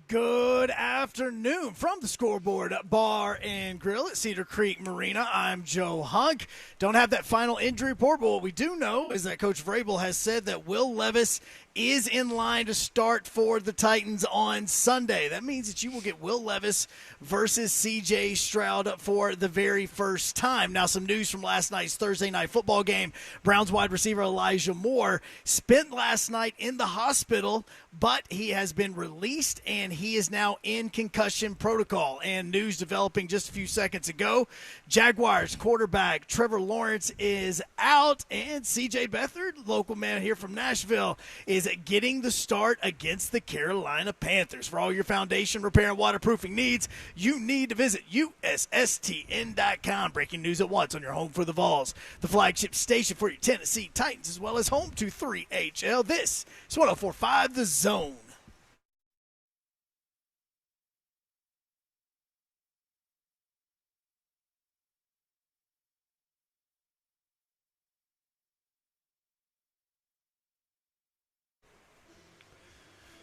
Good afternoon from the Scoreboard Bar and Grill at Cedar Creek Marina. I'm Joe Hunk. Don't have that final injury report, but what we do know is that Coach Vrabel has said that Will Levis is in line to start for the Titans on Sunday. That means that you will get Will Levis versus C.J. Stroud for the very first time. Now, some news from last night's Thursday night football game. Browns wide receiver Elijah Moore spent last night in the hospital, but he has been released and he is now in concussion protocol. And news developing just a few seconds ago, Jaguars quarterback Trevor Lawrence is out, and C.J. Beathard, local man here from Nashville, is getting the start against the Carolina Panthers. For all your foundation repair and waterproofing needs, you need to visit USSTN.com. Breaking news at once on your home for the Vols, the flagship station for your Tennessee Titans, as well as home to 3HL. This is 104.5 The Zone.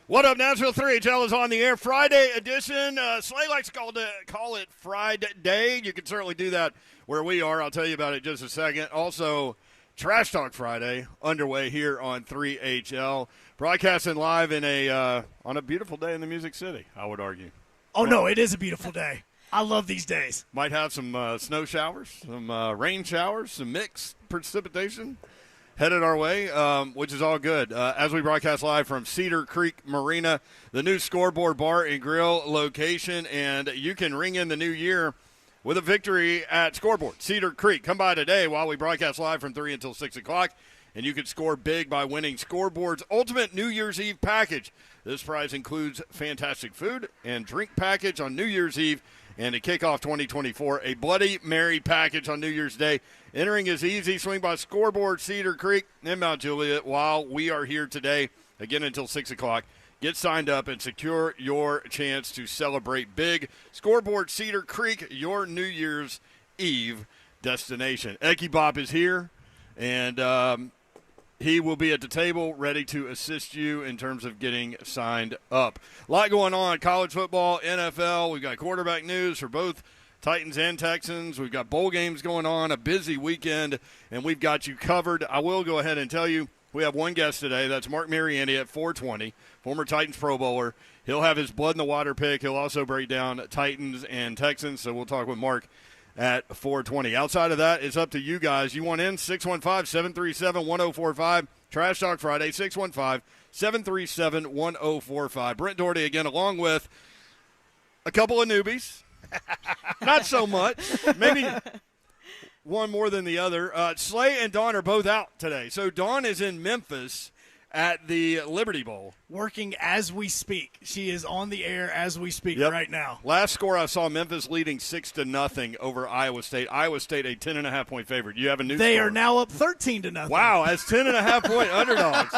What up, Nashville? 3HL is on the air. Friday edition. Slay likes to call it Friday. You can certainly do that where we are. I'll tell you about it in just a second. Also, Trash Talk Friday underway here on 3HL. Broadcasting live in on a beautiful day in the Music City, I would argue. Oh, no, it is a beautiful day. I love these days. Might have some snow showers, some rain showers, some mixed precipitation headed our way, which is all good. As we broadcast live from Cedar Creek Marina, the new Scoreboard Bar and Grill location, and you can ring in the new year with a victory at Scoreboard, Cedar Creek. Come by today while we broadcast live from 3 until 6 o'clock, and you can score big by winning Scoreboard's Ultimate New Year's Eve package. This prize includes fantastic food and drink package on New Year's Eve, and to kick off 2024, a Bloody Mary package on New Year's Day. Entering is easy. Swing by Scoreboard, Cedar Creek, and Mount Juliet while we are here today, again until 6 o'clock. Get signed up and secure your chance to celebrate big. Scoreboard, Cedar Creek, your New Year's Eve destination. Eki Bop is here, and he will be at the table ready to assist you in terms of getting signed up. A lot going on. College football, NFL. We've got quarterback news for both Titans and Texans. We've got bowl games going on, a busy weekend, and we've got you covered. I will go ahead and tell you we have one guest today. That's Mark Mariani at 420, former Titans Pro Bowler. He'll have his blood in the water pick. He'll also break down Titans and Texans, so we'll talk with Mark at 420. Outside of that, it's up to you guys. You want in, 615-737-1045. Trash Talk Friday, 615-737-1045. Brent Doherty again, along with a couple of newbies. Not so much. Maybe one more than the other. Slay and Dawn are both out today. So Dawn is in Memphis at the Liberty Bowl. Working as we speak. She is on the air as we speak right now. Last score I saw, Memphis leading 6-0 over Iowa State. Iowa State a 10.5-point favorite. You have a new They score. are now up 13-0. Wow, as 10.5-point underdogs.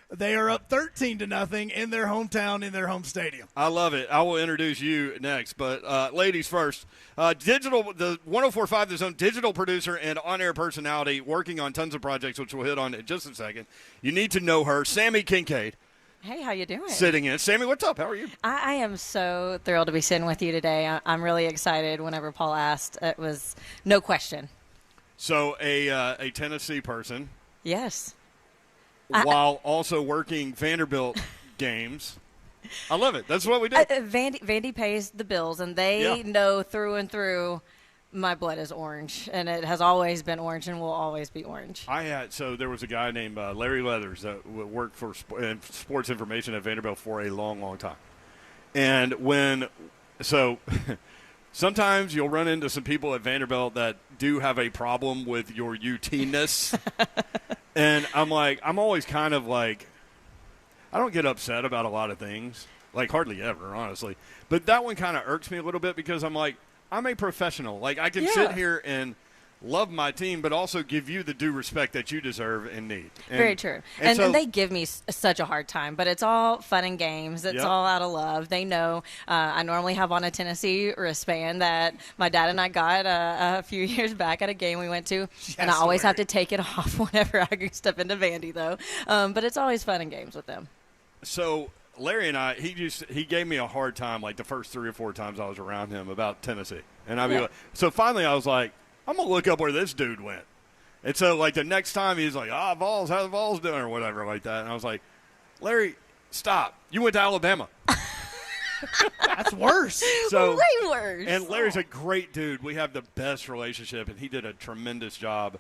They are up 13-0 in their hometown, in their home stadium. I love it. I will introduce you next, but ladies first. The 104.5 The Zone digital producer and on-air personality working on tons of projects, which we'll hit on in just a second. You need to know her, Sammy Kincaid. Hey, how you doing? Sitting in. Sammy, what's up? How are you? I am so thrilled to be sitting with you today. I'm really excited. Whenever Paul asked, it was no question. So a Tennessee person. Yes. While also working Vanderbilt games. I love it. That's what we do. Vandy pays the bills, and they know through and through my blood is orange, and it has always been orange and will always be orange. So there was a guy named Larry Leathers that worked for sports information at Vanderbilt for a long, long time. And sometimes you'll run into some people at Vanderbilt that do have a problem with your UT-ness. And I'm always kind of like, I don't get upset about a lot of things, like hardly ever, honestly. But that one kind of irks me a little bit because I'm like, I'm a professional. Like, I can sit here and love my team, but also give you the due respect that you deserve and need. Very true. And they give me such a hard time, but it's all fun and games. It's all out of love. They know I normally have on a Tennessee wristband that my dad and I got a few years back at a game we went to, and I always have to take it off whenever I step into Vandy, though. But it's always fun and games with them. So Larry and I, he gave me a hard time like the first 3 or 4 times I was around him about Tennessee. And I'd be like, so finally I was like, I'm going to look up where this dude went. And so like the next time he's like, Vols, how's the Vols doing or whatever like that. And I was like, Larry, stop. You went to Alabama. That's worse. So, way worse. And Larry's a great dude. We have the best relationship, and he did a tremendous job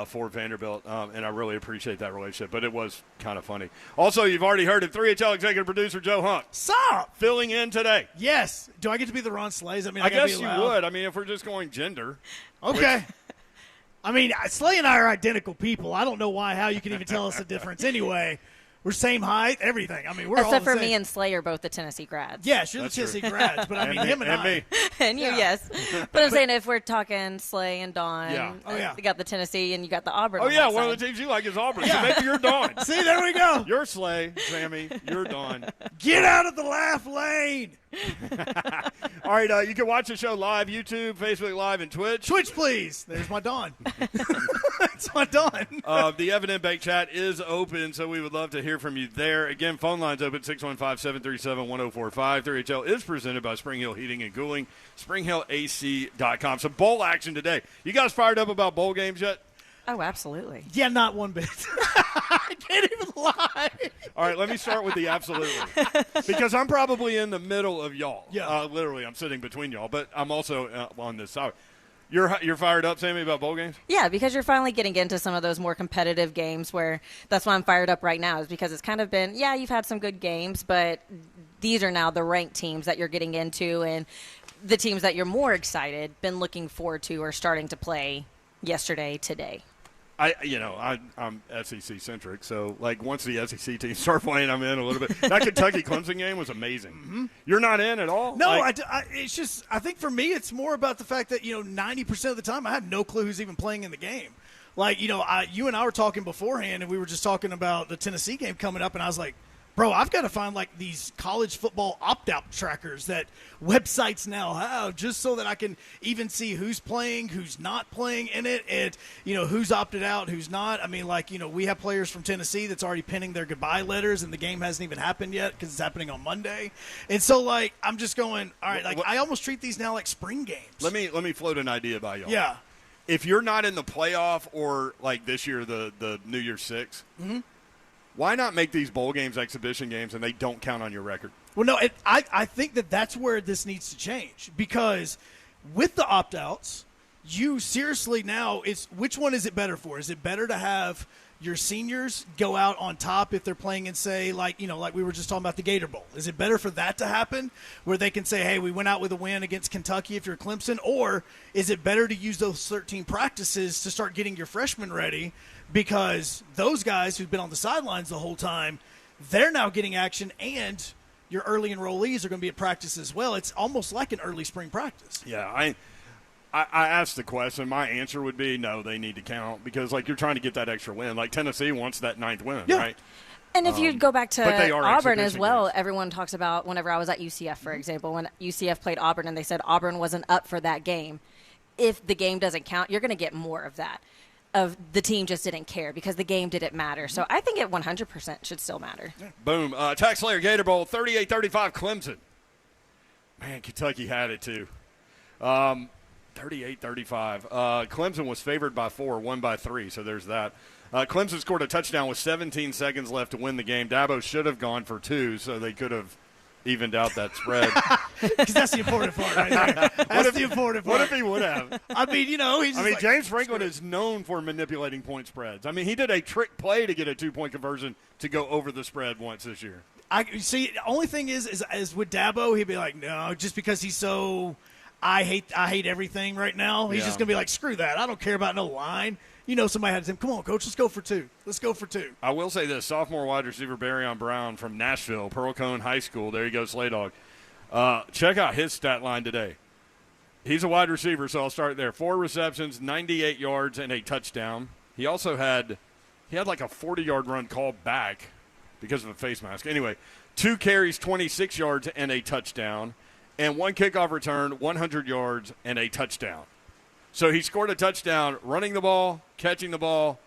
for Vanderbilt, and I really appreciate that relationship. But it was kind of funny. Also, you've already heard it, 3HL executive producer Joe Hunt. Sup? Filling in today. Yes. Do I get to be the Ron Slays? I guess you would. I mean, if we're just going gender. Okay. I mean, Slay and I are identical people. I don't know how you can even tell us the difference anyway. We're same height, everything. I mean, we're all the Except for same. me and Slay are both the Tennessee grads. Yes, you're the Tennessee grads, but I mean, him and I. Me. And you, yes. But I'm saying if we're talking Slay and Dawn, you got the Tennessee and you got the Auburn. Oh, yeah, one of the teams you like is Auburn, so maybe you're Dawn. See, there we go. You're Slay, Sammy, you're Dawn. Get out of the laugh lane. All right, you can watch the show live, YouTube, Facebook Live, and Twitch. Twitch, please. There's my Dawn. That's my Dawn. The Evident Bank chat is open, so we would love to hear from you there. Again, phone lines open, 615-737-1045. 3HL is presented by Spring Hill Heating and Cooling, springhillac.com. So bowl action today. You guys fired up about bowl games yet? Oh, absolutely. Yeah, not one bit. I can't even lie. All right, let me start with the absolutely. Because I'm probably in the middle of y'all. Yeah. Literally, I'm sitting between y'all, but I'm also on this side. You're fired up, Sammy, about bowl games? Yeah, because you're finally getting into some of those more competitive games where that's why I'm fired up right now, is because it's kind of been, you've had some good games, but these are now the ranked teams that you're getting into, and the teams that you're more excited, been looking forward to, are starting to play yesterday, today. I'm SEC centric, so like once the SEC teams start playing, I'm in a little bit. That Kentucky Clemson game was amazing. Mm-hmm. You're not in at all? No, it's just I think for me it's more about the fact that 90% of the time I have no clue who's even playing in the game. Like you and I were talking beforehand, and we were just talking about the Tennessee game coming up, and I was like, bro, I've got to find like these college football opt-out trackers that websites now have, just so that I can even see who's playing, who's not playing in it, and who's opted out, who's not. I mean, we have players from Tennessee that's already penning their goodbye letters, and the game hasn't even happened yet because it's happening on Monday. And so I'm just going, all right, I almost treat these now like spring games. Let me float an idea by y'all. Yeah. If you're not in the playoff or like this year the New Year's Six. Mm-hmm. Why not make these bowl games exhibition games and they don't count on your record? Well, no, I think that's where this needs to change, because with the opt-outs, you seriously now, it's which one is it better for? Is it better to have your seniors go out on top if they're playing in, say, like we were just talking about the Gator Bowl? Is it better for that to happen where they can say, hey, we went out with a win against Kentucky if you're Clemson? Or is it better to use those 13 practices to start getting your freshmen ready? Because those guys who've been on the sidelines the whole time, they're now getting action, and your early enrollees are going to be at practice as well. It's almost like an early spring practice. Yeah, I asked the question. My answer would be no, they need to count, because you're trying to get that extra win. Like Tennessee wants that 9th win, right? And if you go back to Auburn as well, games. Everyone talks about whenever I was at UCF, for example, when UCF played Auburn and they said Auburn wasn't up for that game. If the game doesn't count, you're going to get more of that. Of the team just didn't care because the game didn't matter. So I think it 100% should still matter. Yeah. Boom. Tax Slayer Gator Bowl, 38-35 Clemson. Man, Kentucky had it too. 38-35. Clemson was favored by 4, won by 3, so there's that. Clemson scored a touchdown with 17 seconds left to win the game. Dabo should have gone for 2, so they could have evened out that spread. Because that's the important part right there. That's the important part. What if he would have? I mean, he's just James Franklin is known for manipulating point spreads. I mean, he did a trick play to get a 2-point conversion to go over the spread once this year. I see. The only thing is with Dabo, he'd be like, no, just because he's so I hate everything right now. He's just gonna be like, screw that. I don't care about no line. Somebody had to say, come on, coach, let's go for 2. Let's go for 2. I will say this. Sophomore wide receiver Barryon Brown from Nashville, Pearl Cone High School. There you go, Slay Dog. Check out his stat line today. He's a wide receiver, so I'll start there. 4 receptions, 98 yards, and a touchdown. He also had like a 40-yard run called back because of a face mask. Anyway, 2 carries, 26 yards, and a touchdown. And 1 kickoff return, 100 yards, and a touchdown. So he scored a touchdown running the ball, catching the ball,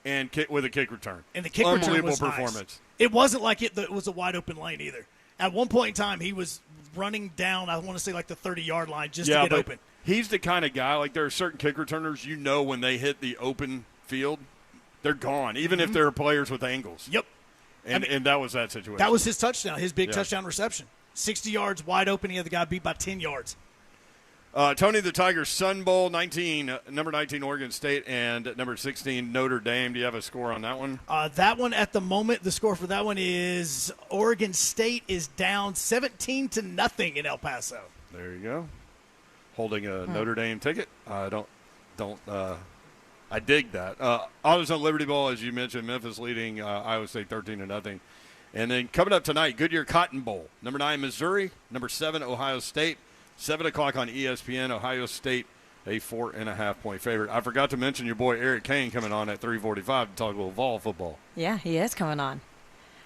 and with a kick return. And the kick return Unbelievable was nice. performance. It wasn't like it was a wide open lane either. At one point in time, he was running down, I want to say like the 30-yard line just to get open. He's the kind of guy, like there are certain kick returners, when they hit the open field, they're gone, even if they're players with angles. Yep. And that was that situation. That was his touchdown, his big touchdown reception. 60 yards wide open. He had the guy beat by 10 yards. Tony the Tiger, Sun Bowl, number 19 Oregon State, and number 16 Notre Dame. Do you have a score on that one? That one at the moment, the score for that one is Oregon State is down 17-0 in El Paso. There you go. Holding a Notre Dame ticket. I dig that. Others on Liberty Bowl, as you mentioned, Memphis leading Iowa State 13-0. And then coming up tonight, Goodyear Cotton Bowl. Number 9, Missouri. Number 7, Ohio State. 7 o'clock on ESPN. Ohio State, a 4.5-point favorite. I forgot to mention your boy Eric Kane coming on at 3:45 to talk a little Vol football. Yeah, he is coming on.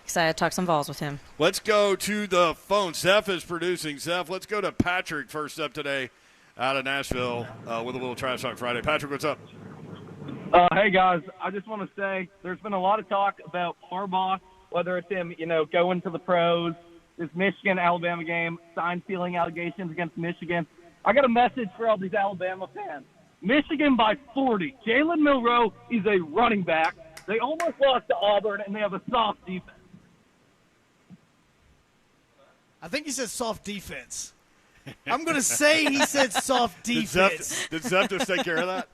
Excited to talk some Vols with him. Let's go to the phone. Zeph is producing. Zeph, let's go to Patrick first up today out of Nashville with a little Trash Talk Friday. Patrick, what's up? Hey, guys. I just want to say there's been a lot of talk about Harbaugh, whether it's him, going to the pros, this Michigan-Alabama game, sign-stealing allegations against Michigan. I got a message for all these Alabama fans. Michigan by 40. Jalen Milroe is a running back. They almost lost to Auburn, and they have a soft defense. I think he said soft defense. I'm going to say he said soft defense. Did Zeph just take care of that?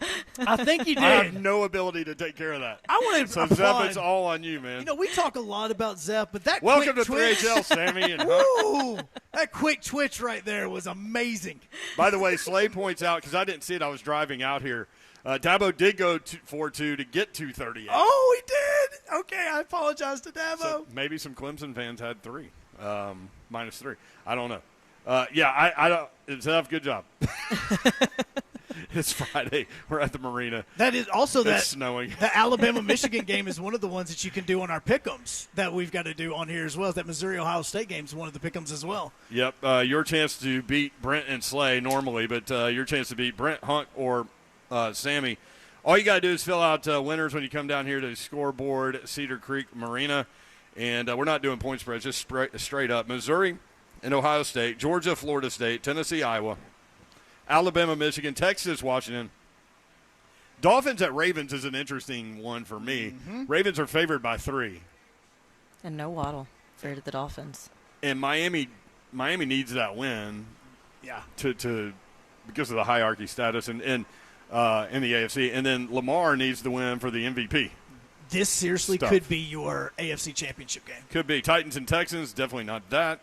I think he did. I have no ability to take care of that. I want to applaud. Zeph, it's all on you, man. We talk a lot about Zeph, but that Welcome quick to twitch, 3HL, Sammy. And Woo! That quick twitch right there was amazing. By the way, Slay points out, because I didn't see it, I was driving out here. Dabo did go 4-2 to get 238. Oh, he did? Okay, I apologize to Dabo. So maybe some Clemson fans had 3, -3. I don't know. I don't. Zeph, good job. It's Friday. We're at the Marina. That is also it's snowing. The Alabama-Michigan game is one of the ones that you can do on our pick'ems that we've got to do on here as well. That Missouri-Ohio State game is one of the pick'ems as well. Yep. Your chance to beat Brent and Slay normally, but your chance to beat Brent, Hunk, or Sammy. All you got to do is fill out winners when you come down here to Scoreboard, Cedar Creek Marina. And we're not doing point spreads, just straight up. Missouri and Ohio State, Georgia, Florida State, Tennessee, Iowa, Alabama, Michigan, Texas, Washington. Dolphins at Ravens is an interesting one for me. Mm-hmm. Ravens are favored by 3. And no Waddle for the Dolphins. And Miami needs that win. Yeah. To because of the hierarchy status and in the AFC. And then Lamar needs the win for the MVP. This seriously could be your AFC Championship game. Could be. Titans and Texans, definitely not that.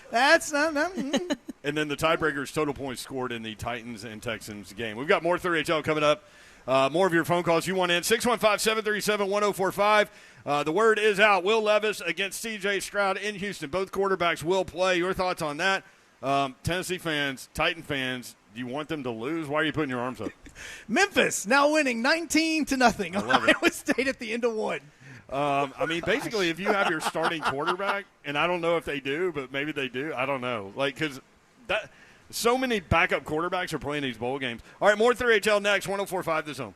That's not. And then the tiebreaker is total points scored in the Titans and Texans game. We've got more 3HL coming up. More of your phone calls you want in. 615-737-1045. The word is out. Will Levis against C.J. Stroud in Houston. Both quarterbacks will play. Your thoughts on that? Tennessee fans, Titan fans, do you want them to lose? Why are you putting your arms up? Memphis now winning 19-0. Iowa State at the end of one. Basically, if you have your starting quarterback, and I don't know if they do, but maybe they do. I don't know. Because so many backup quarterbacks are playing these bowl games. All right, more 3HL next. 104.5 The Zone.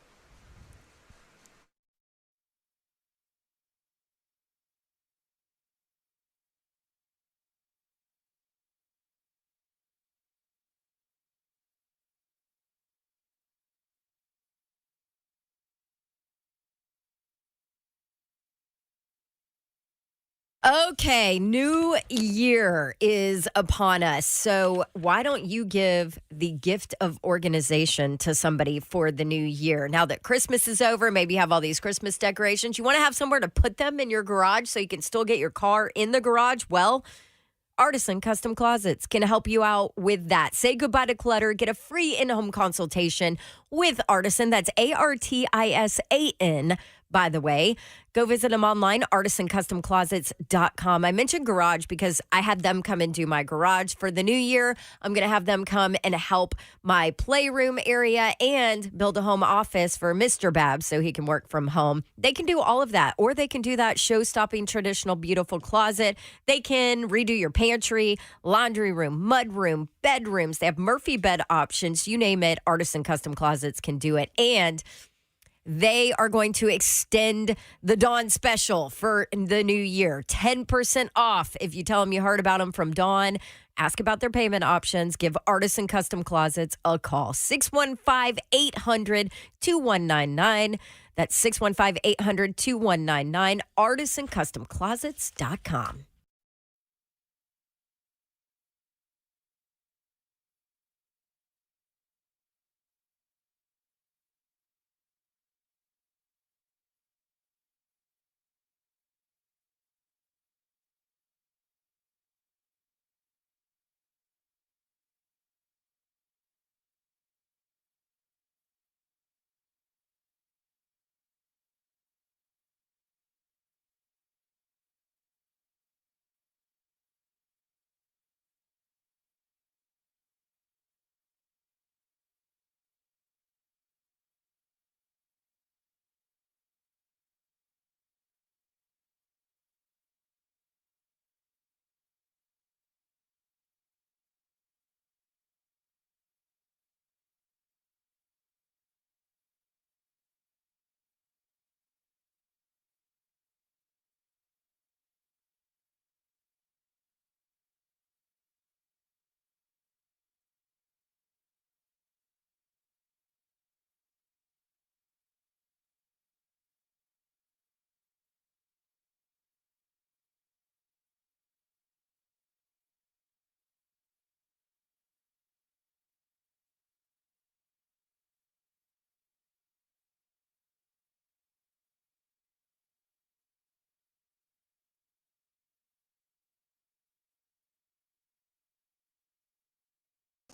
Okay, new year is upon us. So why don't you give the gift of organization to somebody for the new year? Now that Christmas is over, maybe you have all these Christmas decorations. You want to have somewhere to put them in your garage so you can still get your car in the garage? Well, Artisan Custom Closets can help you out with that. Say goodbye to clutter. Get a free in-home consultation with Artisan. That's ARTISAN, by the way. Go visit them online, artisancustomclosets.com. I mentioned garage because I had them come and do my garage for the new year. I'm going to have them come and help my playroom area and build a home office for Mr. Babs so he can work from home. They can do all of that, or they can do that show-stopping, traditional, beautiful closet. They can redo your pantry, laundry room, mud room, bedrooms. They have Murphy bed options. You name it, Artisan Custom Closets can do it. And they are going to extend the Dawn special for the new year. 10% off if you tell them you heard about them from Dawn. Ask about their payment options. Give Artisan Custom Closets a call. 615-800-2199. That's 615-800-2199. ArtisanCustomClosets.com.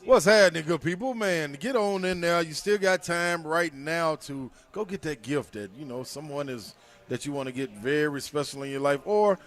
What's happening, good people? Man, get on in there. You still got time right now to go get that gift that, someone is that you want to get very special in your life, or,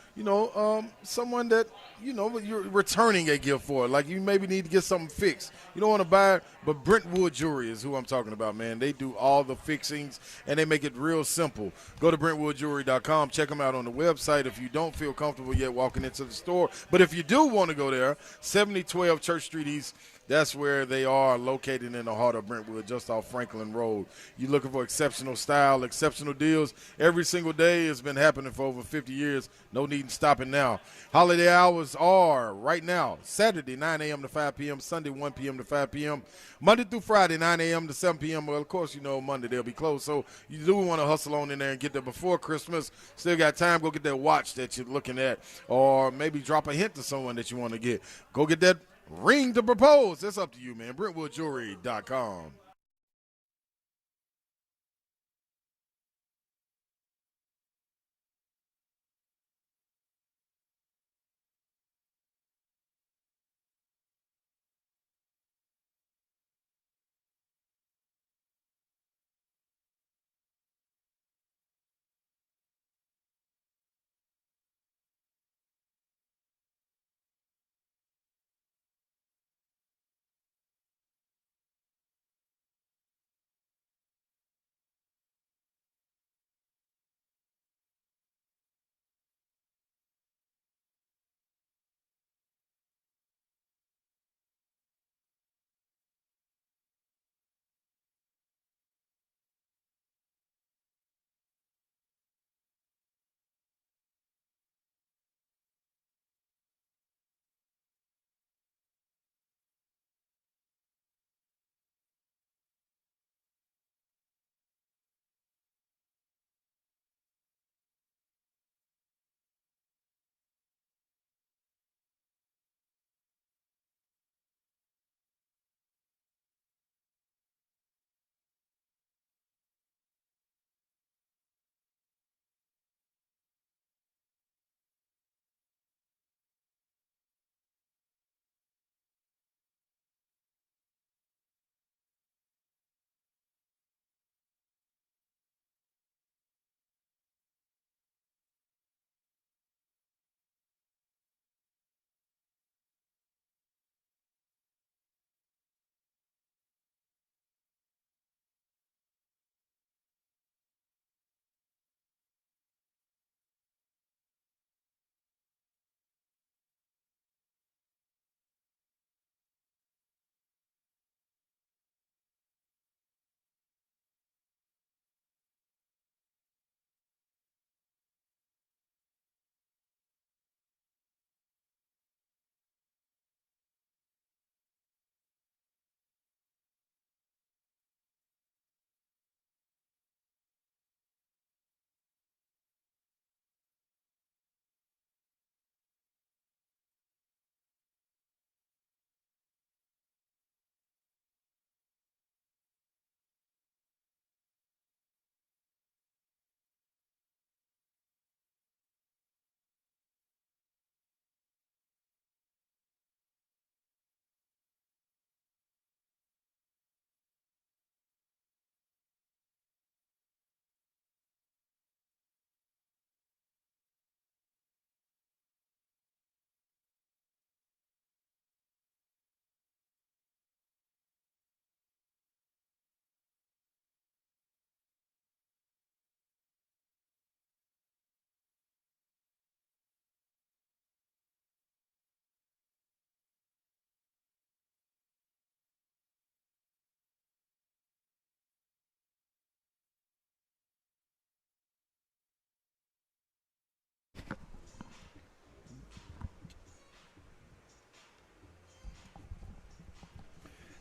someone that, you're returning a gift for. Like you maybe need to get something fixed. You don't want to buy it, but Brentwood Jewelry is who I'm talking about, man. They do all the fixings, and they make it real simple. Go to BrentwoodJewelry.com. Check them out on the website if you don't feel comfortable yet walking into the store. But if you do want to go there, 7012 Church Street East, that's where they are located in the heart of Brentwood, just off Franklin Road. You're looking for exceptional style, exceptional deals. Every single day has been happening for over 50 years. No need in stopping now. Holiday hours are right now, Saturday, 9 a.m. to 5 p.m., Sunday, 1 p.m. to 5 p.m., Monday through Friday, 9 a.m. to 7 p.m. Well, of course, Monday they'll be closed. So you do want to hustle on in there and get there before Christmas. Still got time. Go get that watch that you're looking at, or maybe drop a hint to someone that you want to get. Go get that ring to propose. That's up to you, man. BrentwoodJewelry.com.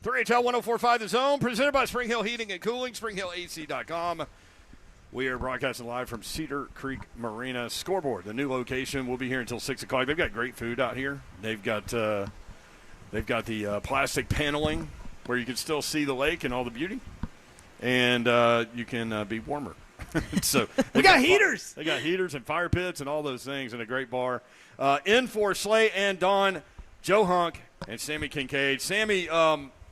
3HL 104.5 The Zone, presented by Spring Hill Heating and Cooling, SpringHillAC.com. We are broadcasting live from Cedar Creek Marina. Scoreboard, the new location. We'll be here until 6 o'clock. They've got great food out here. They've got the plastic paneling where you can still see the lake and all the beauty. And you can be warmer. So we got heaters. They got heaters and fire pits and all those things, and a great bar. In for Slay and Dawn, Joe Hunk and Sammy Kincaid. Sammy,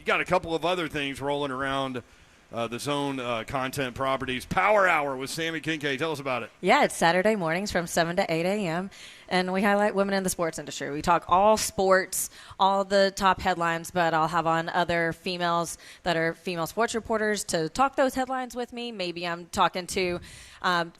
you got a couple of other things rolling around the Zone content properties. Power Hour with Sammy Kincaid. Tell us about it. Yeah, it's Saturday mornings from 7 to 8 a.m., and we highlight women in the sports industry. We talk all sports, all the top headlines, but I'll have on other females that are female sports reporters to talk those headlines with me. Maybe I'm talking to,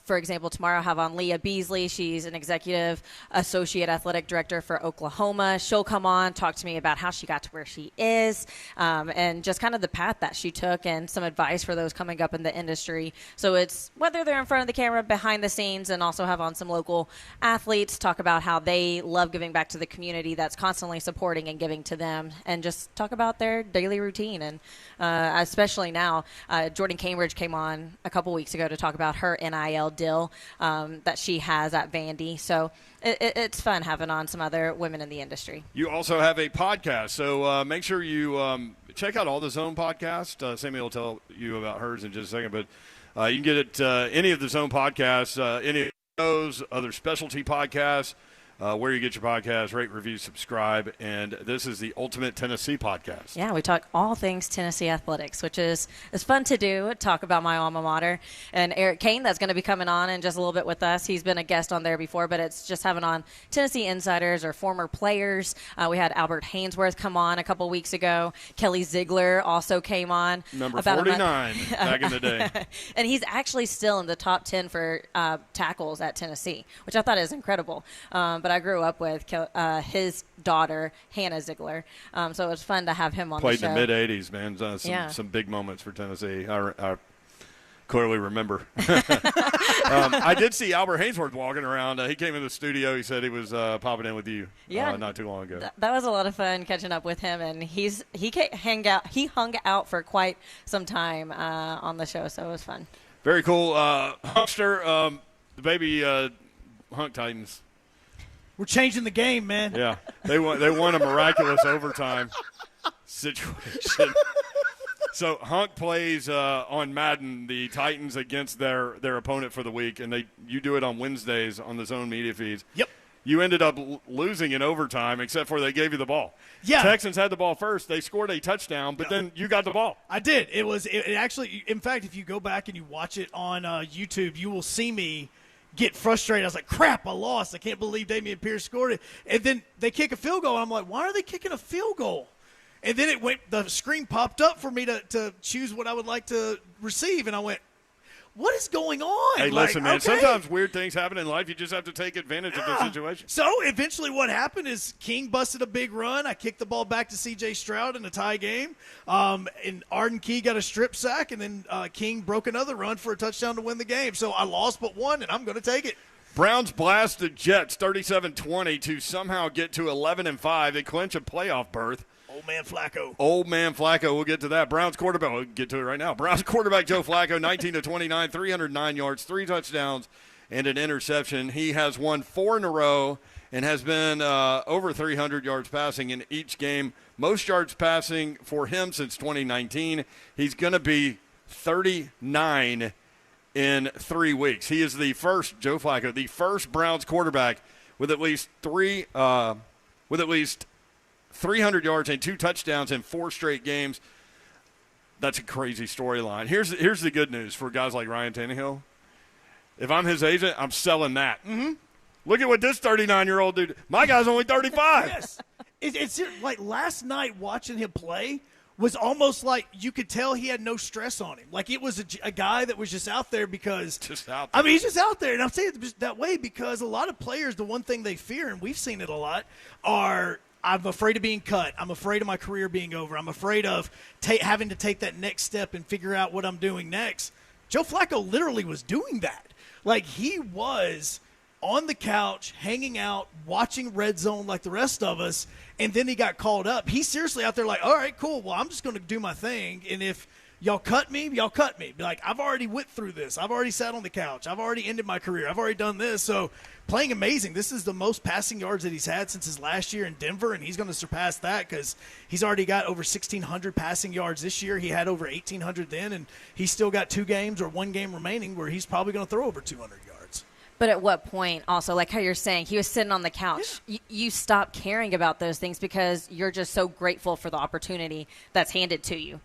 for example, tomorrow I'll have on Leah Beasley. She's an executive associate athletic director for Oklahoma. She'll come on, talk to me about how she got to where she is, and just kind of the path that she took and some advice for those coming up in the industry. So it's whether they're in front of the camera, behind the scenes, and also have on some local athletes, talk about how they love giving back to the community that's constantly supporting and giving to them, and just talk about their daily routine. And especially now, Jordan Cambridge came on a couple weeks ago to talk about her NIL deal that she has at Vandy. So it's fun having on some other women in the industry. You also have a podcast, so make sure you check out all the Zone podcasts. Sammy will tell you about hers in just a second, but you can get it any of the Zone podcasts, any of those other specialty podcasts, where you get your podcast, rate, review, subscribe, and this is the Ultimate Tennessee podcast. Yeah, we talk all things Tennessee athletics, which is fun to do, talk about my alma mater. And Eric Kane, that's going to be coming on in just a little bit with us. He's been a guest on there before, but it's just having on Tennessee insiders or former players. We had Albert Hainsworth come on a couple weeks ago. Kelly Ziegler also came on. Number 49 back in the day. And he's actually still in the top 10 for tackles at Tennessee, which I thought is incredible. But I grew up with his daughter, Hannah Ziegler, so it was fun to have him on Played the show. in the mid-'80s, man. Some big moments for Tennessee. I clearly remember. I did see Albert Hainsworth walking around. He came in the studio. He said he was popping in with you not too long ago. That was a lot of fun catching up with him, and he hung out for quite some time on the show, so it was fun. Very cool. Hunkster, the baby Hunk Titans. We're changing the game, man. Yeah, they won a miraculous overtime situation. So Hunk plays on Madden the Titans against their opponent for the week, and you do it on Wednesdays on the Zone media feeds. Yep. You ended up losing in overtime, except for they gave you the ball. Yeah. Texans had the ball first. They scored a touchdown, but then you got the ball. I did. It actually, in fact, if you go back and you watch it on YouTube, you will see me get frustrated. I was like, crap, I lost. I can't believe Damian Pierce scored it. And then they kick a field goal, and I'm like, why are they kicking a field goal? And then the screen popped up for me to choose what I would like to receive, and I went, what is going on? Hey, listen, man, okay. Sometimes weird things happen in life. You just have to take advantage of the situation. So eventually what happened is King busted a big run. I kicked the ball back to C.J. Stroud in a tie game. And Arden Key got a strip sack, and then King broke another run for a touchdown to win the game. So I lost but won, and I'm going to take it. Browns blast the Jets 37-20 to somehow get to 11-5. They clinch a playoff berth. Old man Flacco. We'll get to that. Browns quarterback. We'll get to it right now. Browns quarterback Joe Flacco, 19-29, 309 yards, 3 touchdowns, and an interception. He has won 4 in a row and has been over 300 yards passing in each game. Most yards passing for him since 2019. He's going to be 39 in 3 weeks. He is the first, Joe Flacco, the first Browns quarterback with at least 300 yards and 2 touchdowns in 4 straight games. That's a crazy storyline. Here's the good news for guys like Ryan Tannehill. If I'm his agent, I'm selling that. Mm-hmm. Look at what this 39-year-old dude. My guy's only 35. Yes. It's like last night watching him play was almost like you could tell he had no stress on him. Like it was a guy that was just out there because – just out there. I mean, he's just out there. And I'm saying it that way because a lot of players, the one thing they fear, and we've seen it a lot, are – I'm afraid of being cut. I'm afraid of my career being over. I'm afraid of having to take that next step and figure out what I'm doing next. Joe Flacco literally was doing that. Like he was on the couch, hanging out, watching Red Zone like the rest of us, and then he got called up. He's seriously out there like, all right, cool, well, I'm just going to do my thing, and if y'all cut me, y'all cut me. Like, I've already went through this. I've already sat on the couch. I've already ended my career. I've already done this. So playing amazing. This is the most passing yards that he's had since his last year in Denver, and he's going to surpass that because he's already got over 1,600 passing yards this year. He had over 1,800 then, and he's still got 2 games or 1 game remaining where he's probably going to throw over 200 yards. But at what point, also, like how you're saying, he was sitting on the couch. Yeah. You stop caring about those things because you're just so grateful for the opportunity that's handed to you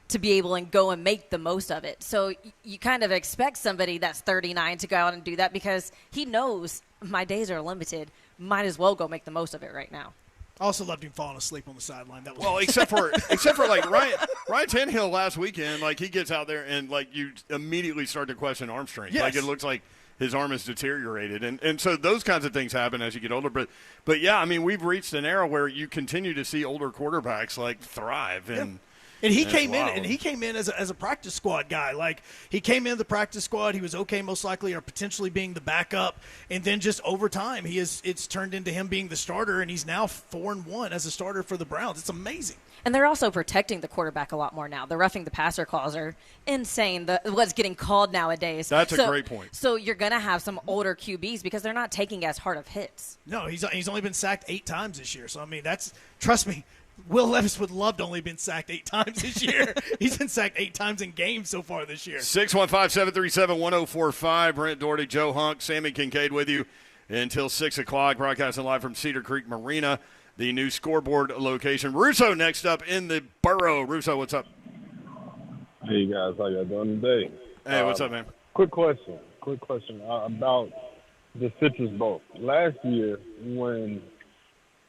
to be able and go and make the most of it. So you kind of expect somebody that's 39 to go out and do that because he knows my days are limited. Might as well go make the most of it right now. I also loved him falling asleep on the sideline. That was well, except for like Ryan Tannehill last weekend, like he gets out there and like you immediately start to question arm strength. Yes. Like it looks like his arm is deteriorated. And so those kinds of things happen as you get older. But yeah, I mean, we've reached an era where you continue to see older quarterbacks like thrive. And he came in as a practice squad guy. Like, he came in the practice squad. He was okay, most likely, or potentially being the backup. And then just over time, it's turned into him being the starter, and he's now 4-1 as a starter for the Browns. It's amazing. And they're also protecting the quarterback a lot more now. The roughing the passer calls are insane. What's getting called nowadays. That's a great point. So you're going to have some older QBs because they're not taking as hard of hits. No, he's only been sacked 8 times this year. So, I mean, trust me, Will Levis would love to only been sacked 8 times this year. He's been sacked 8 times in games so far this year. 615-737-1045. Brent Doherty, Joe Hunk, Sammy Kincaid with you until 6 o'clock. Broadcasting live from Cedar Creek Marina, the new Scoreboard location. Russo next up in the borough. Russo, what's up? Hey, guys. How y'all doing today? Hey, what's up, man? Quick question about the Citrus Bowl. Last year when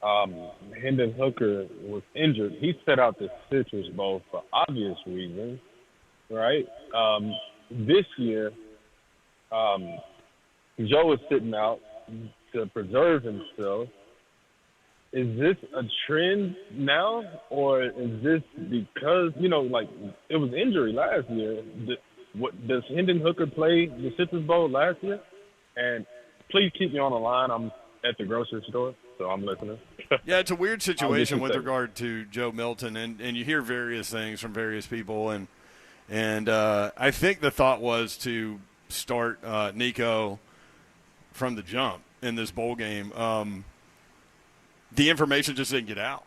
Hendon Hooker was injured, he set out the Citrus Bowl for obvious reasons, right? This year, Joe is sitting out to preserve himself. Is this a trend now, or is this because, like it was injury last year? Does Hendon Hooker play the Citrus Bowl last year? And please keep me on the line. I'm at the grocery store, so I'm listening. Yeah, it's a weird situation with regard to Joe Milton, and you hear various things from various people, and I think the thought was to start Nico from the jump in this bowl game. The information just didn't get out,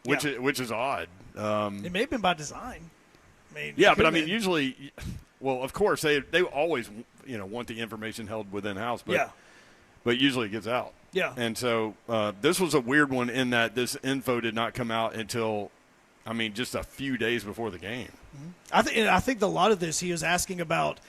which is odd. It may have been by design. Usually, well, of course they always want the information held within house, but usually it gets out. Yeah. And so this was a weird one in that this info did not come out until, just a few days before the game. Mm-hmm. I think a lot of this he was asking about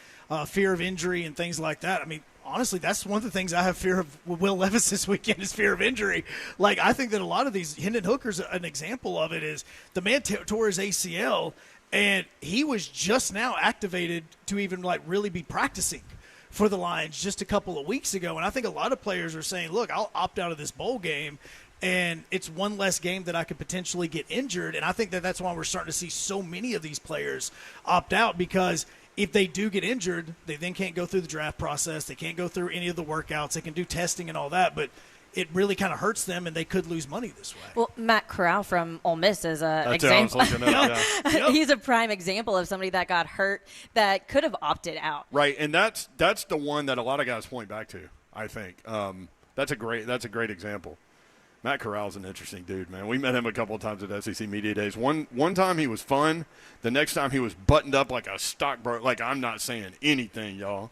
fear of injury and things like that. I mean, honestly, that's one of the things I have fear of with Will Levis this weekend is fear of injury. Like, I think that a lot of these, Hendon Hooker's an example of it, is the man tore his ACL, and he was just now activated to even, really be practicing for the Lions just a couple of weeks ago. And I think a lot of players are saying, look, I'll opt out of this bowl game, and it's one less game that I could potentially get injured. And I think that that's why we're starting to see so many of these players opt out, because if they do get injured, they then can't go through the draft process. They can't go through any of the workouts. They can do testing and all that, but it really kind of hurts them, and they could lose money this way. Well, Matt Corral from Ole Miss is an example. He's a prime example of somebody that got hurt that could have opted out. Right, and that's the one that a lot of guys point back to, I think. That's a great example. Matt Corral's an interesting dude, man. We met him a couple of times at SEC Media Days. One time he was fun. The next time he was buttoned up like a stockbroker. Like, I'm not saying anything, y'all.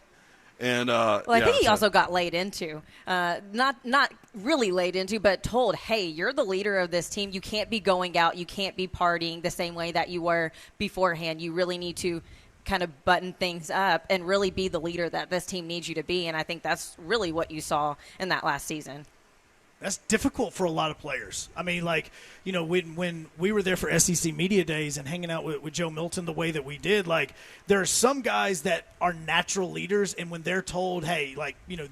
And I think he also got laid into, not really laid into, but told, hey, you're the leader of this team. You can't be going out. You can't be partying the same way that you were beforehand. You really need to kind of button things up and really be the leader that this team needs you to be. And I think that's really what you saw in that last season. That's difficult for a lot of players. I mean, when we were there for SEC Media Days and hanging out with Joe Milton the way that we did, there are some guys that are natural leaders, and when they're told, hey,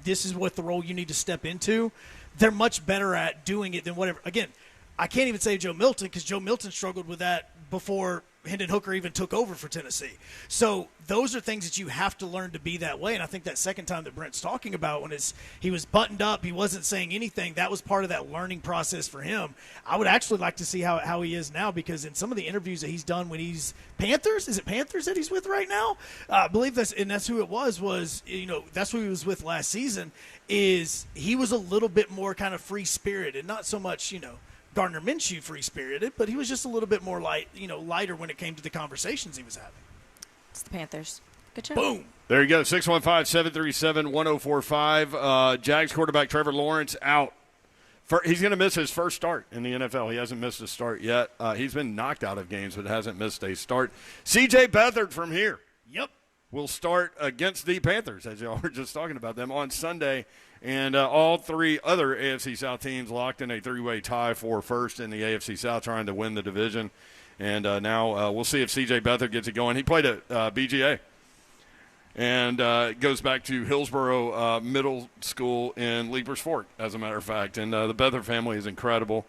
this is what the role you need to step into, they're much better at doing it than whatever. Again, I can't even say Joe Milton, because Joe Milton struggled with that before Hendon Hooker even took over for Tennessee. So those are things that you have to learn to be that way. And I think that second time that Brent's talking about when he was buttoned up, he wasn't saying anything, that was part of that learning process for him. I would actually like to see how he is now, because in some of the interviews that he's done when he's Panthers, is it Panthers that he's with right now? I believe that's who it was, that's who he was with last season, is he was a little bit more kind of free-spirited, not so much, Gardner Minshew free-spirited, but he was just a little bit more lighter when it came to the conversations he was having. It's the Panthers. Good job. Boom. There you go, 615-737-1045. Jags quarterback Trevor Lawrence out. He's going to miss his first start in the NFL. He hasn't missed a start yet. He's been knocked out of games, but hasn't missed a start. C.J. Beathard from here. Yep. Will start against the Panthers, as y'all were just talking about them, on Sunday. And all three other AFC South teams locked in a three-way tie for first in the AFC South, trying to win the division. And now we'll see if C.J. Beathard gets it going. He played at BGA. And goes back to Hillsborough Middle School in Leapers Fork, as a matter of fact. And the Beathard family is incredible.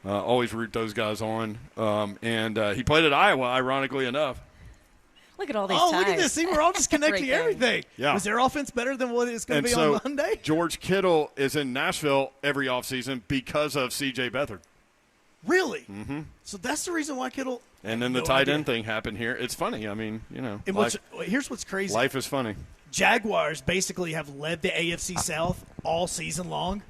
Always root those guys on. And he played at Iowa, ironically enough. Look at all these look at this. See, we're all just connecting everything. Yeah. Was their offense better than what it's going to be on Monday? George Kittle is in Nashville every offseason because of C.J. Beathard. Really? Mm-hmm. So that's the reason why Kittle – and then the tight end thing happened here. It's funny. I mean, And here's what's crazy. Life is funny. Jaguars basically have led the AFC South all season long.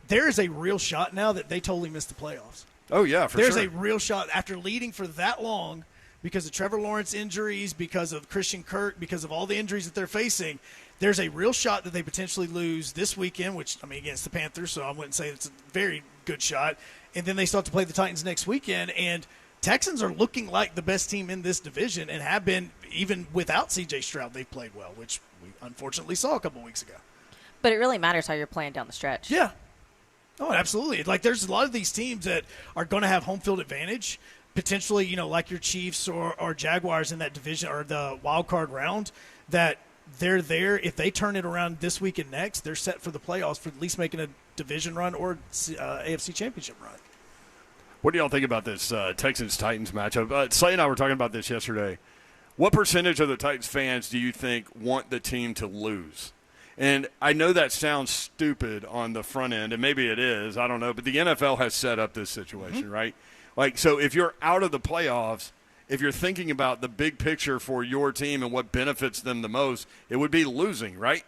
There is a real shot now that they totally missed the playoffs. Oh, yeah, for There's sure. a real shot after leading for that long because of Trevor Lawrence injuries, because of Christian Kirk, because of all the injuries that they're facing. There's a real shot that they potentially lose this weekend, against the Panthers, so I wouldn't say it's a very good shot. And then they start to play the Titans next weekend, and Texans are looking like the best team in this division and have been even without C.J. Stroud. They've played well, which we unfortunately saw a couple weeks ago. But it really matters how you're playing down the stretch. Yeah. Oh, absolutely. There's a lot of these teams that are going to have home field advantage, potentially, like your Chiefs or Jaguars in that division or the wild card round, that they're there. If they turn it around this week and next, they're set for the playoffs for at least making a division run or AFC Championship run. What do y'all think about this Texans-Titans matchup? Slay and I were talking about this yesterday. What percentage of the Titans fans do you think want the team to lose? And I know that sounds stupid on the front end, and maybe it is. I don't know. But the NFL has set up this situation, right? So if you're out of the playoffs, if you're thinking about the big picture for your team and what benefits them the most, it would be losing, right?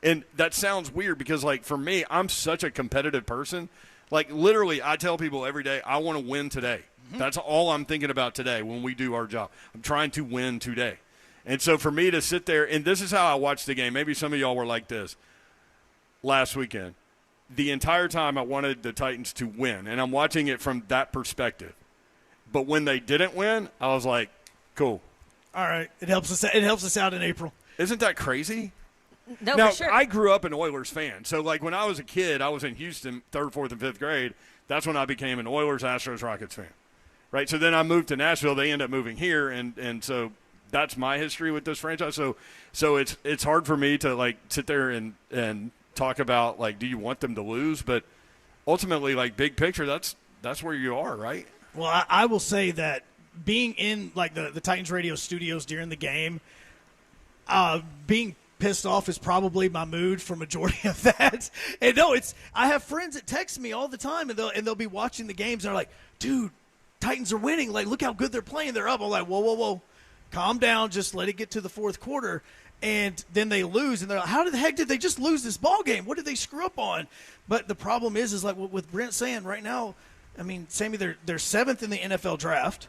And that sounds weird because, for me, I'm such a competitive person. Literally, I tell people every day, I want to win today. Mm-hmm. That's all I'm thinking about today when we do our job. I'm trying to win today. And so for me to sit there, and this is how I watched the game. Maybe some of y'all were like this last weekend. The entire time I wanted the Titans to win, and I'm watching it from that perspective. But when they didn't win, I was like, cool. All right. It helps us out in April. Isn't that crazy? No, now, for sure. I grew up an Oilers fan. So, when I was a kid, I was in Houston, 3rd, 4th, and 5th grade. That's when I became an Oilers, Astros, Rockets fan. Right? So then I moved to Nashville. They end up moving here, and so that's my history with this franchise. So it's hard for me to, sit there and talk about, do you want them to lose? But ultimately, big picture, that's where you are, right? Well, I will say that being in, the Titans radio studios during the game, being pissed off is probably my mood for majority of that. And no, I have friends that text me all the time, and they'll be watching the games, and they're like, dude, Titans are winning. Look how good they're playing. They're up. I'm like, whoa. Calm down. Just let it get to the fourth quarter. And then they lose, and they're like, how the heck did they just lose this ball game? What did they screw up on? But the problem is with Brent saying right now, I mean, Sammy, they're 7th in the NFL draft,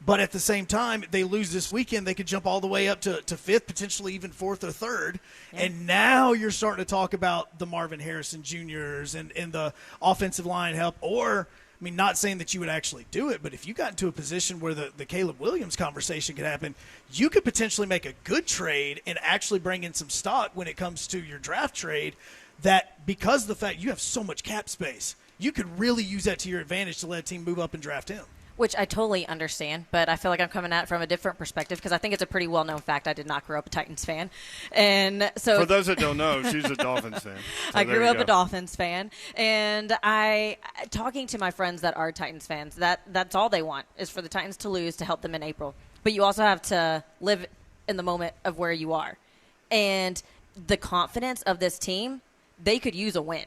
but at the same time, they lose this weekend, they could jump all the way up to 5th, potentially even 4th or 3rd. Yeah. And now you're starting to talk about the Marvin Harrison Jr.'s and the offensive line help. Or, I mean, not saying that you would actually do it, but if you got into a position where the Caleb Williams conversation could happen, you could potentially make a good trade and actually bring in some stock when it comes to your draft trade, that because of the fact you have so much cap space, you could really use that to your advantage to let a team move up and draft him. Which I totally understand, but I feel like I'm coming at it from a different perspective because I think it's a pretty well-known fact I did not grow up a Titans fan. And so for those that don't know, she's a Dolphins fan. So I grew up a Dolphins fan, and talking to my friends that are Titans fans, that's all they want is for the Titans to lose to help them in April. But you also have to live in the moment of where you are. And the confidence of this team, they could use a win.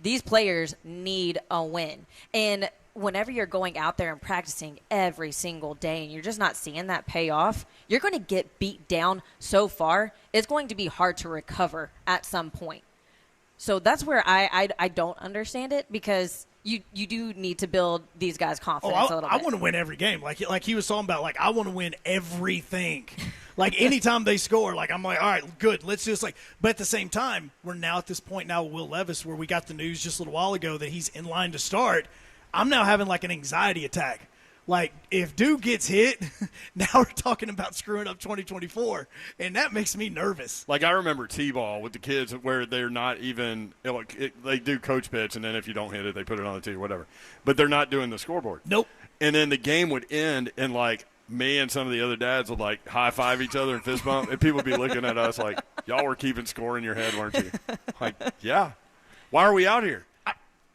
These players need a win. And whenever you're going out there and practicing every single day and you're just not seeing that pay off, you're going to get beat down so far, it's going to be hard to recover at some point. So that's where I don't understand it because you do need to build these guys' confidence a little bit. I want to win every game. Like he was talking about, like, I want to win everything. Like, anytime they score, like, I'm like, all right, good, let's just, like, but at the same time, we're now at this point now with Will Levis where we got the news just a little while ago that he's in line to start. I'm now having, like, an anxiety attack. Like, if Duke gets hit, now we're talking about screwing up 2024, and that makes me nervous. Like, I remember T-ball with the kids where they're not even they do coach pitch, and then if you don't hit it, they put it on the tee or whatever. But they're not doing the scoreboard. Nope. And then the game would end, and, like, me and some of the other dads would, like, high-five each other and fist bump, and people would be looking at us like, y'all were keeping score in your head, weren't you? Like, yeah. Why are we out here?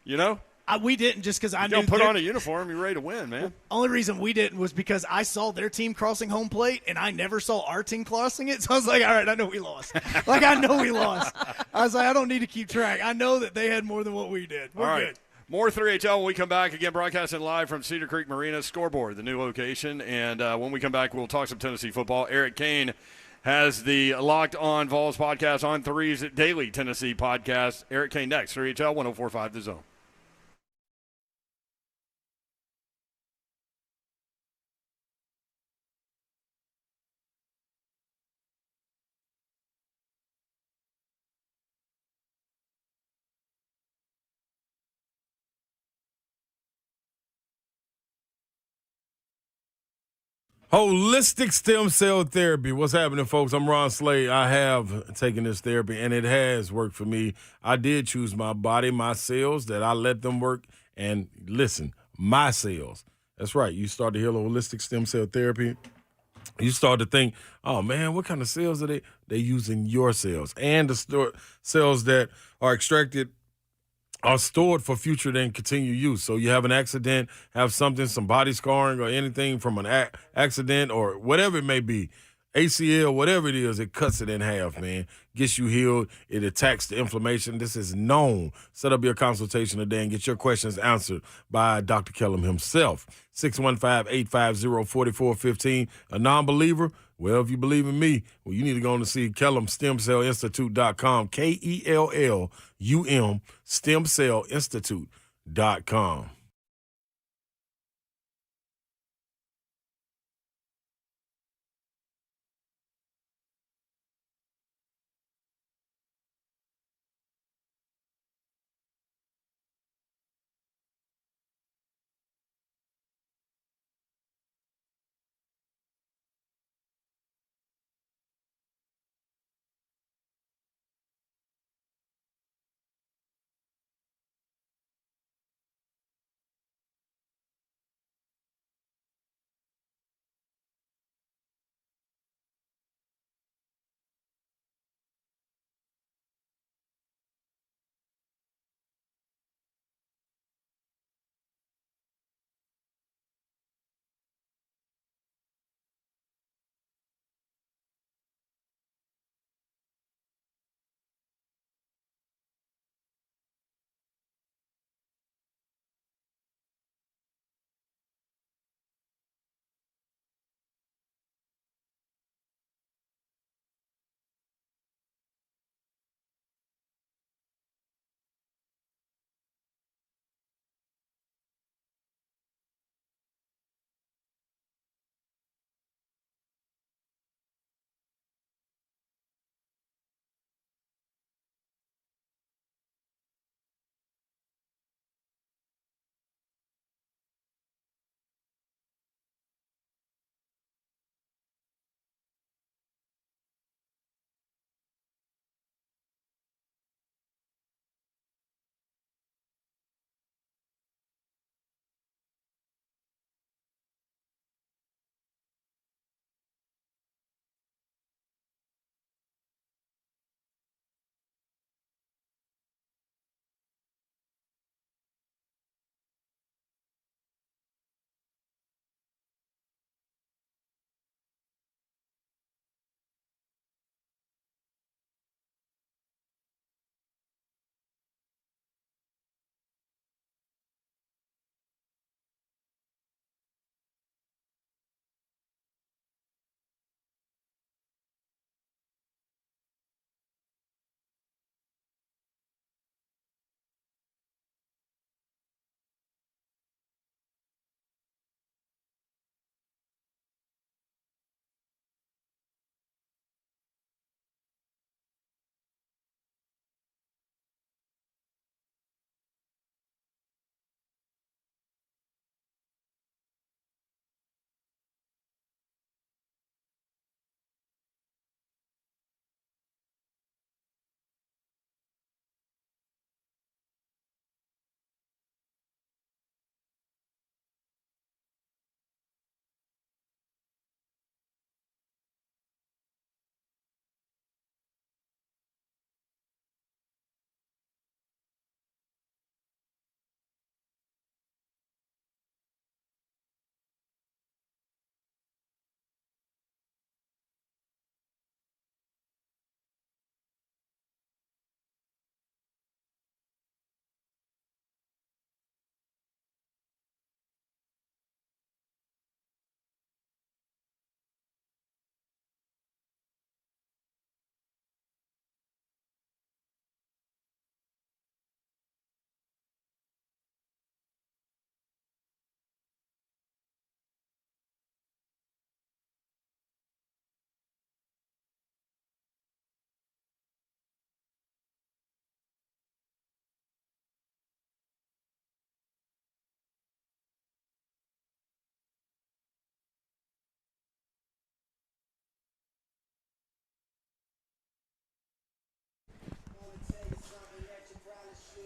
You know? We didn't just because I knew. Don't put on a uniform. You're ready to win, man. Only reason we didn't was because I saw their team crossing home plate, and I never saw our team crossing it. So I was like, all right, I know we lost. Like, I know we lost. I was like, I don't need to keep track. I know that they had more than what we did. We're good. More 3HL when we come back. Again, broadcasting live from Cedar Creek Marina, Scoreboard, the new location. And when we come back, we'll talk some Tennessee football. Eric Kane has the Locked On Vols podcast on Three's Daily Tennessee podcast. Eric Kane next. 3HL 104.5 The Zone. Holistic stem cell therapy. What's happening, folks? I'm Ron Slade. I have taken this therapy, and it has worked for me. I did choose my body, my cells, that I let them work. And listen, my cells. That's right. You start to hear holistic stem cell therapy. You start to think, oh, man, what kind of cells are they? They're using your cells. And the cells that are extracted are stored for future then continued use. So you have an accident, have something, some body scarring or anything from an accident or whatever it may be, ACL, whatever it is, it cuts it in half, man. Gets you healed. It attacks the inflammation. This is known. Set up your consultation today and get your questions answered by Dr. Kellum himself. 615-850-4415. A non-believer? Well, if you believe in me, well, you need to go on to see KellumStemCellInstitute.com, KELLUM, StemCellInstitute.com.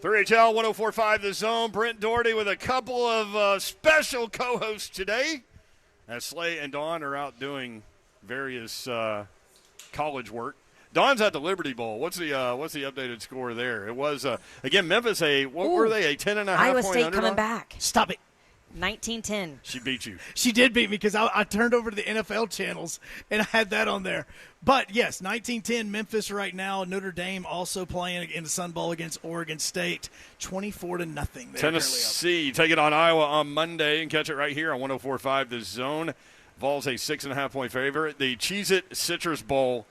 3HL 104.5 The Zone. Brent Doherty with a couple of special co-hosts today, as Slay and Dawn are out doing various college work. Dawn's at the Liberty Bowl. What's the updated score there? It was again Memphis. Were they a 10.5 Iowa point State underdog? coming back. Stop it. 19-10. She beat you. She did beat me because I turned over to the NFL channels and I had that on there. But, yes, 19-10 Memphis right now. Notre Dame also playing in the Sun Bowl against Oregon State. 24-0. Tennessee take it on Iowa on Monday and catch it right here on 104.5 The Zone. Vols a 6.5 point favorite. The Cheez-It Citrus Bowl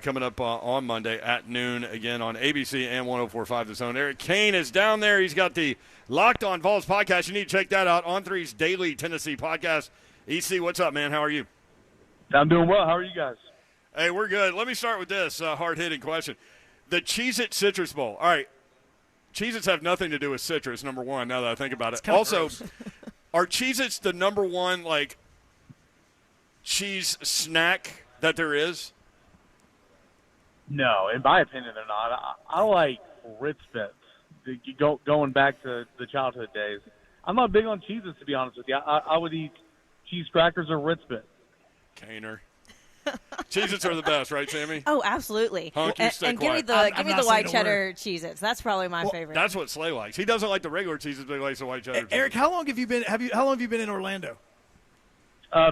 coming up on Monday at noon, again on ABC and 104.5 The Zone. Eric Kane is down there. He's got the Locked On Vols podcast. You need to check that out. On3's daily Tennessee podcast. EC, what's up, man? How are you? I'm doing well. How are you guys? Hey, we're good. Let me start with this hard-hitting question. The Cheez-It Citrus Bowl. All right, Cheez-Its have nothing to do with citrus, number one, now that I think about it. Also, are Cheez-Its the number one, cheese snack that there is? No, in my opinion, they're not. I like Ritz Bits. Going back to the childhood days. I'm not big on Cheez-Its, to be honest with you. I would eat cheese crackers or Ritz Bits. Caner. Cheez-Its are the best, right, Sammy? Oh, absolutely. Hunk, you stay and give me quiet. the white cheddar Cheez-Its. That's probably my favorite. That's what Slay likes. He doesn't like the regular Cheez-Its, but he likes the white cheddar. Eric, how long have you been? How long have you been in Orlando?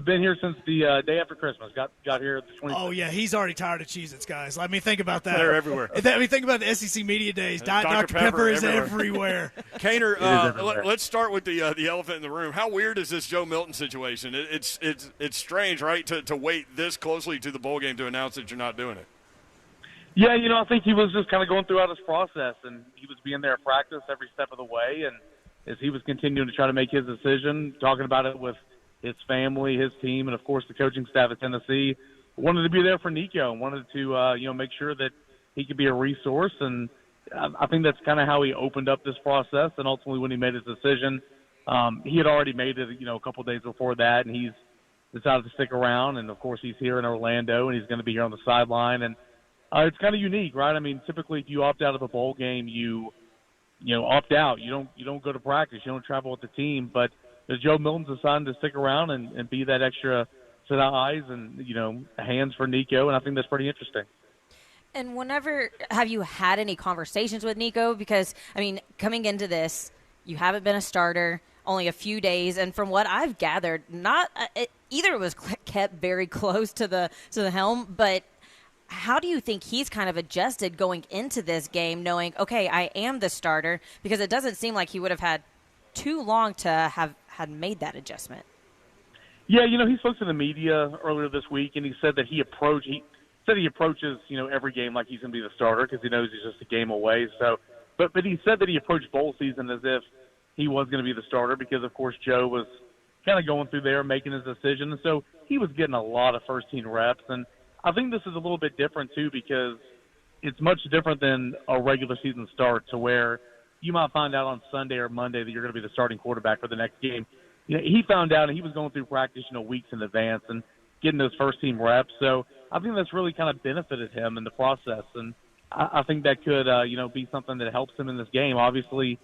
Been here since the day after Christmas. Got here at the 26th. Oh, yeah, he's already tired of Cheez-Its, guys. I mean, think about that. They're everywhere. Think about the SEC Media Days. Dr. Pepper is everywhere. Caner, let's start with the elephant in the room. How weird is this Joe Milton situation? It's strange, right, to wait this closely to the bowl game to announce that you're not doing it. Yeah, I think he was just kind of going throughout his process, and he was being there at practice every step of the way, and as he was continuing to try to make his decision, talking about it with his family, his team, and, of course, the coaching staff at Tennessee, wanted to be there for Nico and wanted to, make sure that he could be a resource. And I think that's kind of how he opened up this process. And ultimately when he made his decision, he had already made it, a couple of days before that, and he's decided to stick around. And, of course, he's here in Orlando, and he's going to be here on the sideline. And it's kind of unique, right? I mean, typically if you opt out of a bowl game, you opt out. You don't go to practice. You don't travel with the team. But Joe Milton's decided to stick around and be that extra set of eyes and, hands for Nico, and I think that's pretty interesting. And have you had any conversations with Nico? Because, coming into this, you haven't been a starter, only a few days, and from what I've gathered, either it was kept very close to the helm, but how do you think he's kind of adjusted going into this game, knowing, okay, I am the starter, because it doesn't seem like he would have had too long to have had made that adjustment? Yeah, he spoke to the media earlier this week, and he said that he approaches, every game like he's going to be the starter because he knows he's just a game away. So, but he said that he approached bowl season as if he was going to be the starter because, of course, Joe was kind of going through there making his decision, and so he was getting a lot of first-team reps. And I think this is a little bit different too because it's much different than a regular season start to where you might find out on Sunday or Monday that you're going to be the starting quarterback for the next game. He found out, and he was going through practice, weeks in advance and getting those first-team reps. So I think that's really kind of benefited him in the process, and I think that could, be something that helps him in this game. Obviously,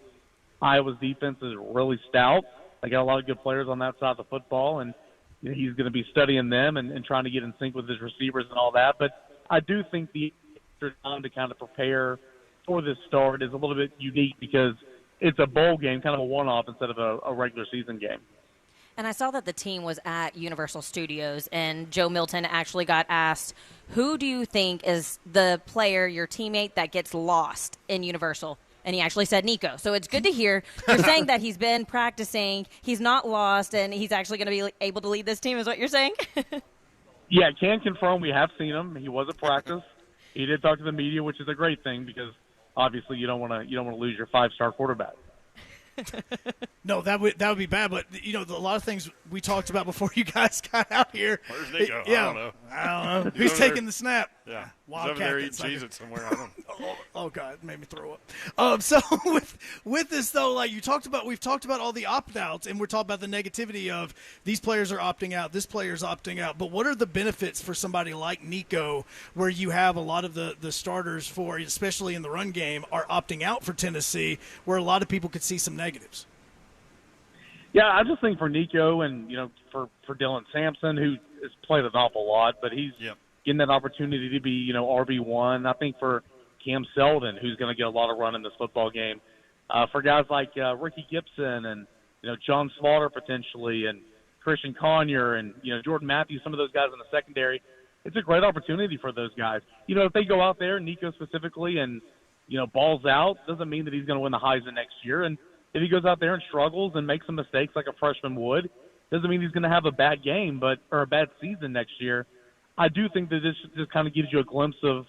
Iowa's defense is really stout. They got a lot of good players on that side of the football, and he's going to be studying them and trying to get in sync with his receivers and all that. But I do think the extra time to kind of prepare for this start is a little bit unique because it's a bowl game, kind of a one-off instead of a regular season game. And I saw that the team was at Universal Studios, and Joe Milton actually got asked, who do you think is the player, your teammate, that gets lost in Universal? And he actually said Nico. So it's good to hear. You're saying that he's been practicing, he's not lost, and he's actually going to be able to lead this team is what you're saying? Yeah, can confirm we have seen him. He was at practice. He did talk to the media, which is a great thing because obviously you don't want to lose your 5-star quarterback. No, that would be bad. But a lot of things we talked about before you guys got out here. Where's Nico? I don't know. Who's taking the snap? Yeah, Wildcat. He's over there eating Cheez-Its somewhere. I don't know. Oh God, it made me throw up. So with this though, like we've talked about all the opt-outs, and we're talking about the negativity of these players are opting out, this player's opting out. But what are the benefits for somebody like Nico, where you have a lot of the starters for, especially in the run game, are opting out for Tennessee, where a lot of people could see some negatives? Yeah, I just think for Nico and, for Dylan Sampson, who has played an awful lot, but he's getting that opportunity to be, RB1. I think for Cam Seldon, who's going to get a lot of run in this football game. For guys like Ricky Gibson and, John Slaughter potentially, and Christian Conyer and, Jordan Matthews, some of those guys in the secondary, it's a great opportunity for those guys. If they go out there, Nico specifically, and, balls out, doesn't mean that he's going to win the Heisman next year. And if he goes out there and struggles and makes some mistakes like a freshman would, doesn't mean he's going to have a bad game or a bad season next year. I do think that this just kind of gives you a glimpse of,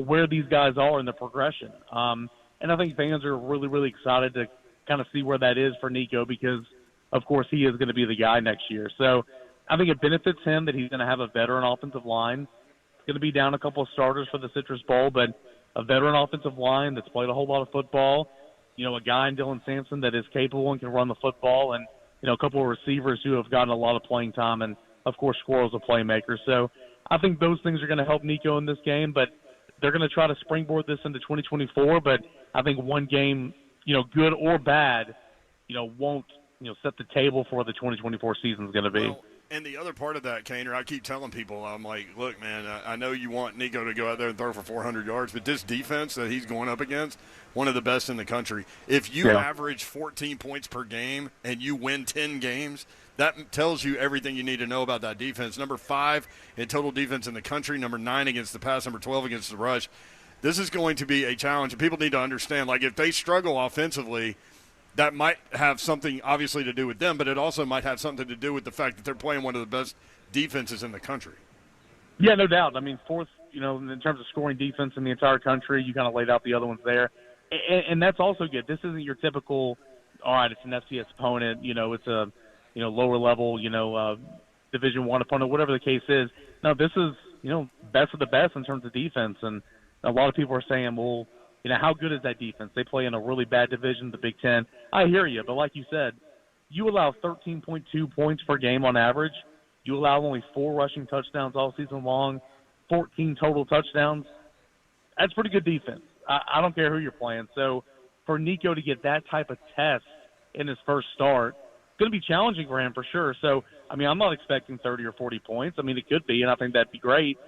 where these guys are in the progression. And I think fans are really, really excited to kind of see where that is for Nico because, of course, he is going to be the guy next year. So I think it benefits him that he's going to have a veteran offensive line. He's going to be down a couple of starters for the Citrus Bowl, but a veteran offensive line that's played a whole lot of football. A guy in Dylan Sampson that is capable and can run the football, and, a couple of receivers who have gotten a lot of playing time, and, of course, Squirrel's a playmaker. So I think those things are going to help Nico in this game, but they're going to try to springboard this into 2024. But I think one game, good or bad, won't, set the table for the 2024 season is going to be. Well, and the other part of that, Kaner, I keep telling people, I'm like, look, man, I know you want Nico to go out there and throw for 400 yards, but this defense that he's going up against, one of the best in the country. If you average 14 points per game and you win 10 games, that tells you everything you need to know about that defense. Number 5 in total defense in the country, number 9 against the pass, number 12 against the rush. This is going to be a challenge, and people need to understand, like, if they struggle offensively, that might have something obviously to do with them, but it also might have something to do with the fact that they're playing one of the best defenses in the country. Yeah, no doubt. I mean, fourth, in terms of scoring defense in the entire country, you kind of laid out the other ones there. And that's also good. This isn't your typical, all right, it's an FCS opponent, it's a, lower level, Division I opponent, whatever the case is. No, this is, best of the best in terms of defense. And a lot of people are saying, well, how good is that defense? They play in a really bad division, the Big Ten. I hear you, but like you said, you allow 13.2 points per game on average. You allow only 4 rushing touchdowns all season long, 14 total touchdowns. That's pretty good defense. I don't care who you're playing. So for Nico to get that type of test in his first start, it's going to be challenging for him for sure. So, I'm not expecting 30 or 40 points. It could be, and I think that'd be great.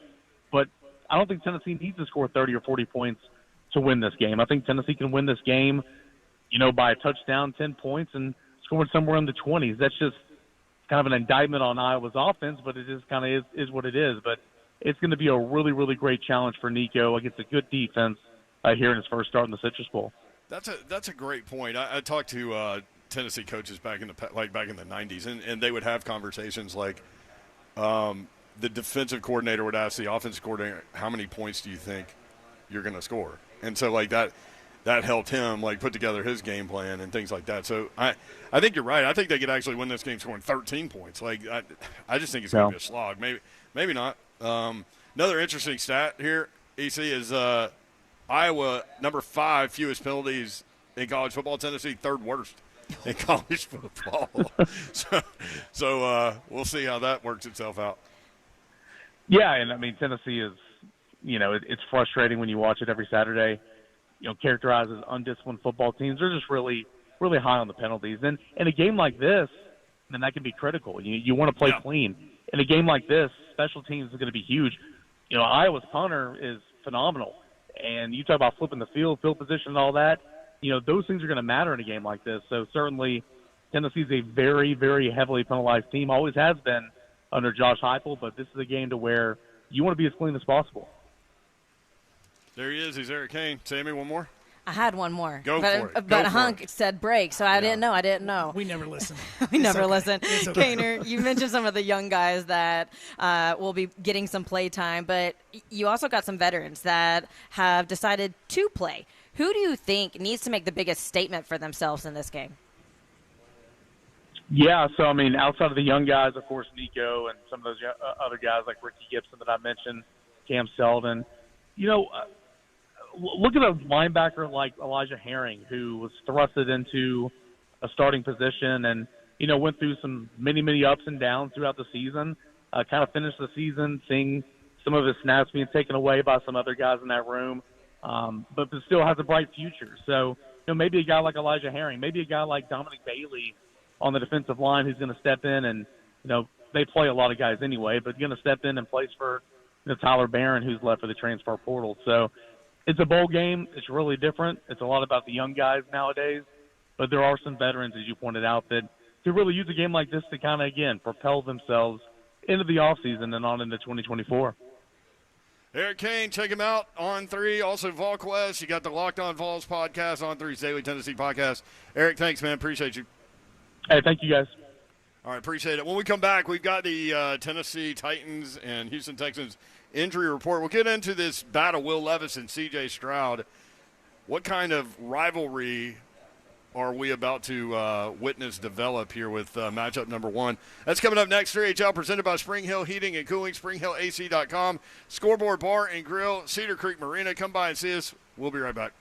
But I don't think Tennessee needs to score 30 or 40 points to win this game. I think Tennessee can win this game, by a touchdown, 10 points, and scoring somewhere in the 20s. That's just kind of an indictment on Iowa's offense, but it just kind of is what it is. But it's going to be a really, really great challenge for Nico against a good defense here in his first start in the Citrus Bowl. That's a great point. I talked to Tennessee coaches back in the 90s, and they would have conversations like the defensive coordinator would ask the offensive coordinator, how many points do you think you're going to score? And so, that helped him, put together his game plan and things like that. So, I think you're right. I think they could actually win this game scoring 13 points. I just think it's going to be a slog. Maybe not. Another interesting stat here, EC, is Iowa, number 5 fewest penalties in college football. Tennessee, 3rd worst in college football. so we'll see how that works itself out. Yeah, and, Tennessee is – it's frustrating when you watch it every Saturday, characterized as undisciplined football teams. They're just really, really high on the penalties. And in a game like this, then that can be critical. You want to play clean. In a game like this, special teams is going to be huge. Iowa's punter is phenomenal. And you talk about flipping the field position and all that, those things are going to matter in a game like this. So certainly Tennessee's a very, very heavily penalized team, always has been under Josh Heupel, but this is a game to where you want to be as clean as possible. There he is. He's Eric Kane. Sammy, one more? I had one more. Go for it. But Hunk said break, so I didn't know. We never listen. We never listen. Okay. Kaner, you mentioned some of the young guys that will be getting some play time, but you also got some veterans that have decided to play. Who do you think needs to make the biggest statement for themselves in this game? Yeah, so, outside of the young guys, of course, Nico and some of those other guys like Ricky Gibson that I mentioned, Cam Seldon, look at a linebacker like Elijah Herring, who was thrusted into a starting position and, went through some many ups and downs throughout the season, kind of finished the season seeing some of his snaps being taken away by some other guys in that room, but still has a bright future. So, maybe a guy like Elijah Herring, maybe a guy like Dominic Bailey on the defensive line who's going to step in and, they play a lot of guys anyway, but going to step in and place for Tyler Barron, who's left for the transfer portal. So it's a bowl game. It's really different. It's a lot about the young guys nowadays, but there are some veterans, as you pointed out, that could really use a game like this to kind of, again, propel themselves into the offseason and on into 2024. Eric Kane, check him out on 3. Also, VolQuest. You got the Locked On Vols podcast, on 3's Daily Tennessee podcast. Eric, thanks, man. Appreciate you. Hey, thank you, guys. All right, appreciate it. When we come back, we've got the Tennessee Titans and Houston Texans injury report. We'll get into this battle, Will Levis and C.J. Stroud. What kind of rivalry are we about to witness develop here with matchup number 1? That's coming up next. 3HL presented by Spring Hill Heating and Cooling, springhillac.com, Scoreboard Bar and Grill, Cedar Creek Marina. Come by and see us. We'll be right back.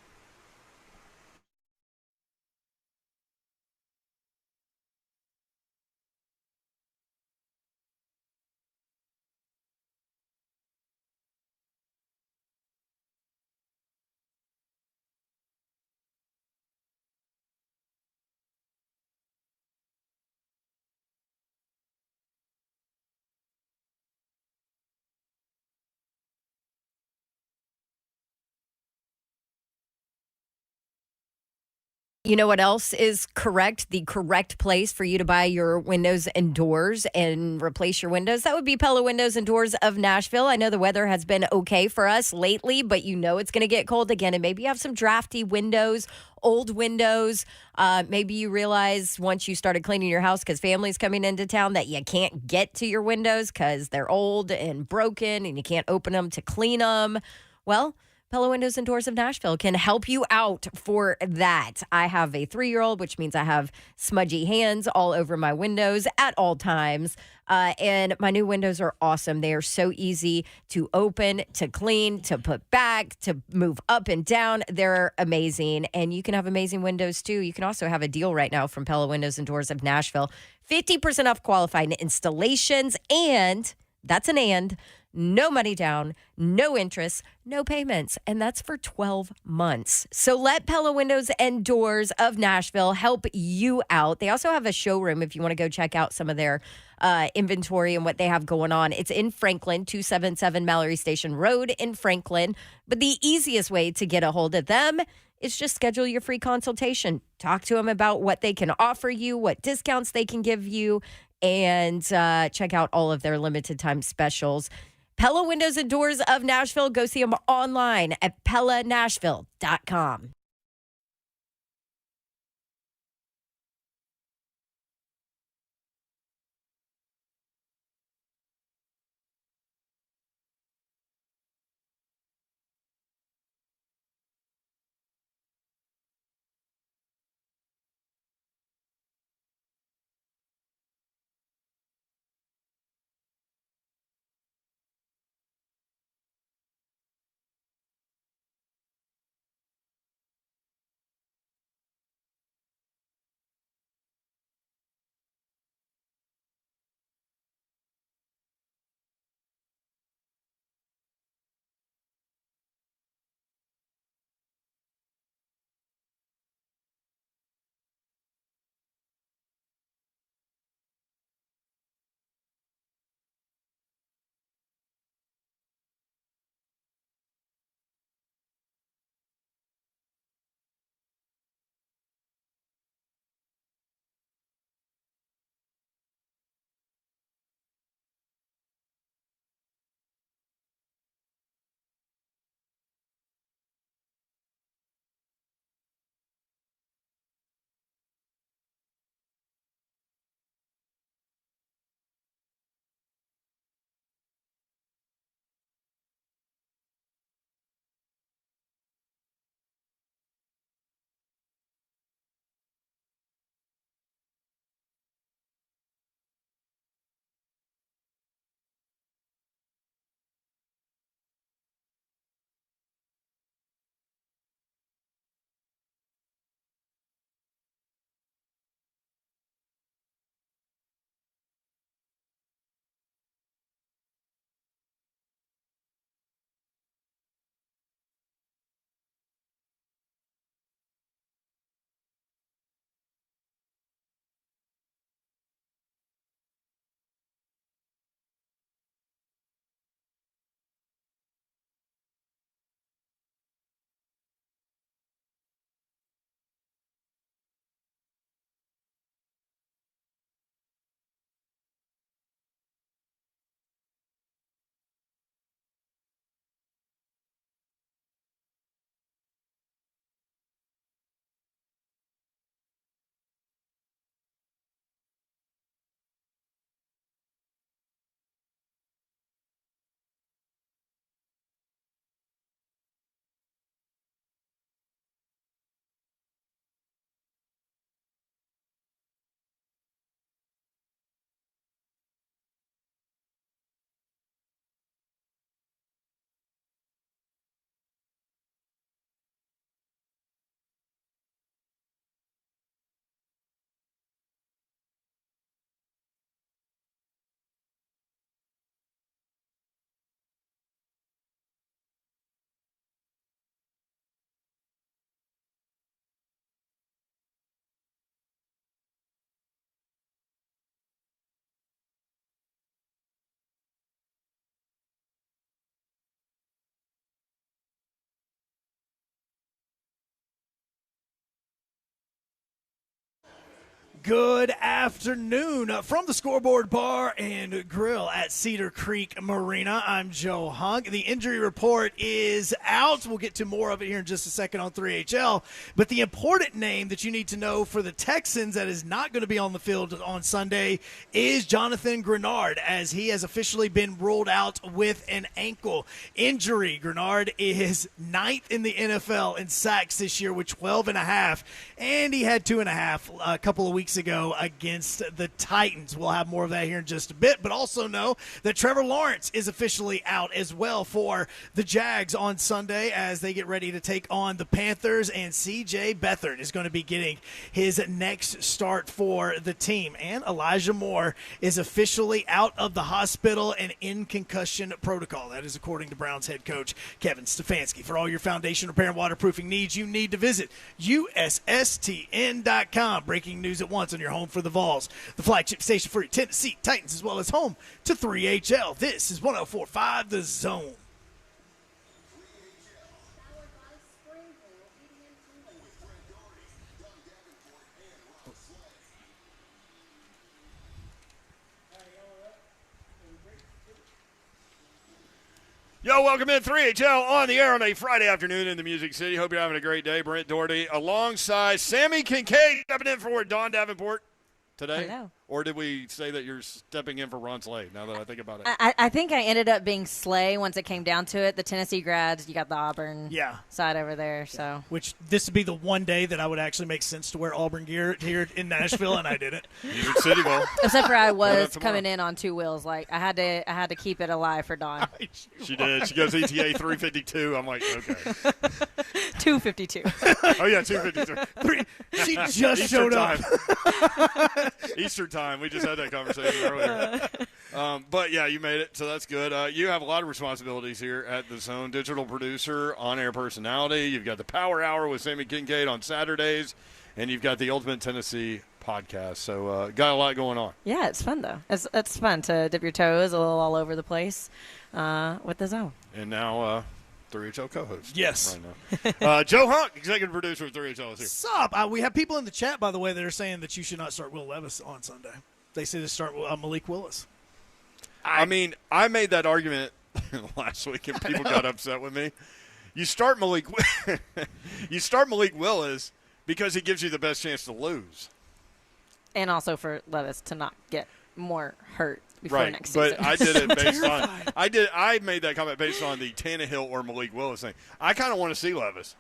You know what else is correct? The correct place for you to buy your windows and doors and replace your windows. That would be Pella Windows and Doors of Nashville. I know the weather has been okay for us lately, but it's going to get cold again. And maybe you have some drafty windows, old windows. Maybe you realize once you started cleaning your house because family's coming into town that you can't get to your windows because they're old and broken and you can't open them to clean them. Well, Pella Windows and Doors of Nashville can help you out for that. I have a 3-year-old, which means I have smudgy hands all over my windows at all times. And my new windows are awesome. They are so easy to open, to clean, to put back, to move up and down. They're amazing. And you can have amazing windows, too. You can also have a deal right now from Pella Windows and Doors of Nashville. 50% off qualifying installations. And that's an and. No money down, no interest, no payments, and that's for 12 months. So let Pella Windows and Doors of Nashville help you out. They also have a showroom if you want to go check out some of their inventory and what they have going on. It's in Franklin, 277 Mallory Station Road in Franklin. But the easiest way to get a hold of them is just schedule your free consultation. Talk to them about what they can offer you, what discounts they can give you, and check out all of their limited time specials. Pella Windows and Doors of Nashville. Go see them online at PellaNashville.com. Good afternoon from the Scoreboard Bar and Grill at Cedar Creek Marina. I'm Joe Hunk. The injury report is out. We'll get to more of it here in just a second on 3HL. But the important name that you need to know for the Texans that is not going to be on the field on Sunday is Jonathan Grenard, as he has officially been ruled out with an ankle injury. Grenard is 9th in the NFL in sacks this year with 12.5, and he had 2.5 a couple of weeks ago against the Titans. We'll have more of that here in just a bit, but also know that Trevor Lawrence is officially out as well for the Jags on Sunday as they get ready to take on the Panthers, and C.J. Beathard is going to be getting his next start for the team. And Elijah Moore is officially out of the hospital and in concussion protocol. That is according to Browns head coach Kevin Stefanski. For all your foundation repair and waterproofing needs, you need to visit USSTN.com. Breaking news at once on your home for the Vols, the flagship station for your Tennessee Titans, as well as home to 3HL. This is 104.5 The Zone. Yo, welcome in 3HL on the air on a Friday afternoon in the Music City. Hope you're having a great day. Brent Doherty alongside Sammy Kincaid stepping in for Don Davenport today. Hello. Or did we say that you're stepping in for Ron Slade, now that I think about it? I think I ended up being Slay once it came down to it. The Tennessee grads, you got the Auburn side over there. So, which this would be the one day that I would actually make sense to wear Auburn gear here in Nashville, and I didn't. Music City Bowl. Except for I was coming in on two wheels. Like I had to keep it alive for Dawn. She did. She goes ETA 352. I'm like, okay. 252. Oh yeah, 252. She just showed up. Easter time. We just had that conversation earlier. But, yeah, you made it, so that's good. You have a lot of responsibilities here at The Zone. Digital producer, on-air personality. You've got the Power Hour with Sammy Kincaid on Saturdays, and you've got the Ultimate Tennessee podcast. So, got a lot going on. Yeah, it's fun, though. It's fun to dip your toes a little all over the place with The Zone. And now 3HL co-host. Yes. Right now. Joe Hunk, executive producer of 3HL, is here. What's up? We have people in the chat, by the way, that are saying that you should not start Will Levis on Sunday. They say to start Malik Willis. I mean, I made that argument last week, and people got upset with me. You start Malik Willis because he gives you the best chance to lose. And also for Levis to not get more hurt before next season. But I did it based on I made that comment based on the Tannehill or Malik Willis thing. I kind of want to see Levis.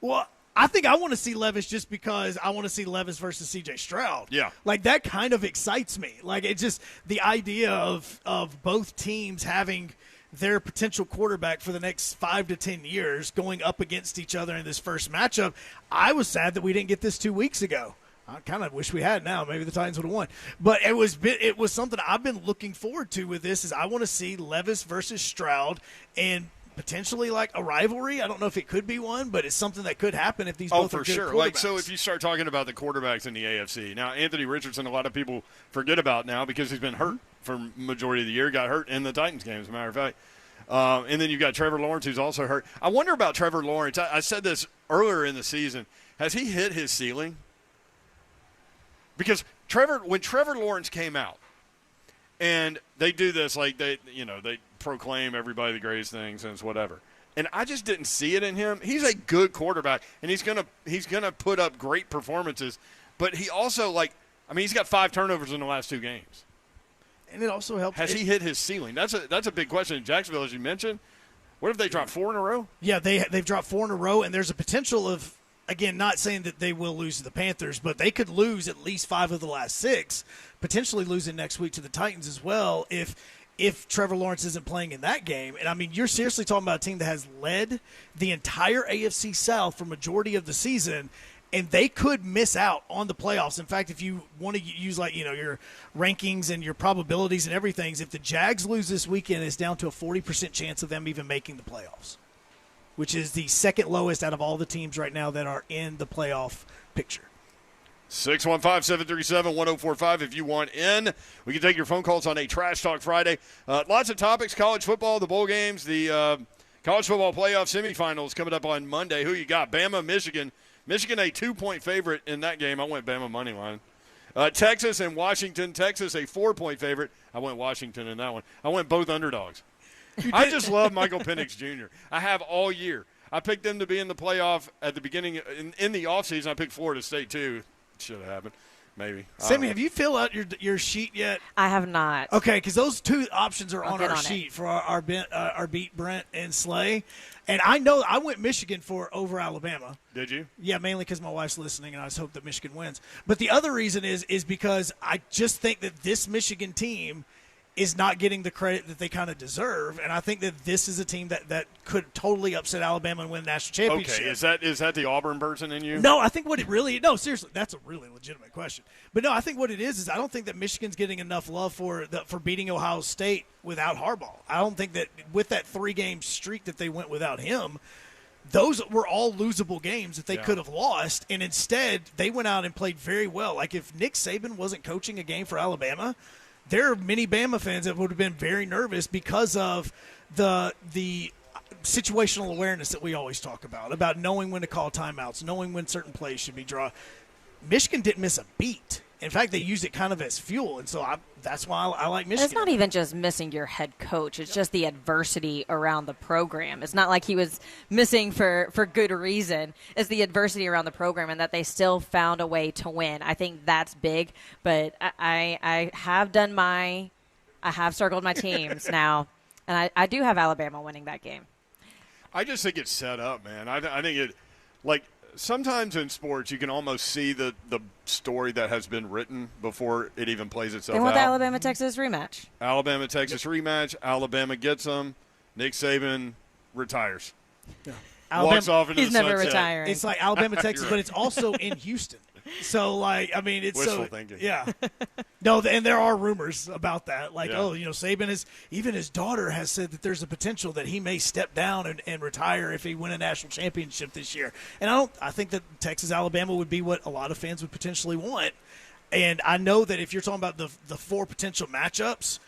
Well, I think I want to see Levis just because I want to see Levis versus C.J. Stroud. Yeah. Like, that kind of excites me. Like, it's just the idea of both teams having their potential quarterback for the next 5 to 10 years going up against each other in this first matchup. I was sad that we didn't get this 2 weeks ago. I kind of wish we had now. Maybe the Titans would have won. But it was something I've been looking forward to with this is I want to see Levis versus Stroud and potentially like a rivalry. I don't know if it could be one, but it's something that could happen if these both are good quarterbacks. Like, so if you start talking about the quarterbacks in the AFC, now Anthony Richardson, a lot of people forget about now because he's been hurt for majority of the year, got hurt in the Titans game, as a matter of fact. And then you've got Trevor Lawrence, who's also hurt. I wonder about Trevor Lawrence. I said this earlier in the season. Has he hit his ceiling? Because when Trevor Lawrence came out, and they do this, like they proclaim everybody the greatest thing since whatever. And I just didn't see it in him. He's a good quarterback, and he's gonna put up great performances. But he also he's got 5 turnovers in the last 2 games. And it also helps. Has he hit his ceiling? That's a big question in Jacksonville, as you mentioned. What if they drop 4 in a row? Yeah, they've dropped 4 in a row, and there's a potential of, again, not saying that they will lose to the Panthers, but they could lose at least 5 of the last 6, potentially losing next week to the Titans as well if Trevor Lawrence isn't playing in that game. And, I mean, you're seriously talking about a team that has led the entire AFC South for majority of the season, and they could miss out on the playoffs. In fact, if you want to use your rankings and your probabilities and everything, if the Jags lose this weekend, it's down to a 40% chance of them even making the playoffs, which is the second lowest out of all the teams right now that are in the playoff picture. 615-737-1045 if you want in. We can take your phone calls on a Trash Talk Friday. Lots of topics, college football, the bowl games, the college football playoff semifinals coming up on Monday. Who you got? Bama, Michigan. Michigan a 2-point favorite in that game. I went Bama money line. Texas and Washington. Texas, a 4-point favorite. I went Washington in that one. I went both underdogs. I just love Michael Penix Jr. I have all year. I picked them to be in the playoff at the beginning. In the offseason, I picked Florida State, too. Should have happened. Maybe. Sammy, have you filled out your sheet yet? I have not. Okay, because those two options are on our sheet it. for our beat Brent and Slay. And I know I went Michigan for over Alabama. Did you? Yeah, mainly because my wife's listening, and I just hope that Michigan wins. But the other reason is because I just think that this Michigan team is not getting the credit that they kind of deserve, and I think that this is a team that could totally upset Alabama and win the national championship. Okay, is that the Auburn person in you? No, I think what it really – no, seriously, that's a really legitimate question. But, no, I think what it is I don't think that Michigan's getting enough love for beating Ohio State without Harbaugh. I don't think that with that 3-game streak that they went without him, those were all losable games that they could have lost, and instead they went out and played very well. Like if Nick Saban wasn't coaching a game for Alabama – there are many Bama fans that would have been very nervous because of the situational awareness that we always talk about knowing when to call timeouts, knowing when certain plays should be drawn. Michigan didn't miss a beat. In fact, they used it kind of as fuel, and so that's why I like Michigan. It's not even just missing your head coach. It's just the adversity around the program. It's not like he was missing for good reason. It's the adversity around the program and that they still found a way to win. I think that's big, but I have circled my teams now, and I do have Alabama winning that game. I just think it's set up, man. I think it – like – sometimes in sports, you can almost see the story that has been written before it even plays itself out. They want the Alabama-Texas rematch. Alabama-Texas rematch. Alabama gets them. Nick Saban retires. Yeah. Walks off into he's the never sunset. retiring. It's like Alabama-Texas, Right. But it's also in Houston. So, like, I mean, it's wishful thinking. Yeah. No, and there are rumors about that. Like, Saban is – even his daughter has said that there's a potential that he may step down and retire if he win a national championship this year. And I think that Texas-Alabama would be what a lot of fans would potentially want. And I know that if you're talking about the 4 potential matchups,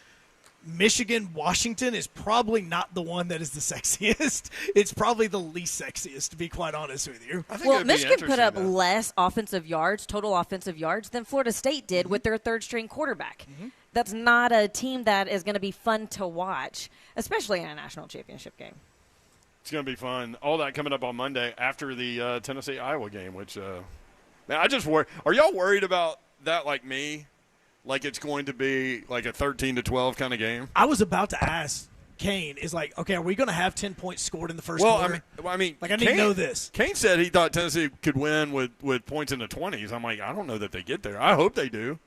Michigan-Washington is probably not the one that is the sexiest. It's probably the least sexiest, to be quite honest with you. Well, Michigan put up less offensive yards, total offensive yards, than Florida State did with their third-string quarterback. Mm-hmm. That's not a team that is going to be fun to watch, especially in a national championship game. It's going to be fun. All that coming up on Monday after the Tennessee-Iowa game, which man, I just worry. Are y'all worried about that like me? Like it's going to be like a 13-12 kind of game? I was about to ask Kane, is like, okay, are we going to have 10 points scored in the first quarter? I mean, like I need to know this. Kane said he thought Tennessee could win with points in the 20s. I'm like, I don't know that they get there. I hope they do.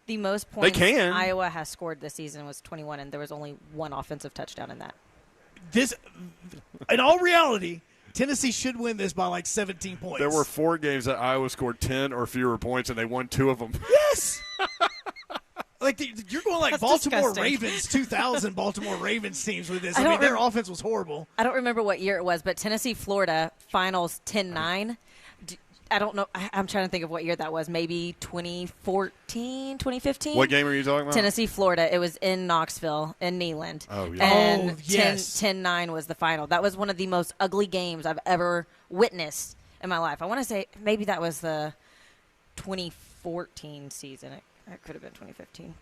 The most points they can. Iowa has scored this season was 21, and there was only 1 offensive touchdown in that. In all reality, Tennessee should win this by like 17 points. There were 4 games that Iowa scored 10 or fewer points, and they won 2 of them. Yes! Like you're going like That's Baltimore disgusting. Ravens, 2000 Baltimore Ravens teams with this. I mean, their offense was horrible. I don't remember what year it was, but Tennessee-Florida finals 10-9. I don't know. I'm trying to think of what year that was. Maybe 2014, 2015? What game are you talking about? Tennessee-Florida. It was in Knoxville, in Neyland. Oh, yeah. And yes. 10-9 was the final. That was one of the most ugly games I've ever witnessed in my life. I want to say maybe that was the 2014 season. It could have been 2015.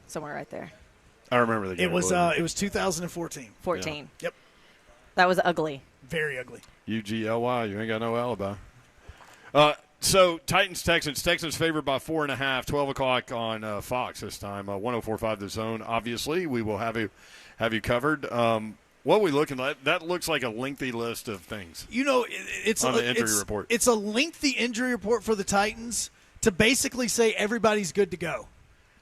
Somewhere right there. I remember the game. It was 2014. 14. Yeah. Yep. That was ugly. Very ugly. UGLY. You ain't got no alibi. So Titans, Texans. Texans favored by 4.5. 12 o'clock on Fox this time. 104.5 The Zone. Obviously, we will have you covered. What are we looking at? That looks like a lengthy list of things. You know, it's on the injury report. It's a lengthy injury report for the Titans to basically say everybody's good to go.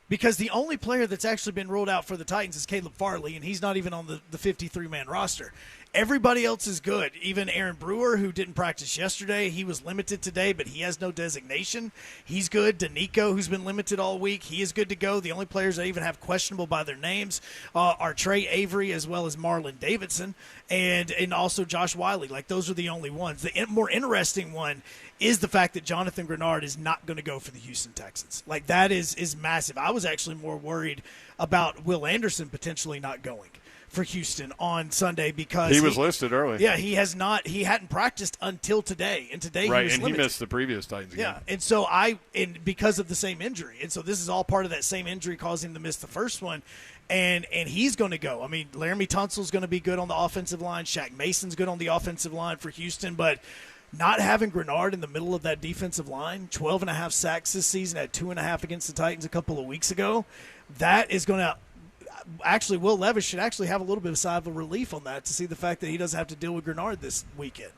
Because the only player that's actually been ruled out for the Titans is Caleb Farley, and he's not even on the 53-man roster. Everybody else is good. Even Aaron Brewer, who didn't practice yesterday, he was limited today, but he has no designation. He's good. Nico, who's been limited all week, he is good to go. The only players that even have questionable by their names are Trey Avery as well as Marlon Davidson and also Josh Wiley. Like, those are the only ones. The more interesting one is the fact that Jonathan Grenard is not going to go for the Houston Texans. Like, that is massive. I was actually more worried about Will Anderson potentially not going for Houston on Sunday because he was listed early. Yeah, he hadn't practiced until today, and today right, he was and limited. he missed the previous Titans game. Yeah, and so because of the same injury, and so this is all part of that same injury causing him to miss the first one. And he's going to go. I mean, Laramie Tunsil's going to be good on the offensive line. Shaq Mason's good on the offensive line for Houston. But not having Grenard in the middle of that defensive line, 12.5 sacks this season, had 2.5 against the Titans a couple of weeks ago, that is going to – actually, Will Levis should actually have a little bit of sigh of relief on that to see the fact that he doesn't have to deal with Grenard this weekend.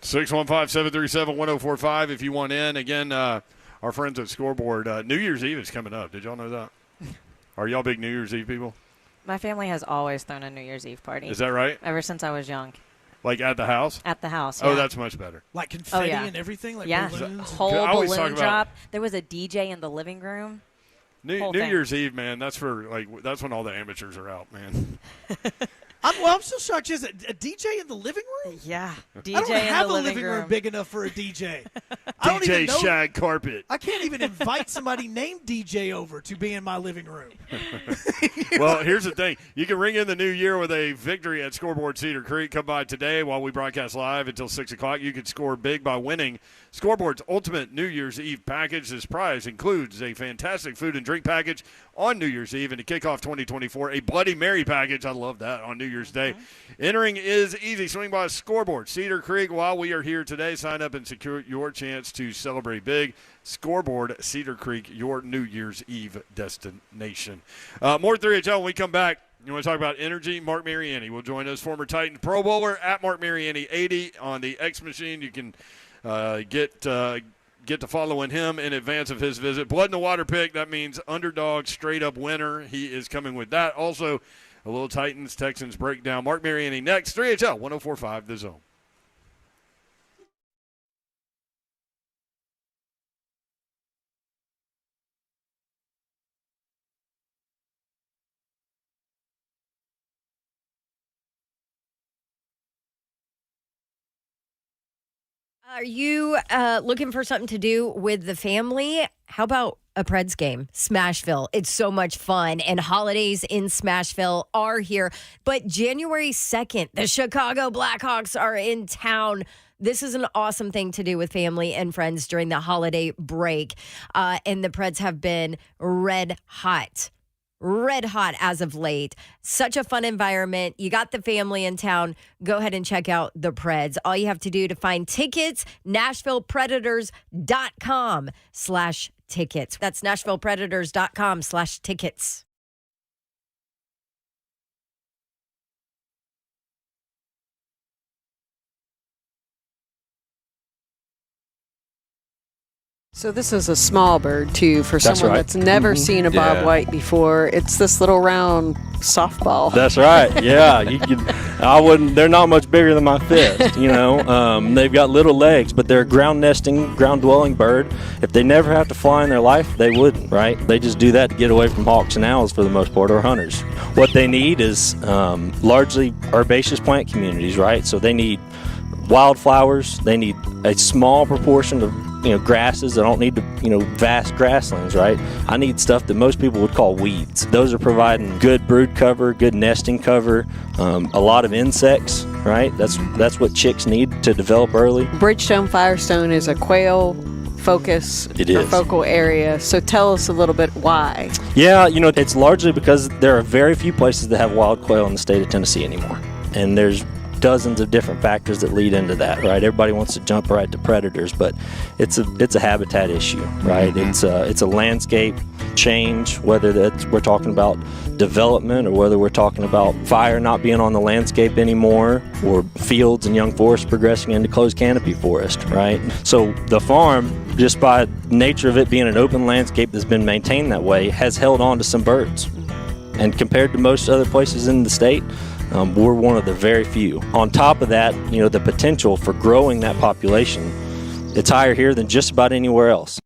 615-737-1045 if you want in. Again, our friends at Scoreboard, New Year's Eve is coming up. Did y'all know that? Are y'all big New Year's Eve people? My family has always thrown a New Year's Eve party. Is that right? Ever since I was young. Like at the house? At the house, Oh, that's much better. Like confetti and everything? Like balloons? Whole I always balloon talk drop. There was a DJ in the living room. New Year's Eve, man, that's when all the amateurs are out, man. I'm still shocked. Is it a DJ in the living room? Yeah, DJ I don't in have the a living room big enough for a DJ. I don't DJ even know. shag carpet. I can't even invite somebody named DJ over to be in my living room. Well, here's the thing. You can ring in the new year with a victory at Scoreboard Cedar Creek. Come by today while we broadcast live until 6 o'clock. You can score big by winning Scoreboard's ultimate New Year's Eve package. This prize includes a fantastic food and drink package on New Year's Eve and to kick off 2024, a Bloody Mary package. I love that on New Year's Day. Entering is easy. Swing by Scoreboard Cedar Creek while we are here today. Sign up and secure your chance to celebrate big. Scoreboard Cedar Creek, your New Year's Eve destination. More 3HL when we come back. You want to talk about energy? Mark Mariani will join us, former Titan Pro Bowler at Mark Mariani 80 on the X Machine. You can get to following him in advance of his visit. Blood in the water pick, that means underdog, straight up winner. He is coming with that. Also, a little Titans, Texans breakdown. Mark Mariani next. 3HL 104.5 The Zone. Are you looking for something to do with the family? How about a Preds game? Smashville. It's so much fun. And holidays in Smashville are here. But January 2nd, the Chicago Blackhawks are in town. This is an awesome thing to do with family and friends during the holiday break. And the Preds have been red hot as of late. Such a fun environment. You got the family in town. Go ahead and check out the Preds. All you have to do to find tickets, NashvillePredators.com/tickets. That's NashvillePredators.com/tickets. So this is a small bird, too, for That's someone right. that's never seen a Bob Yeah. White before. It's this little round softball. That's right. Yeah, they're not much bigger than my fist. They've got little legs, but they're a ground dwelling bird. If they never have to fly in their life, they wouldn't. Right? They just do that to get away from hawks and owls for the most part, or hunters. What they need is largely herbaceous plant communities. Right? So they need wildflowers. They need a small proportion of grasses. I don't need vast grasslands, right? I need stuff that most people would call weeds. Those are providing good brood cover, good nesting cover, a lot of insects, right? That's what chicks need to develop early. Bridgestone Firestone is a quail focus or focal area. So tell us a little bit why. Yeah, it's largely because there are very few places that have wild quail in the state of Tennessee anymore. And there's dozens of different factors that lead into that, right? Everybody wants to jump right to predators, but it's a habitat issue, right? Mm-hmm. It's a landscape change, whether we're talking about development or whether we're talking about fire not being on the landscape anymore, or fields and young forests progressing into closed canopy forest, right? So the farm, just by nature of it being an open landscape that's been maintained that way, has held on to some birds. And compared to most other places in the state, we're one of the very few. On top of that, the potential for growing that population, it's higher here than just about anywhere else.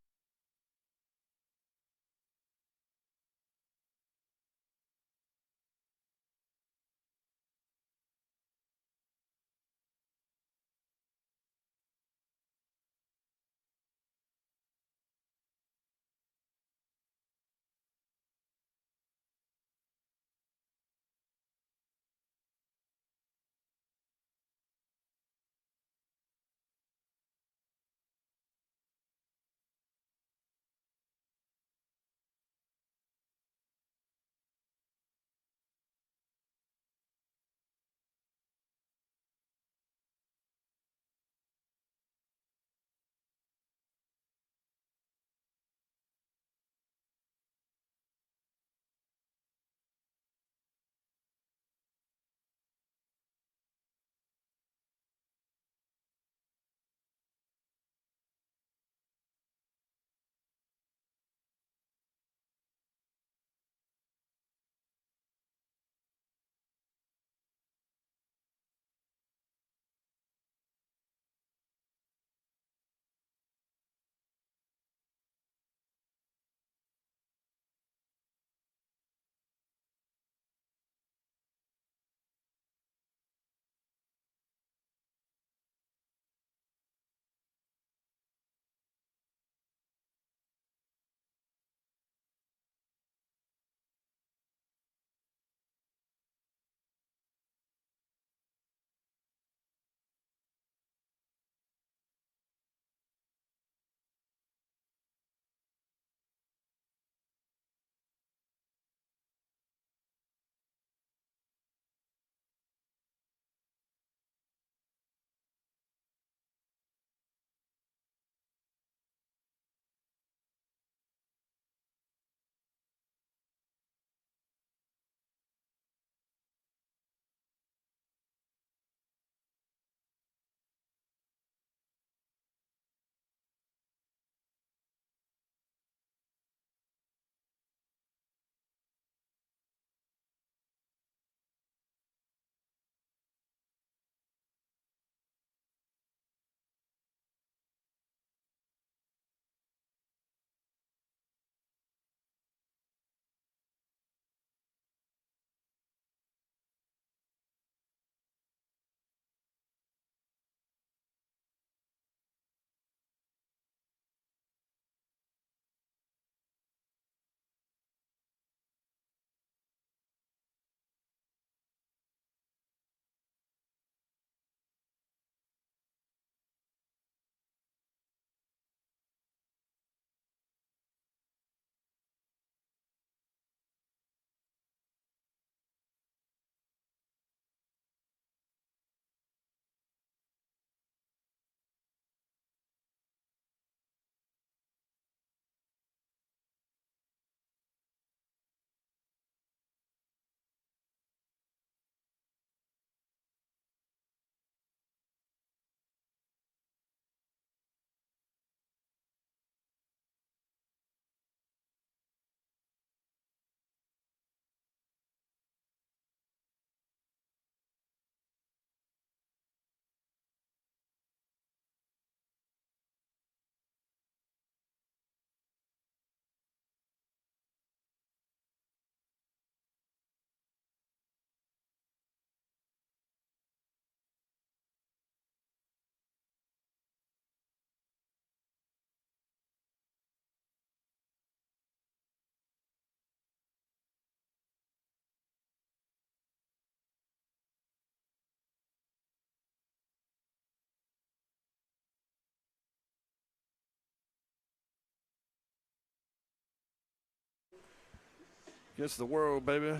against the world, baby.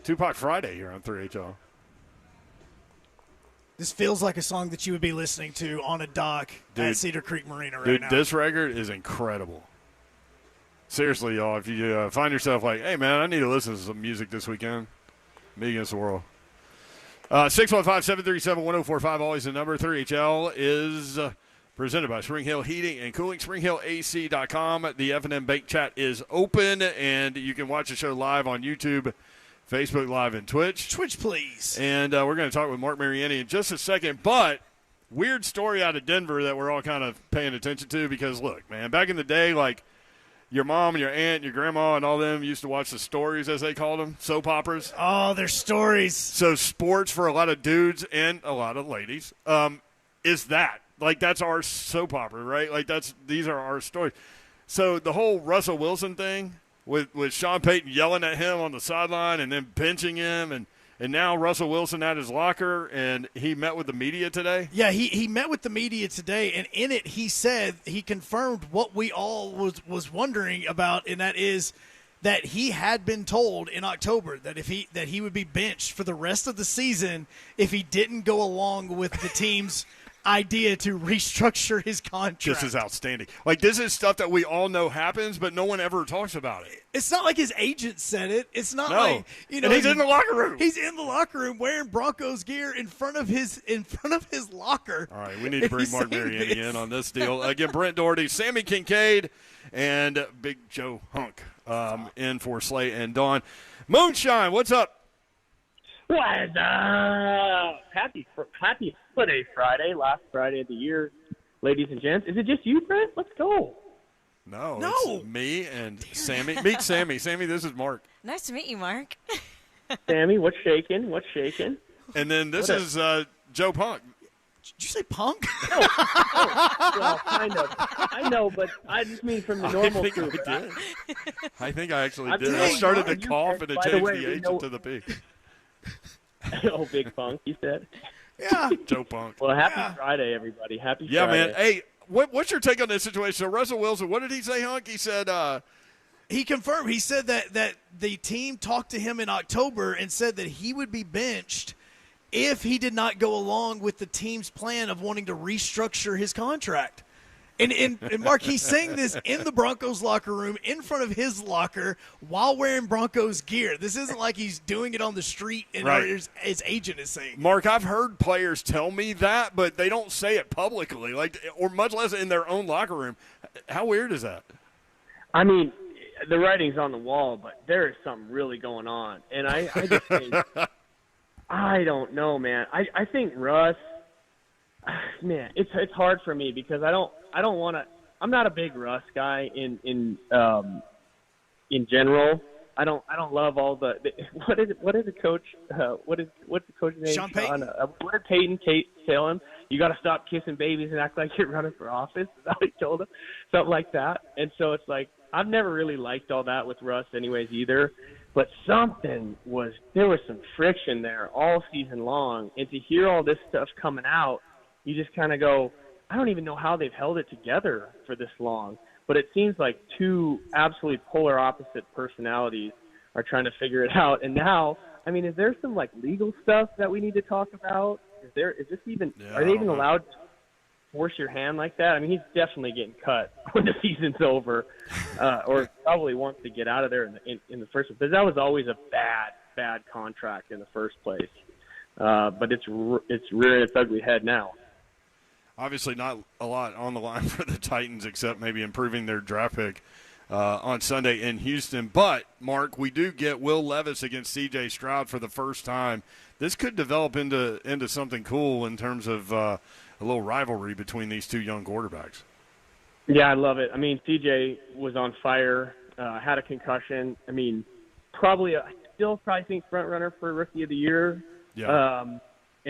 Tupac Friday here on 3HL. This feels like a song that you would be listening to on a dock at Cedar Creek Marina right now. This record is incredible. Seriously, y'all, if you find yourself like, hey, man, I need to listen to some music this weekend, me against the world. 615-737-1045, always the number. 3HL is presented by Spring Hill Heating and Cooling, springhillac.com. The F&M Bank Chat is open, and you can watch the show live on YouTube, Facebook Live, and Twitch. Twitch, please. And we're going to talk with Mark Mariani in just a second, but weird story out of Denver that we're all kind of paying attention to because, look, man, back in the day, like, your mom and your aunt and your grandma and all them used to watch the stories, as they called them, soap operas. Oh, they're stories. So sports for a lot of dudes and a lot of ladies is that. Like, that's our soap opera, right? Like, these are our stories. So the whole Russell Wilson thing with Sean Payton yelling at him on the sideline and then benching him and now Russell Wilson at his locker, and he met with the media today? Yeah, he met with the media today, and in it he said, he confirmed what we all was wondering about, and that is that he had been told in October that that he would be benched for the rest of the season if he didn't go along with the team's idea to restructure his contract. This is outstanding. Like, this is stuff that we all know happens, but no one ever talks about it. It's not like his agent said it. It's not like, you know. And he's in the locker room. He's in the locker room wearing Broncos gear in front of his locker. All right, we need to bring Mark Mariani in on this deal. Again, Brent Doherty, Sammy Kincaid, and Big Joe Hunk in for Slay and Dawn. Moonshine, what's up? What's up? Happy Holiday Friday, last Friday of the year, ladies and gents. Is it just you, Brent? Let's go. No. It's me and Sammy. Meet Sammy. Sammy, this is Mark. Nice to meet you, Mark. Sammy, what's shaking? And then this is Joe Punk. Did you say punk? No. Well, kind of. I know, but I just mean from the normal group. I think I actually did. I started to cough and it changed the H into the P. Oh, Big Punk, you said? Yeah. Joe Punk. Well, happy Friday, everybody. Happy Friday. Yeah, man. Hey, what's your take on this situation? So Russell Wilson, what did he say, Hunk? He said he confirmed. He said that the team talked to him in October and said that he would be benched if he did not go along with the team's plan of wanting to restructure his contract. And Mark, he's saying this in the Broncos locker room, in front of his locker, while wearing Broncos gear. This isn't like he's doing it on the street and his agent is saying. Mark, I've heard players tell me that, but they don't say it publicly, or much less in their own locker room. How weird is that? I mean, the writing's on the wall, but there is something really going on. And I just think, I don't know, man. I think Russ, man, it's hard for me because I don't want to. I'm not a big Russ guy in general. I don't love all the what is the coach? What's the coach's name? Sean Payton. What did Payton tell him? You got to stop kissing babies and act like you're running for office. Is that what he told him? Something like that. And so it's like I've never really liked all that with Russ, anyways, either. But there was some friction there all season long, and to hear all this stuff coming out, you just kind of go, I don't even know how they've held it together for this long. But it seems like two absolutely polar opposite personalities are trying to figure it out. And now, I mean, is there some like legal stuff that we need to talk about? Are they even allowed to force your hand like that? I mean, he's definitely getting cut when the season's over, or probably wants to get out of there in the first place. Because that was always a bad contract in the first place. But it's rearing its ugly head now. Obviously not a lot on the line for the Titans except maybe improving their draft pick on Sunday in Houston. But, Mark, we do get Will Levis against C.J. Stroud for the first time. This could develop into something cool in terms of a little rivalry between these two young quarterbacks. Yeah, I love it. I mean, C.J. was on fire, had a concussion. I mean, I still probably think front runner for Rookie of the Year. Yeah. And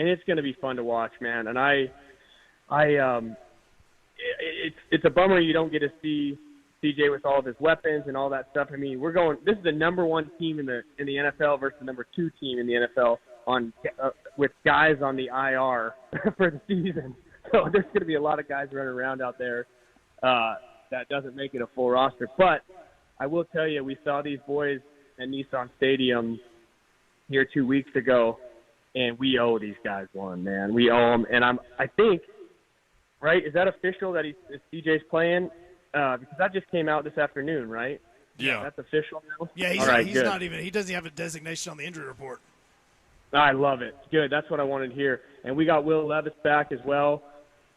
it's going to be fun to watch, man. And it's a bummer you don't get to see CJ with all of his weapons and all that stuff. I mean, this is the number one team in the NFL versus the number 2 team in the NFL with guys on the IR for the season. So there's going to be a lot of guys running around out there that doesn't make it a full roster. But I will tell you, we saw these boys at Nissan Stadium here 2 weeks ago, and we owe these guys one, man. We owe them, and I think, right? Is that official that CJ's playing? Because that just came out this afternoon, right? Yeah, that's official now. Yeah, he's not even. He doesn't have a designation on the injury report. I love it. Good. That's what I wanted to hear. And we got Will Levis back as well.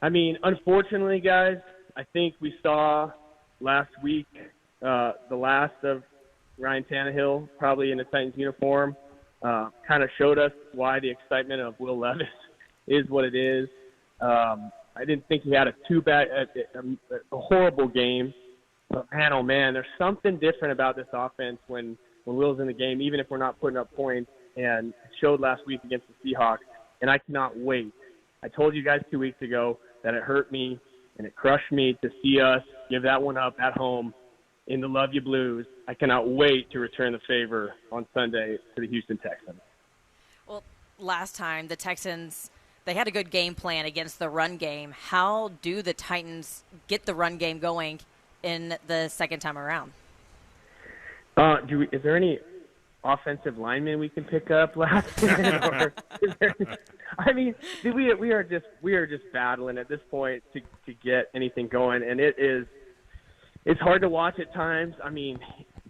I mean, unfortunately, guys, I think we saw last week the last of Ryan Tannehill, probably in the Titans uniform. Kind of showed us why the excitement of Will Levis is what it is. I didn't think he had a horrible game. But, man, oh, man, there's something different about this offense when Will's in the game, even if we're not putting up points, and it showed last week against the Seahawks. And I cannot wait. I told you guys 2 weeks ago that it hurt me and it crushed me to see us give that one up at home in the Love You Blues. I cannot wait to return the favor on Sunday to the Houston Texans. Well, last time the Texans, they had a good game plan against the run game. How do the Titans get the run game going in the second time around? Is there any offensive linemen we can pick up last minute? I mean, we are just battling at this point to get anything going, and it's hard to watch at times. I mean,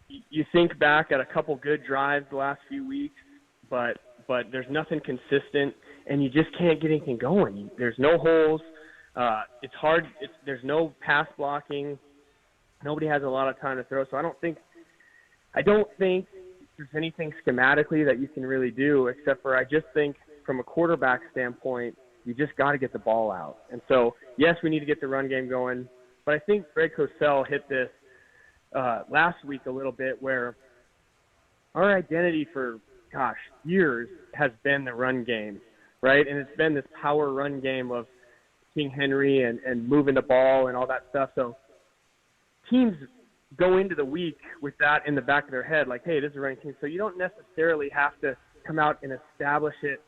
you think back at a couple good drives the last few weeks, but there's nothing consistent, and you just can't get anything going. There's no holes. It's hard. There's no pass blocking. Nobody has a lot of time to throw, so I don't think there's anything schematically that you can really do, except for I just think from a quarterback standpoint, you just got to get the ball out. And so, yes, we need to get the run game going, but I think Greg Cosell hit this last week a little bit, where our identity for, years has been the run game, right? And it's been this power run game of King Henry and moving the ball and all that stuff. So teams go into the week with that in the back of their head, like, hey, this is a running team. So you don't necessarily have to come out and establish it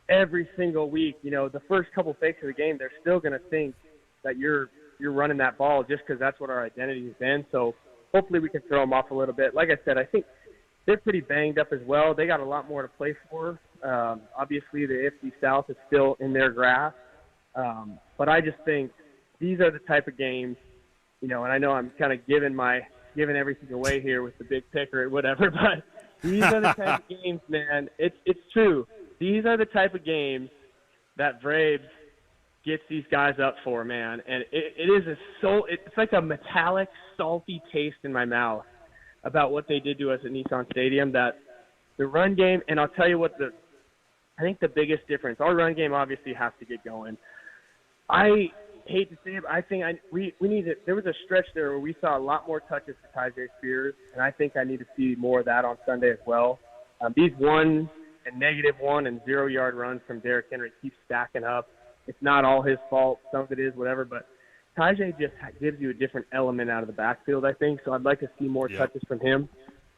every single week. You know, the first couple fakes of the game, they're still going to think that you're running that ball just because that's what our identity has been. So hopefully we can throw them off a little bit. Like I said, I think they're pretty banged up as well. They got a lot more to play for. Obviously, the AFC South is still in their grasp. But I just think these are the type of games, you know, and I know I'm kind of giving everything away here with the big pick or whatever, but these are the type of games, man. It's true. These are the type of games that Braves gets these guys up for, man. And it's like a metallic, salty taste in my mouth about what they did to us at Nissan Stadium, that the run game, and I'll tell you what I think the biggest difference, our run game obviously has to get going. I hate to say it, but I think we need to. There was a stretch there where we saw a lot more touches for Tyjae Spears, and I think I need to see more of that on Sunday as well. These 1 and -1 and 0-yard runs from Derrick Henry keep stacking up. It's not all his fault. Some of it is, whatever, but Tyjae just gives you a different element out of the backfield, I think, so I'd like to see more touches from him.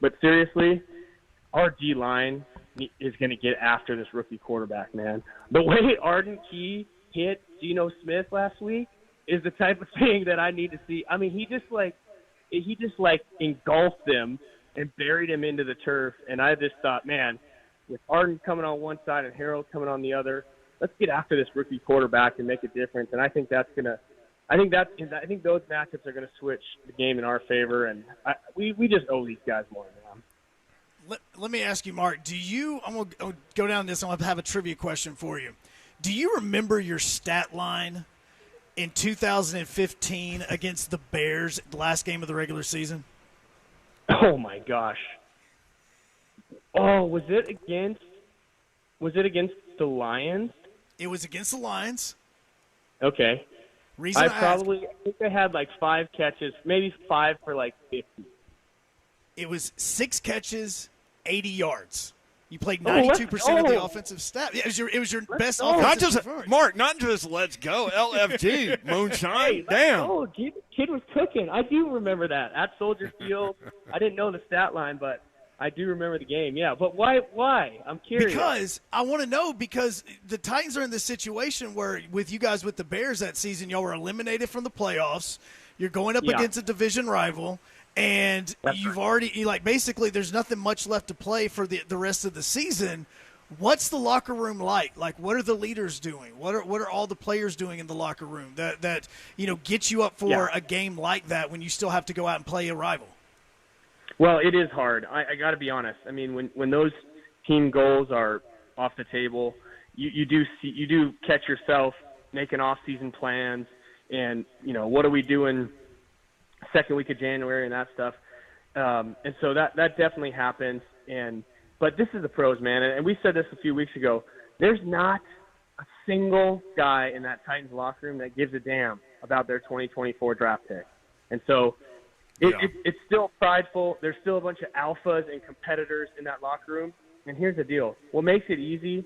But seriously, our D-line is going to get after this rookie quarterback, man. The way Arden Key hit Geno Smith last week is the type of thing that I need to see. I mean, he just engulfed him and buried him into the turf, and I just thought, man, with Arden coming on one side and Harold coming on the other, let's get after this rookie quarterback and make a difference. And I think I think those matchups are going to switch the game in our favor, and we just owe these guys more, man. Let me ask you, Mark. I'm going to go down this. I'm going to have a trivia question for you. Do you remember your stat line in 2015 against the Bears, the last game of the regular season? Oh my gosh! Oh, was it against the Lions? It was against the Lions. Okay. I think I had like 5 catches, maybe 5 for like 50. It was 6 catches, 80 yards. You played 92% of the offensive stat. Yeah, it was your best offensive performance. Mark, not just let's go, LFG, moonshine, damn. Oh, kid was cooking. I do remember that. At Soldier Field, I didn't know the stat line, but I do remember the game, yeah. But why? I'm curious. Because I want to know, because the Titans are in this situation where with you guys with the Bears that season, y'all were eliminated from the playoffs. You're going up against a division rival. And you've already basically there's nothing much left to play for the rest of the season. What's the locker room like? Like, what are the leaders doing? What are all the players doing in the locker room that gets you up for a game like that when you still have to go out and play a rival? Well, it is hard. I got to be honest. I mean, when those team goals are off the table, you do catch yourself making off-season plans and what are we doing second week of January and that stuff. And so that definitely happens. But this is the pros, man. And we said this a few weeks ago. There's not a single guy in that Titans locker room that gives a damn about their 2024 draft pick. And so it's still prideful. There's still a bunch of alphas and competitors in that locker room. And here's the deal. What makes it easy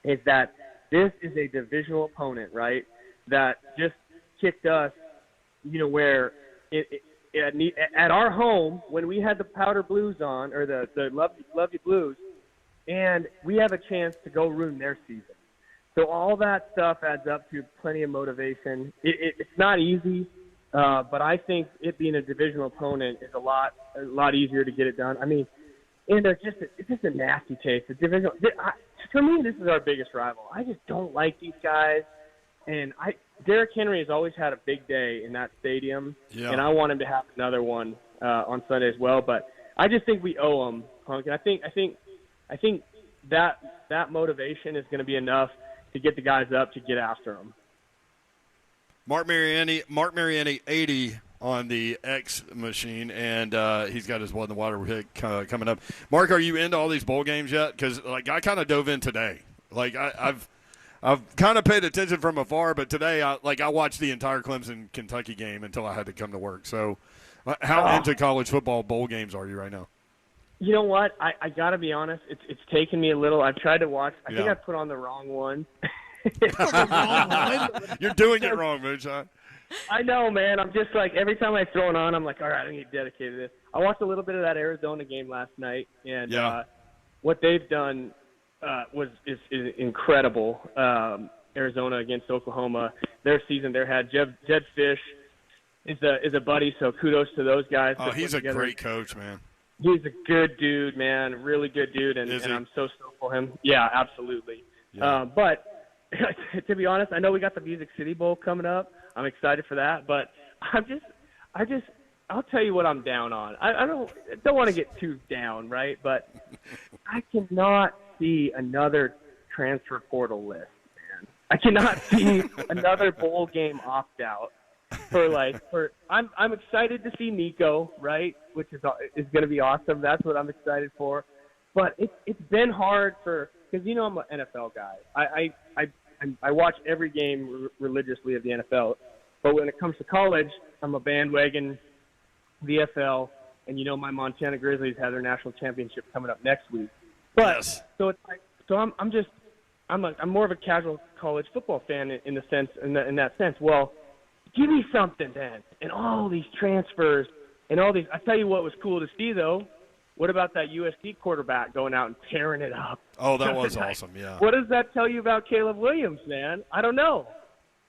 is that this is a divisional opponent, right, that just kicked us, where at our home when we had the powder blues on, or the lovely blues, and we have a chance to go ruin their season. So all that stuff adds up to plenty of motivation. It's not easy, but I think it being a divisional opponent is a lot easier to get it done. I mean, and it's just a nasty taste. The divisional, for me, this is our biggest rival. I just don't like these guys, and Derrick Henry has always had a big day in that stadium, and I want him to have another one on Sunday as well. But I just think we owe him, Punk, and I think that motivation is going to be enough to get the guys up to get after him. Mark Mariani 80 on the X machine, and he's got his blood in the water pick coming up. Mark, are you into all these bowl games yet? Because I kind of dove in today. I've kind of paid attention from afar, but today I watched the entire Clemson-Kentucky game until I had to come to work. So how into college football bowl games are you right now? You know what? I got to be honest. It's taken me a little. I've tried to watch. I think I put on the wrong one. You're doing it wrong, Moonshine. I know, man. I'm just every time I throw it on, I'm like, all right, I need to dedicate to this. I watched a little bit of that Arizona game last night, and what they've done is incredible. Arizona against Oklahoma, their season there had Jed Fish is a buddy, so kudos to those guys. Oh, he's a great coach, man. He's a good dude, man, really good dude, and I'm so stoked for him. Yeah, absolutely. Yeah. But to be honest, I know we got the Music City Bowl coming up. I'm excited for that, but I'll tell you what I'm down on. I don't want to get too down, right? But I cannot see another transfer portal list, man. I cannot see another bowl game opt out I'm excited to see Nico, right? Which is going to be awesome. That's what I'm excited for. But it's been hard because I'm an NFL guy. I watch every game religiously of the NFL, but when it comes to college, I'm a bandwagon VFL, and my Montana Grizzlies have their national championship coming up next week. But so I'm more of a casual college football fan in that sense. Well, give me something then, and all these transfers and all these. I tell you what was cool to see though. What about that USC quarterback going out and tearing it up? Oh, that was awesome, yeah. What does that tell you about Caleb Williams, man? I don't know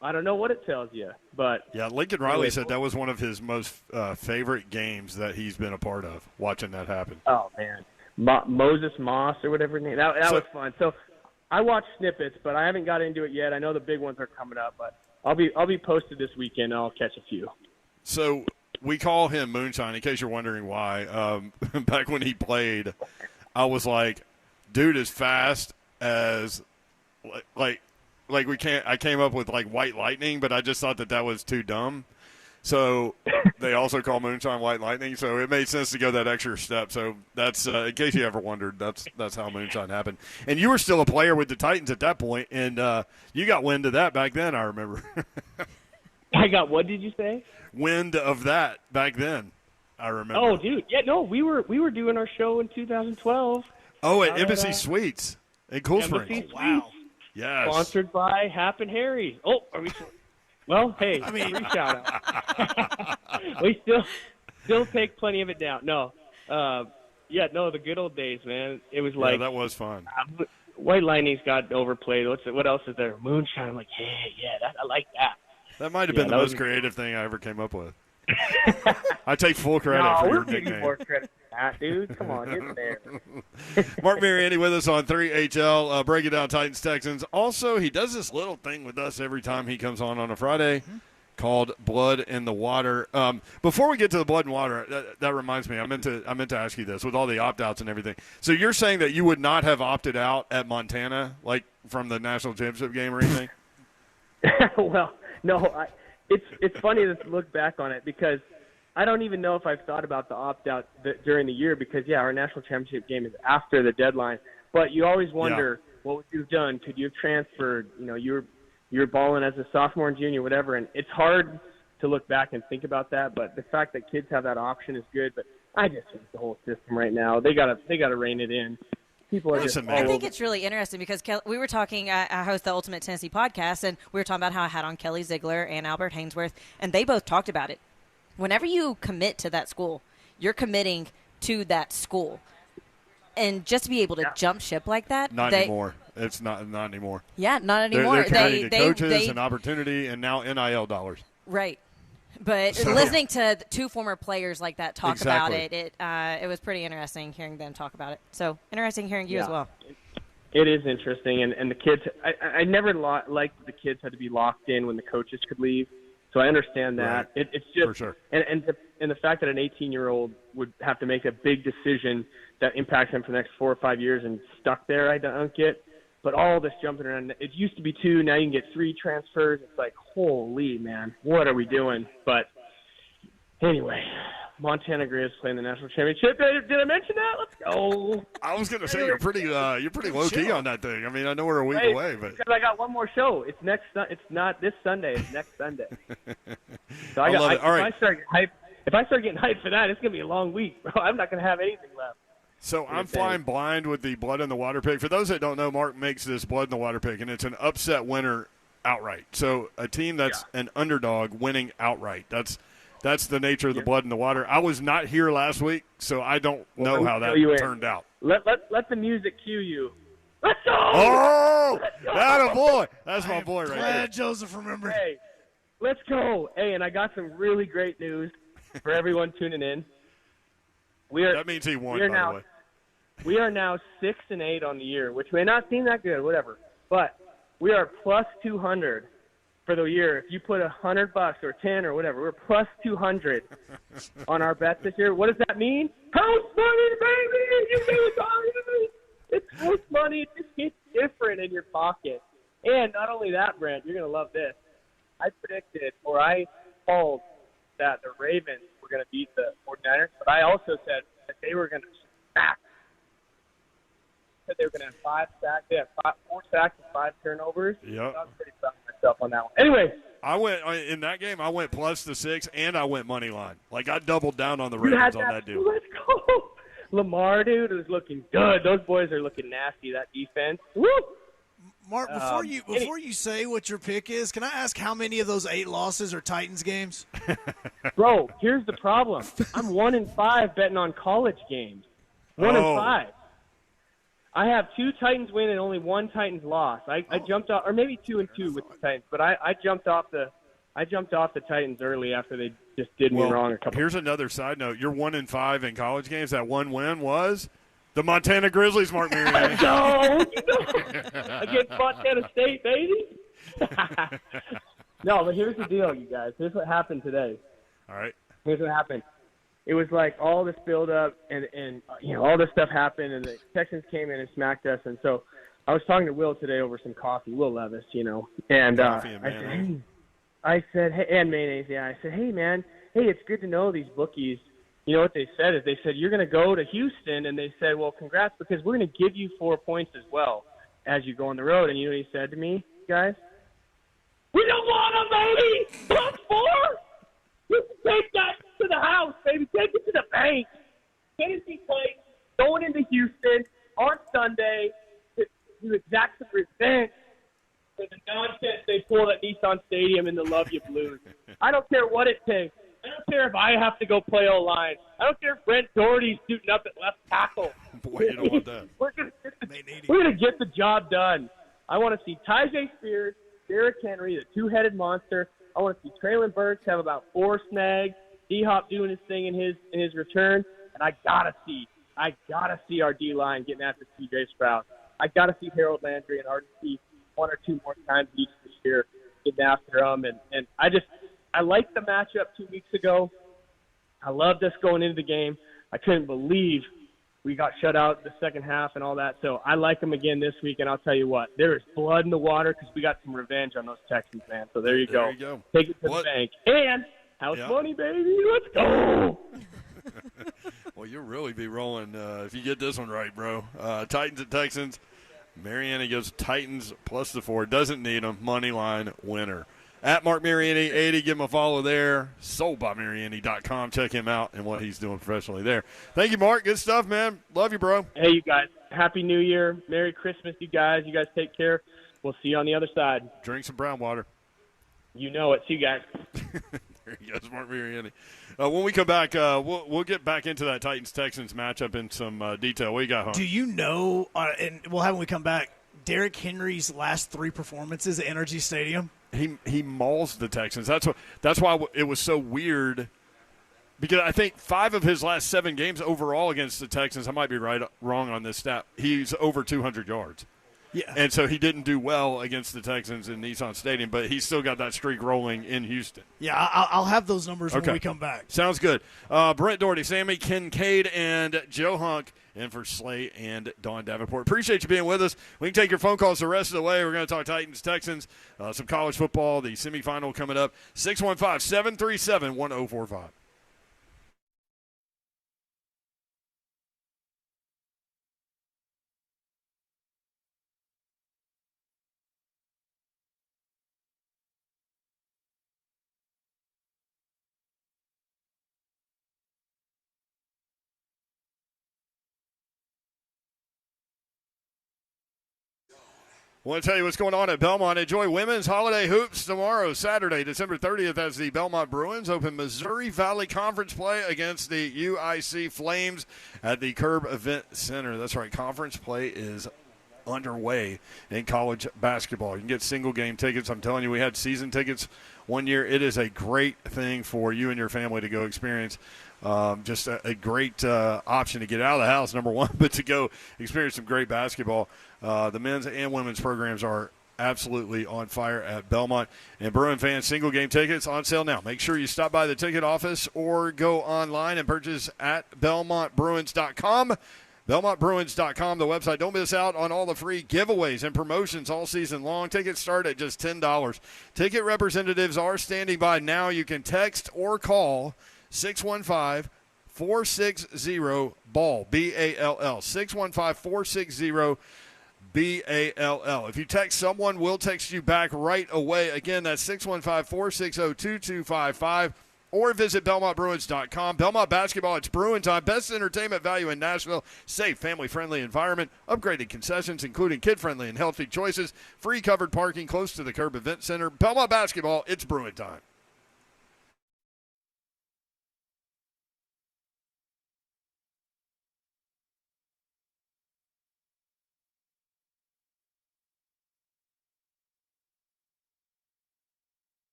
what it tells you. But yeah, Lincoln Riley said that was one of his most favorite games that he's been a part of, watching that happen. Oh, man. Moses Moss or whatever his name. That was fun. So I watched snippets, but I haven't got into it yet. I know the big ones are coming up, but I'll be posted this weekend, and I'll catch a few. So we call him Moonshine, in case you're wondering why. Back when he played, I was like, dude is fast as like we can't. I came up with White Lightning, but I just thought that was too dumb. So they also call Moonshine White Lightning. So it made sense to go that extra step. So that's in case you ever wondered, that's how Moonshine happened. And you were still a player with the Titans at that point, and you got wind of that back then. I remember. I got what did you say? Wind of that back then. I remember. Oh, dude, yeah, no, we were doing our show in 2012. Oh, at Embassy Suites in Cool Springs. Oh, wow. Yes. Sponsored by Hap and Harry's. Oh, are we? Well, hey, free shout out. We still take plenty of it down. No, the good old days, man. It was that was fun. White Lightning's got overplayed. What else is there? Moonshine. I'm like, hey, I like that. That might have been the most creative thing I ever came up with. I take full credit No, for your we'll give you nickname. more credit for that, dude. Come on, get in there. Mark Mariani with us on 3HL, breaking down Titans Texans. Also, he does this little thing with us every time he comes on a Friday called Blood in the Water. Before we get to the blood and water, that reminds me, I meant to ask you this with all the opt-outs and everything. So you're saying that you would not have opted out at Montana, like from the national championship game or anything? Well, no, it's funny to look back on it because I don't even know if I've thought about the opt-out during the year because, our national championship game is after the deadline. But you always wonder, what would you have done? Could you have transferred? You were balling as a sophomore and junior, whatever. And it's hard to look back and think about that. But the fact that kids have that option is good. But I just think the whole system right now, they gotta rein it in. People are I think it's really interesting because we were talking. I host the Ultimate Tennessee podcast, and we were talking about how I had on Kelly Ziegler and Albert Hainsworth, and they both talked about it. Whenever you commit to that school, you're committing to that school. And just to be able to jump ship like that. Not anymore. It's not anymore. Yeah, not anymore. They're committing to coaches and opportunity and now NIL dollars. Right. But listening to two former players like that talk about it, it was pretty interesting hearing them talk about it. So interesting hearing you as well. It is interesting. And the kids, I never liked the kids had to be locked in when the coaches could leave. So I understand that. Right. It's just, for sure. And the fact that an 18-year-old would have to make a big decision that impacts him for the next 4 or 5 years and stuck there, I don't get. But all this jumping around, it used to be 2, now you can get 3 transfers. It's like, holy, man, what are we doing? But anyway, Montana Grizz playing the national championship. Did I mention that? Let's go. I was going to say you're pretty low-key on that thing. I mean, I know we're a week away. But because I got one more show. It's not this Sunday. It's next Sunday. So I love it. All right. If I start getting hyped for that, it's going to be a long week, bro. I'm not going to have anything left. So I'm flying blind with the blood in the water pick. For those that don't know, Mark makes this blood in the water pick, and it's an upset winner outright. So a team that's an underdog winning outright. That's the nature of the blood in the water. I was not here last week, so I don't know how that turned out. Let the music cue you. Let's go! Oh, that a boy. That's my boy right there. Glad Joseph remembered. Hey, let's go. Hey, and I got some really great news for everyone tuning in. That means he won, by the way. We are now 6-8 on the year, which may not seem that good, whatever. But we are plus 200 for the year. If you put $100 or 10 or whatever, we're plus 200 on our bets this year. What does that mean? House money, baby! You know it's house money. It just gets different in your pocket. And not only that, Brent, you're going to love this. I called that the Ravens were going to beat the 49ers, but I also said that they were going to sack. Said they were going to have 5 sacks. They had 4 sacks and 5 turnovers. Yep. I was pretty proud of myself on that one. Anyway. In that game, I went plus the 6, and I went money line. Like, I doubled down on the Ravens on that deal. Let's go. Lamar, dude, is looking good. Those boys are looking nasty, that defense. Woo! Mark, before you say what your pick is, can I ask how many of those 8 losses are Titans games? Bro, here's the problem. I'm 1-5 betting on college games. 1-5. I have 2 Titans win and only 1 Titans loss. I jumped off, or maybe 2-2 with the Titans, but I jumped off the Titans early after they just did me wrong a couple. Here's another side note: you're 1-5 in college games. That one win was the Montana Grizzlies, Mark Mariani. No, against Montana State, baby. No, but here's the deal, you guys. Here's what happened today. All right. Here's what happened. It was like all this build-up and all this stuff happened, and the Texans came in and smacked us. And so I was talking to Will today over some coffee, Will Levis, and I said, hey, and mayonnaise, yeah. I said, hey, man, it's good to know these bookies. You know what they said is they said, you're going to go to Houston, and they said, well, congrats, because we're going to give you 4 points as well as you go on the road. And you know what he said to me, guys? We don't want them, baby! Plus 4! You can take that to the house, baby. Take it to the bank. Tennessee plays going into Houston on Sunday to exact some revenge for the nonsense they pulled at Nissan Stadium in the Love You Blues. I don't care what it takes. I don't care if I have to go play O-line. I don't care if Brent Doherty's suiting up at left tackle. Boy, you don't want that. We're going to get the job done. I want to see Tyjae Spears, Derrick Henry, the 2-headed monster. I want to see Traylon Burks have about 4 snags. D-Hop doing his thing in his return, and I gotta see our D-line getting after C.J. Stroud. I gotta see Harold Landry and RDC one or two more times each this year getting after him, and I liked the matchup 2 weeks ago. I loved us going into the game. I couldn't believe we got shut out the second half and all that. So I like them again this week, and I'll tell you what, there is blood in the water because we got some revenge on those Texans, man. So there you go. Take it to the bank. And house money, baby. Let's go. Well, you'll really be rolling if you get this one right, bro. Titans and Texans. Mariani goes Titans plus the 4. Doesn't need them. Money line winner. At Mark Mariani 80, give him a follow there. SoldByMariani.com. Check him out and what he's doing professionally there. Thank you, Mark. Good stuff, man. Love you, bro. Hey, you guys. Happy New Year. Merry Christmas, you guys. You guys take care. We'll see you on the other side. Drink some brown water. You know it. See you guys. There he goes, Mark Mariani. When we come back, we'll get back into that Titans-Texans matchup in some detail. What you got, Hunt? Do you know, and we'll have when we come back, Derrick Henry's last 3 performances at Energy Stadium? He mauls the Texans. That's why it was so weird, because I think 5 of his last 7 games overall against the Texans, I might be wrong on this stat, he's over 200 yards. Yeah. And so he didn't do well against the Texans in Nissan Stadium, but he's still got that streak rolling in Houston. Yeah, I'll have those numbers when we come back. Sounds good. Brent Doherty, Sammy Kincaid, and Joe Hunk in for Slay and Dawn Davenport. Appreciate you being with us. We can take your phone calls the rest of the way. We're going to talk Titans, Texans, some college football, the semifinal coming up. 615-737-1045. I want to tell you what's going on at Belmont. Enjoy women's holiday hoops tomorrow, Saturday, December 30th, as the Belmont Bruins open Missouri Valley Conference play against the UIC Flames at the Curb Event Center. That's right, conference play is underway in college basketball. You can get single-game tickets. I'm telling you, we had season tickets one year. It is a great thing for you and your family to go experience. Just a great option to get out of the house, number one, but to go experience some great basketball. The men's and women's programs are absolutely on fire at Belmont. And Bruin fans, single-game tickets on sale now. Make sure you stop by the ticket office or go online and purchase at BelmontBruins.com. BelmontBruins.com, the website. Don't miss out on all the free giveaways and promotions all season long. Tickets start at just $10. Ticket representatives are standing by now. You can text or call 615-460-BALL, B-A-L-L, 615-460-BALL. If you text, someone will text you back right away. Again, that's 615-460-2255. Or visit BelmontBruins.com. Belmont basketball, it's Bruin time. Best entertainment value in Nashville. Safe, family-friendly environment. Upgraded concessions, including kid-friendly and healthy choices. Free covered parking close to the Curb Event Center. Belmont basketball, it's Bruin time.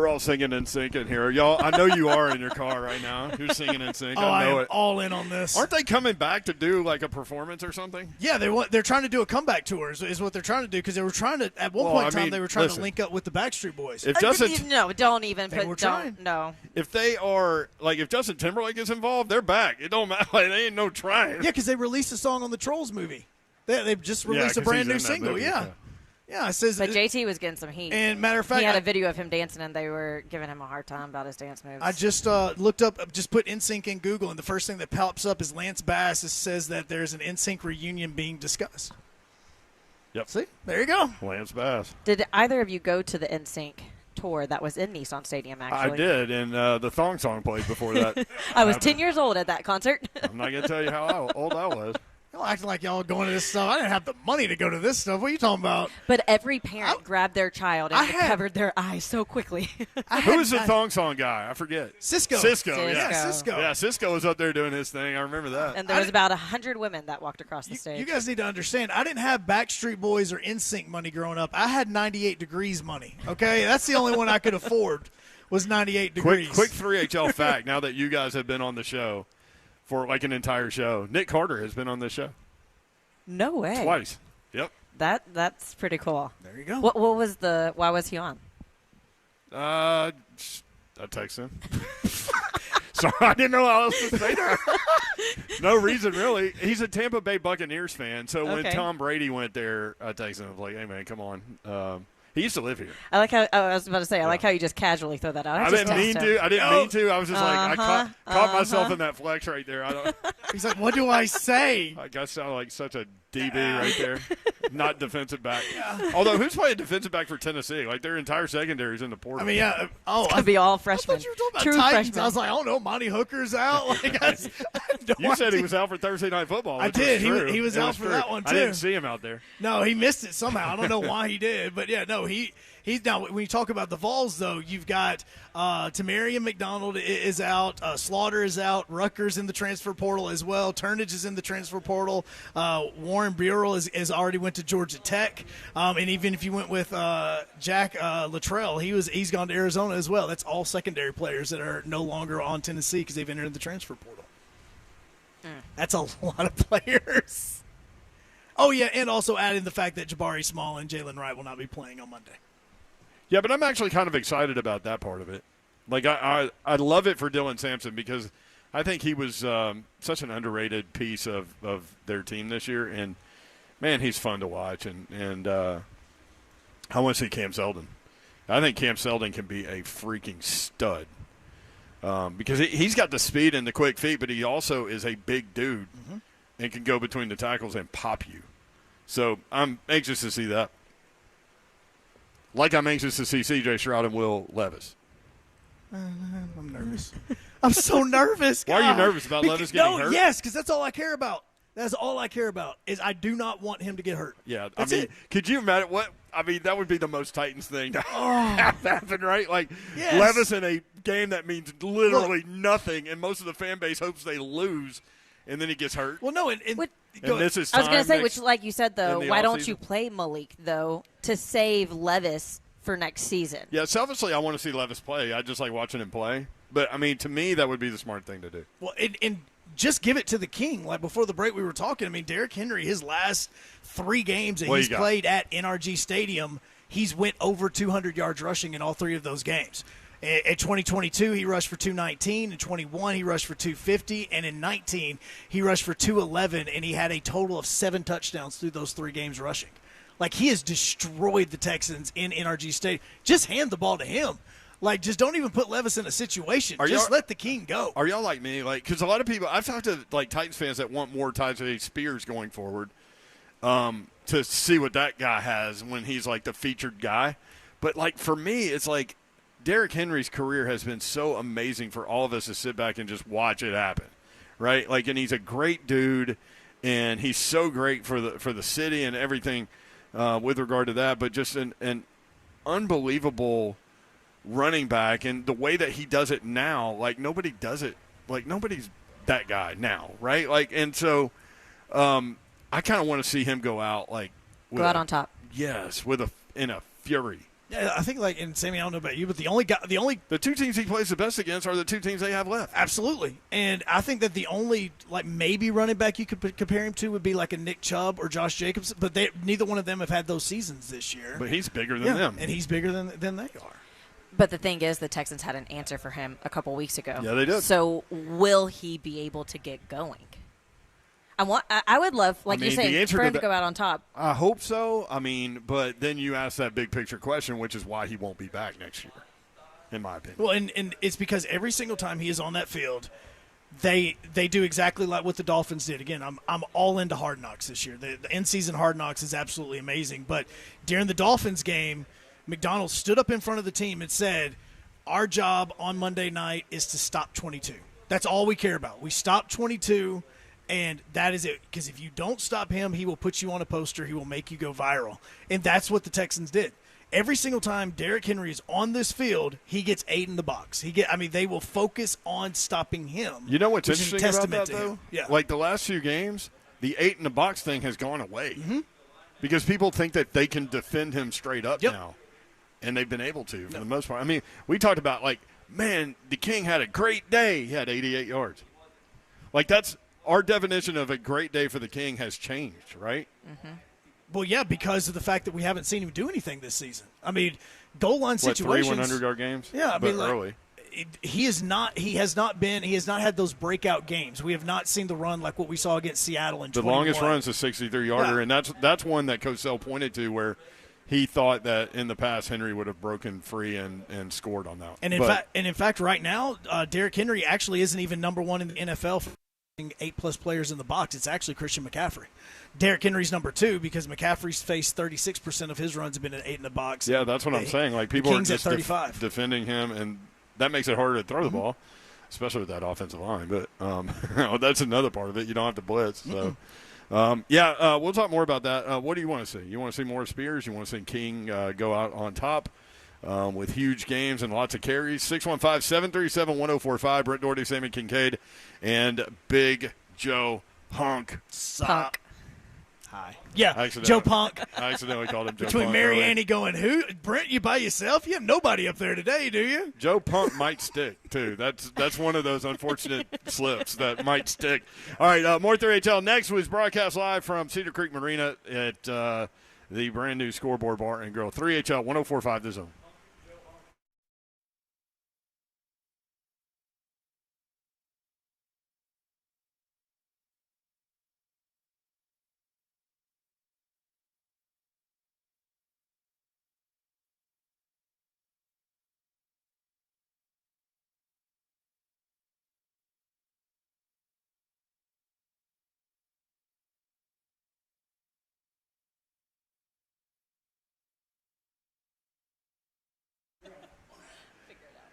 We're all singing in sync in here. Y'all, I know you are in your car right now. You're singing in sync. Oh, I know am it. all in on this. Aren't they coming back to do like a performance or something? Yeah, they're trying to do a comeback tour is what they're trying to do because they were trying to at one point in time they were trying to link up with the Backstreet Boys. If Justin, no, don't even They put were don't trying. no. if they are like if Justin Timberlake is involved, they're back. It don't matter. Like, they ain't no trying. Yeah, because they released a song on the Trolls movie. They just released a 'cause brand he's new in that single. movie, Yeah. Yeah, it says. But JT was getting some heat. And matter of fact, he had a video of him dancing, and they were giving him a hard time about his dance moves. I just looked up, just put NSYNC in Google, and the first thing that pops up is Lance Bass. It says that there's an NSYNC reunion being discussed. Yep. See, there you go. Lance Bass. Did either of you go to the NSYNC tour that was in Nissan Stadium? Actually, I did, and the thong song played before that. I was 10 years old at that concert. I'm not gonna tell you how old I was. Y'all acting like y'all going to this stuff. I didn't have the money to go to this stuff. What are you talking about? But every parent grabbed their child and covered their eyes so quickly. Who was the thong song guy? I forget. Cisco. Yeah, Cisco. Yeah, Cisco was up there doing his thing. I remember that. And there was about 100 women that walked across the stage. You guys need to understand, I didn't have Backstreet Boys or NSYNC money growing up. I had 98 Degrees money, okay? That's the only one I could afford was 98 Degrees. Quick 3HL fact, now that you guys have been on the show for like an entire show, Nick Carter has been on this show. No way. Twice. Yep. That's pretty cool. There you go. What was why was he on? I text him. Sorry, I didn't know how else to say that. No reason, really. He's a Tampa Bay Buccaneers fan, so when Tom Brady went there, I texted him. I was like, hey, man, come on. He used to live here. I like how I was about to say. I like how you just casually throw that out. I didn't mean to. I was just like, I caught myself in that flex right there. He's like, what do I say? I sound like such a DB right there. Not defensive back. Yeah. Although, who's playing defensive back for Tennessee? Like, their entire secondary is in the portal. I mean, yeah. It's going to be all freshmen. I thought you were talking about True Titans. freshmen. I was like, I don't know. Monty Hooker's out. Like, you said he was out for Thursday Night Football. I did. He was out for true. that one, too. I didn't see him out there. No, he missed it somehow. I don't know why he did. But, yeah, no, he's now, when you talk about the Vols, though, you've got Tamarian McDonald is out. Slaughter is out. Rutgers in the transfer portal as well. Turnage is in the transfer portal. Warren Burrell is already went to Georgia Tech. And even if you went with Jack Luttrell, he's gone to Arizona as well. That's all secondary players that are no longer on Tennessee because they've entered the transfer portal. That's a lot of players. Oh, yeah, and also add in the fact that Jabari Small and Jalen Wright will not be playing on Monday. Yeah, but I'm actually kind of excited about that part of it. Like, I love it for Dylan Sampson because I think he was such an underrated piece of their team this year. And, man, he's fun to watch. And I want to see Cam Seldon. I think Cam Seldon can be a freaking stud because he's got the speed and the quick feet, but he also is a big dude and can go between the tackles and pop you. So I'm anxious to see that. Like I'm anxious to see C.J. Stroud and Will Levis. I'm nervous. I'm so nervous. Why are you nervous about Levis getting hurt? Yes, because that's all I care about. That's all I care about is I do not want him to get hurt. Yeah, that's I mean, it. Could you imagine what? I mean, that would be the most Titans thing to have happen, right? Like Yes. Levis in a game that means literally nothing, and most of the fan base hopes they lose, and then he gets hurt. Well, no, And this is I was going to say, which, like you said, though, in the why don't offseason. you play Malik, though, to save Levis for next season? Yeah, selfishly, I want to see Levis play. I just like watching him play. But, I mean, to me, that would be the smart thing to do. Well, and just give it to the king. Like before the break, we were talking. I mean, Derrick Henry, his last 3 games that he's played at NRG Stadium, he's went over 200 yards rushing in all 3 of those games. In 2022, he rushed for 219. In 21, he rushed for 250. And in 19, he rushed for 211, and he had a total of 7 touchdowns through those 3 games rushing. Like, he has destroyed the Texans in NRG Stadium. Just hand the ball to him. Like, just don't even put Levis in a situation. Just let the king go. Are y'all like me? Like, because a lot of people, I've talked to, like, Titans fans that want more Tyjae Spears going forward to see what that guy has when he's, like, the featured guy. But, like, for me, it's like Derrick Henry's career has been so amazing for all of us to sit back and just watch it happen, right? Like, and he's a great dude, and he's so great for the city and everything with regard to that. But just an unbelievable running back, and the way that he does it now, like nobody does it. Like nobody's that guy now, right? Like, and so I kind of want to see him go out like Go out on top. Yes, in a fury. Yeah, I think and Sammy, I don't know about you, but the two teams he plays the best against are the two teams they have left. Absolutely, and I think that the only maybe running back you could compare him to would be like a Nick Chubb or Josh Jacobs, but neither one of them have had those seasons this year. But he's bigger than them, and he's bigger than they are. But the thing is, the Texans had an answer for him a couple weeks ago. Yeah, they did. So will he be able to get going? I would love, you're saying, for him to go out on top. I hope so. But then you ask that big picture question, which is why he won't be back next year, in my opinion. Well, and it's because every single time he is on that field, they do exactly like what the Dolphins did. Again, I'm all into Hard Knocks this year. The in-season Hard Knocks is absolutely amazing. But during the Dolphins game, McDonald stood up in front of the team and said, our job on Monday night is to stop 22. That's all we care about. We stop 22. And that is it, because if you don't stop him, he will put you on a poster. He will make you go viral. And that's what the Texans did. Every single time Derrick Henry is on this field, he gets 8 in the box. They will focus on stopping him. You know what's interesting about that, though? Yeah. Like the last few games, the 8 in the box thing has gone away. Mm-hmm. Because people think that they can defend him straight up now. And they've been able to for the most part. We talked about, the King had a great day. He had 88 yards. That's – our definition of a great day for the King has changed, right? Mm-hmm. Well, yeah, because of the fact that we haven't seen him do anything this season. Goal line situations. 3 100-yard games? Yeah, early. He has not had those breakout games. We have not seen the run like what we saw against Seattle in 21. The longest run's a 63-yarder, and that's one that Coach Sell pointed to where he thought that in the past Henry would have broken free and scored on that. And in fact, right now, Derrick Henry actually isn't even number one in the NFL for 8+ players in the box. It's actually Christian McCaffrey. Derrick Henry's number 2 because McCaffrey's faced 36% of his runs have been at 8 in the box. Yeah, that's what I'm saying. People are just 35. Defending him, and that makes it harder to throw the ball, especially with that offensive line. But that's another part of it. You don't have to blitz. So, we'll talk more about that. What do you want to see? You want to see more Spears? You want to see King go out on top? With huge games and lots of carries. 615-737-1045. Brent Doherty, Sammy Kincaid, and Big Joe Punk. Punk. Hi. Yeah, Joe Punk. I accidentally called him Joe Between Punk. Mary Annie going, who? Brent, you by yourself? You have nobody up there today, do you? Joe Punk might stick, too. That's one of those unfortunate slips that might stick. All right, more 3HL. Next was broadcast live from Cedar Creek Marina at the brand-new Scoreboard Bar and Grill. 3HL 104.5 The Zone.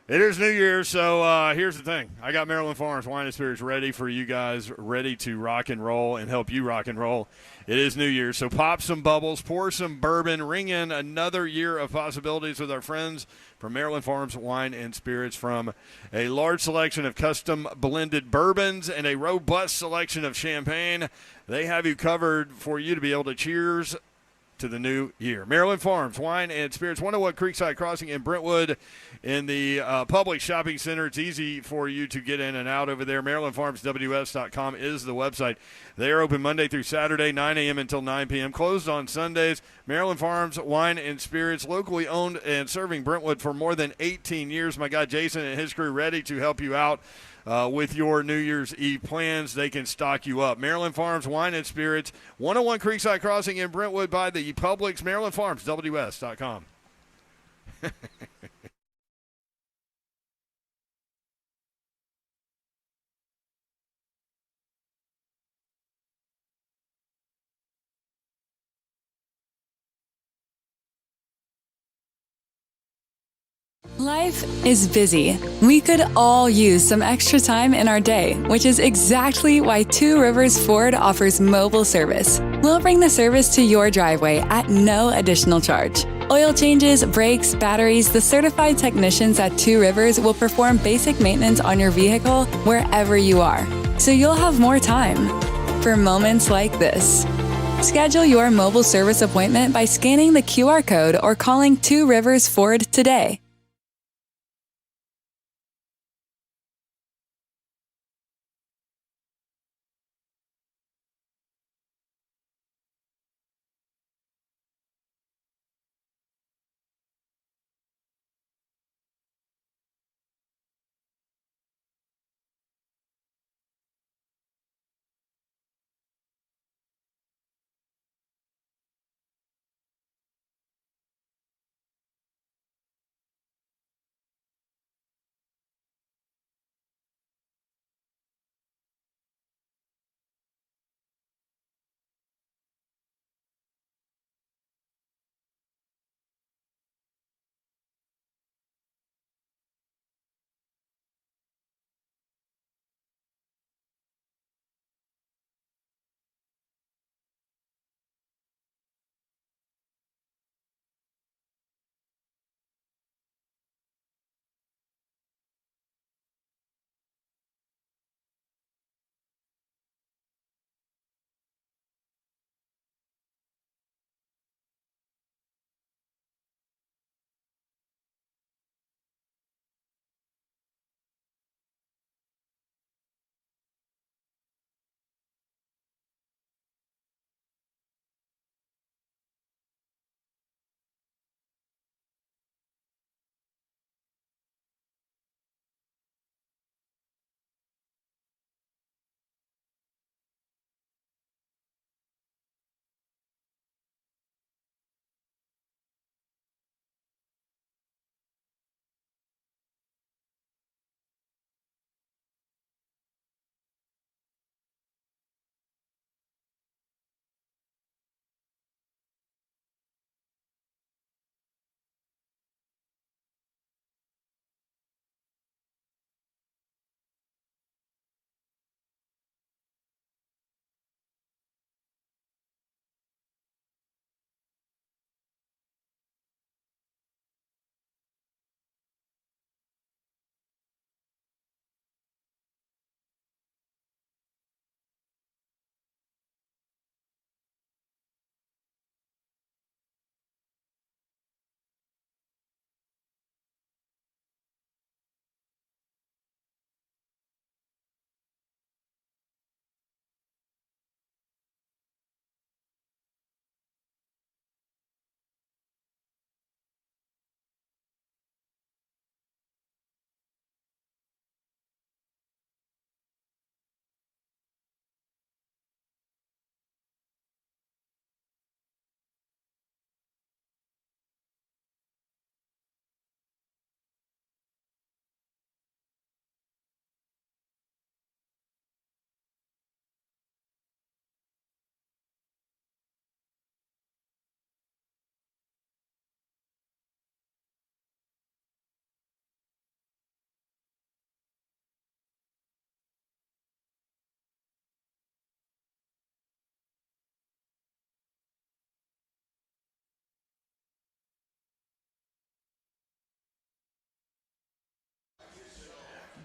It is New Year's, so here's the thing. I got Maryland Farms Wine and Spirits ready for you guys, ready to rock and roll and help you rock and roll. It is New Year's, so pop some bubbles, pour some bourbon, ring in another year of possibilities with our friends from Maryland Farms Wine and Spirits. From a large selection of custom blended bourbons and a robust selection of champagne, they have you covered for you to be able to cheers to the new year. Maryland Farms Wine and Spirits, 101 Creekside Crossing in Brentwood in the public shopping center. It's easy for you to get in and out over there. MarylandFarmsWS.com is the website. They are open Monday through Saturday, 9 a.m. until 9 p.m. Closed on Sundays. Maryland Farms Wine and Spirits, locally owned and serving Brentwood for more than 18 years. My guy Jason and his crew ready to help you out with your New Year's Eve plans. They can stock you up. Maryland Farms Wine and Spirits, 101 Creekside Crossing in Brentwood by the Publix. MarylandFarmsWS.com. Life is busy. We could all use some extra time in our day, which is exactly why Two Rivers Ford offers mobile service. We'll bring the service to your driveway at no additional charge. Oil changes, brakes, batteries, the certified technicians at Two Rivers will perform basic maintenance on your vehicle wherever you are, so you'll have more time for moments like this. Schedule your mobile service appointment by scanning the QR code or calling Two Rivers Ford today.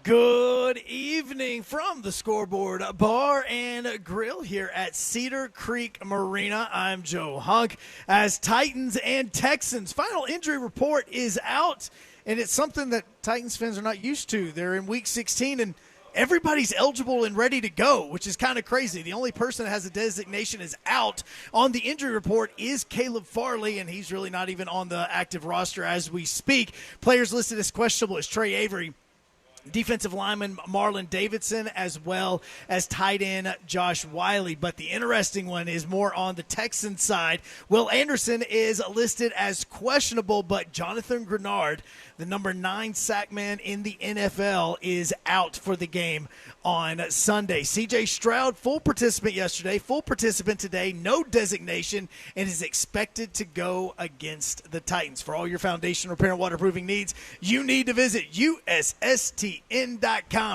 Good evening from the Scoreboard Bar and Grill here at Cedar Creek Marina. I'm Joe Hunk. As Titans and Texans, final injury report is out, and it's something that Titans fans are not used to. They're in Week 16, and everybody's eligible and ready to go, which is kind of crazy. The only person that has a designation is out on the injury report is Caleb Farley, and he's really not even on the active roster as we speak. Players listed as questionable as Trey Avery, defensive lineman Marlon Davidson, as well as tight end Josh Wiley. But the interesting one is more on the Texans side. Will Anderson is listed as questionable, but Jonathan Grenard, the number 9 sack man in the NFL, is out for the game on Sunday. CJ Stroud, full participant yesterday, full participant today, no designation, and is expected to go against the Titans. For all your foundation repair and waterproofing needs, you need to visit USSTN.com.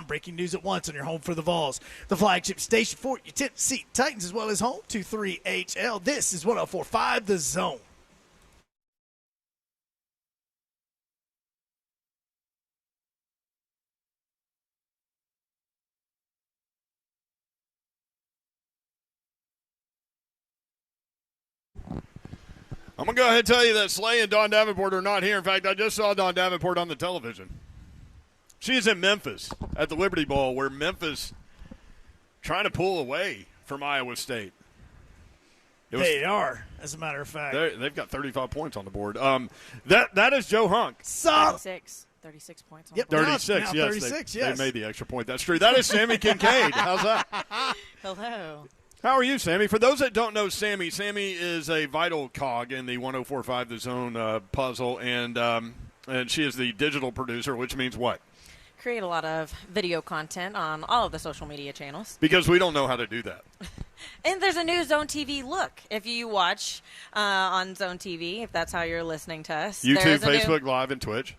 Breaking news at once on your home for the Vols, the flagship station for your Tennessee Titans, as well as home to 3HL. This is 104.5 The Zone. I'm going to go ahead and tell you that Slay and Dawn Davenport are not here. In fact, I just saw Dawn Davenport on the television. She is in Memphis at the Liberty Bowl, where Memphis trying to pull away from Iowa State. They are, as a matter of fact. They've got 35 points on the board. That is Joe Hunk. 36 points on the board. 36, yes. 36, yes. They made the extra point. That's true. That is Sammy Kincaid. How's that? Hello. How are you, Sammy? For those that don't know Sammy is a vital cog in the 104.5 The Zone puzzle, and she is the digital producer, which means what? Create a lot of video content on all of the social media channels. Because we don't know how to do that. And there's a new Zone TV look. If you watch on Zone TV, if that's how you're listeling to us. YouTube, Facebook Live, and Twitch.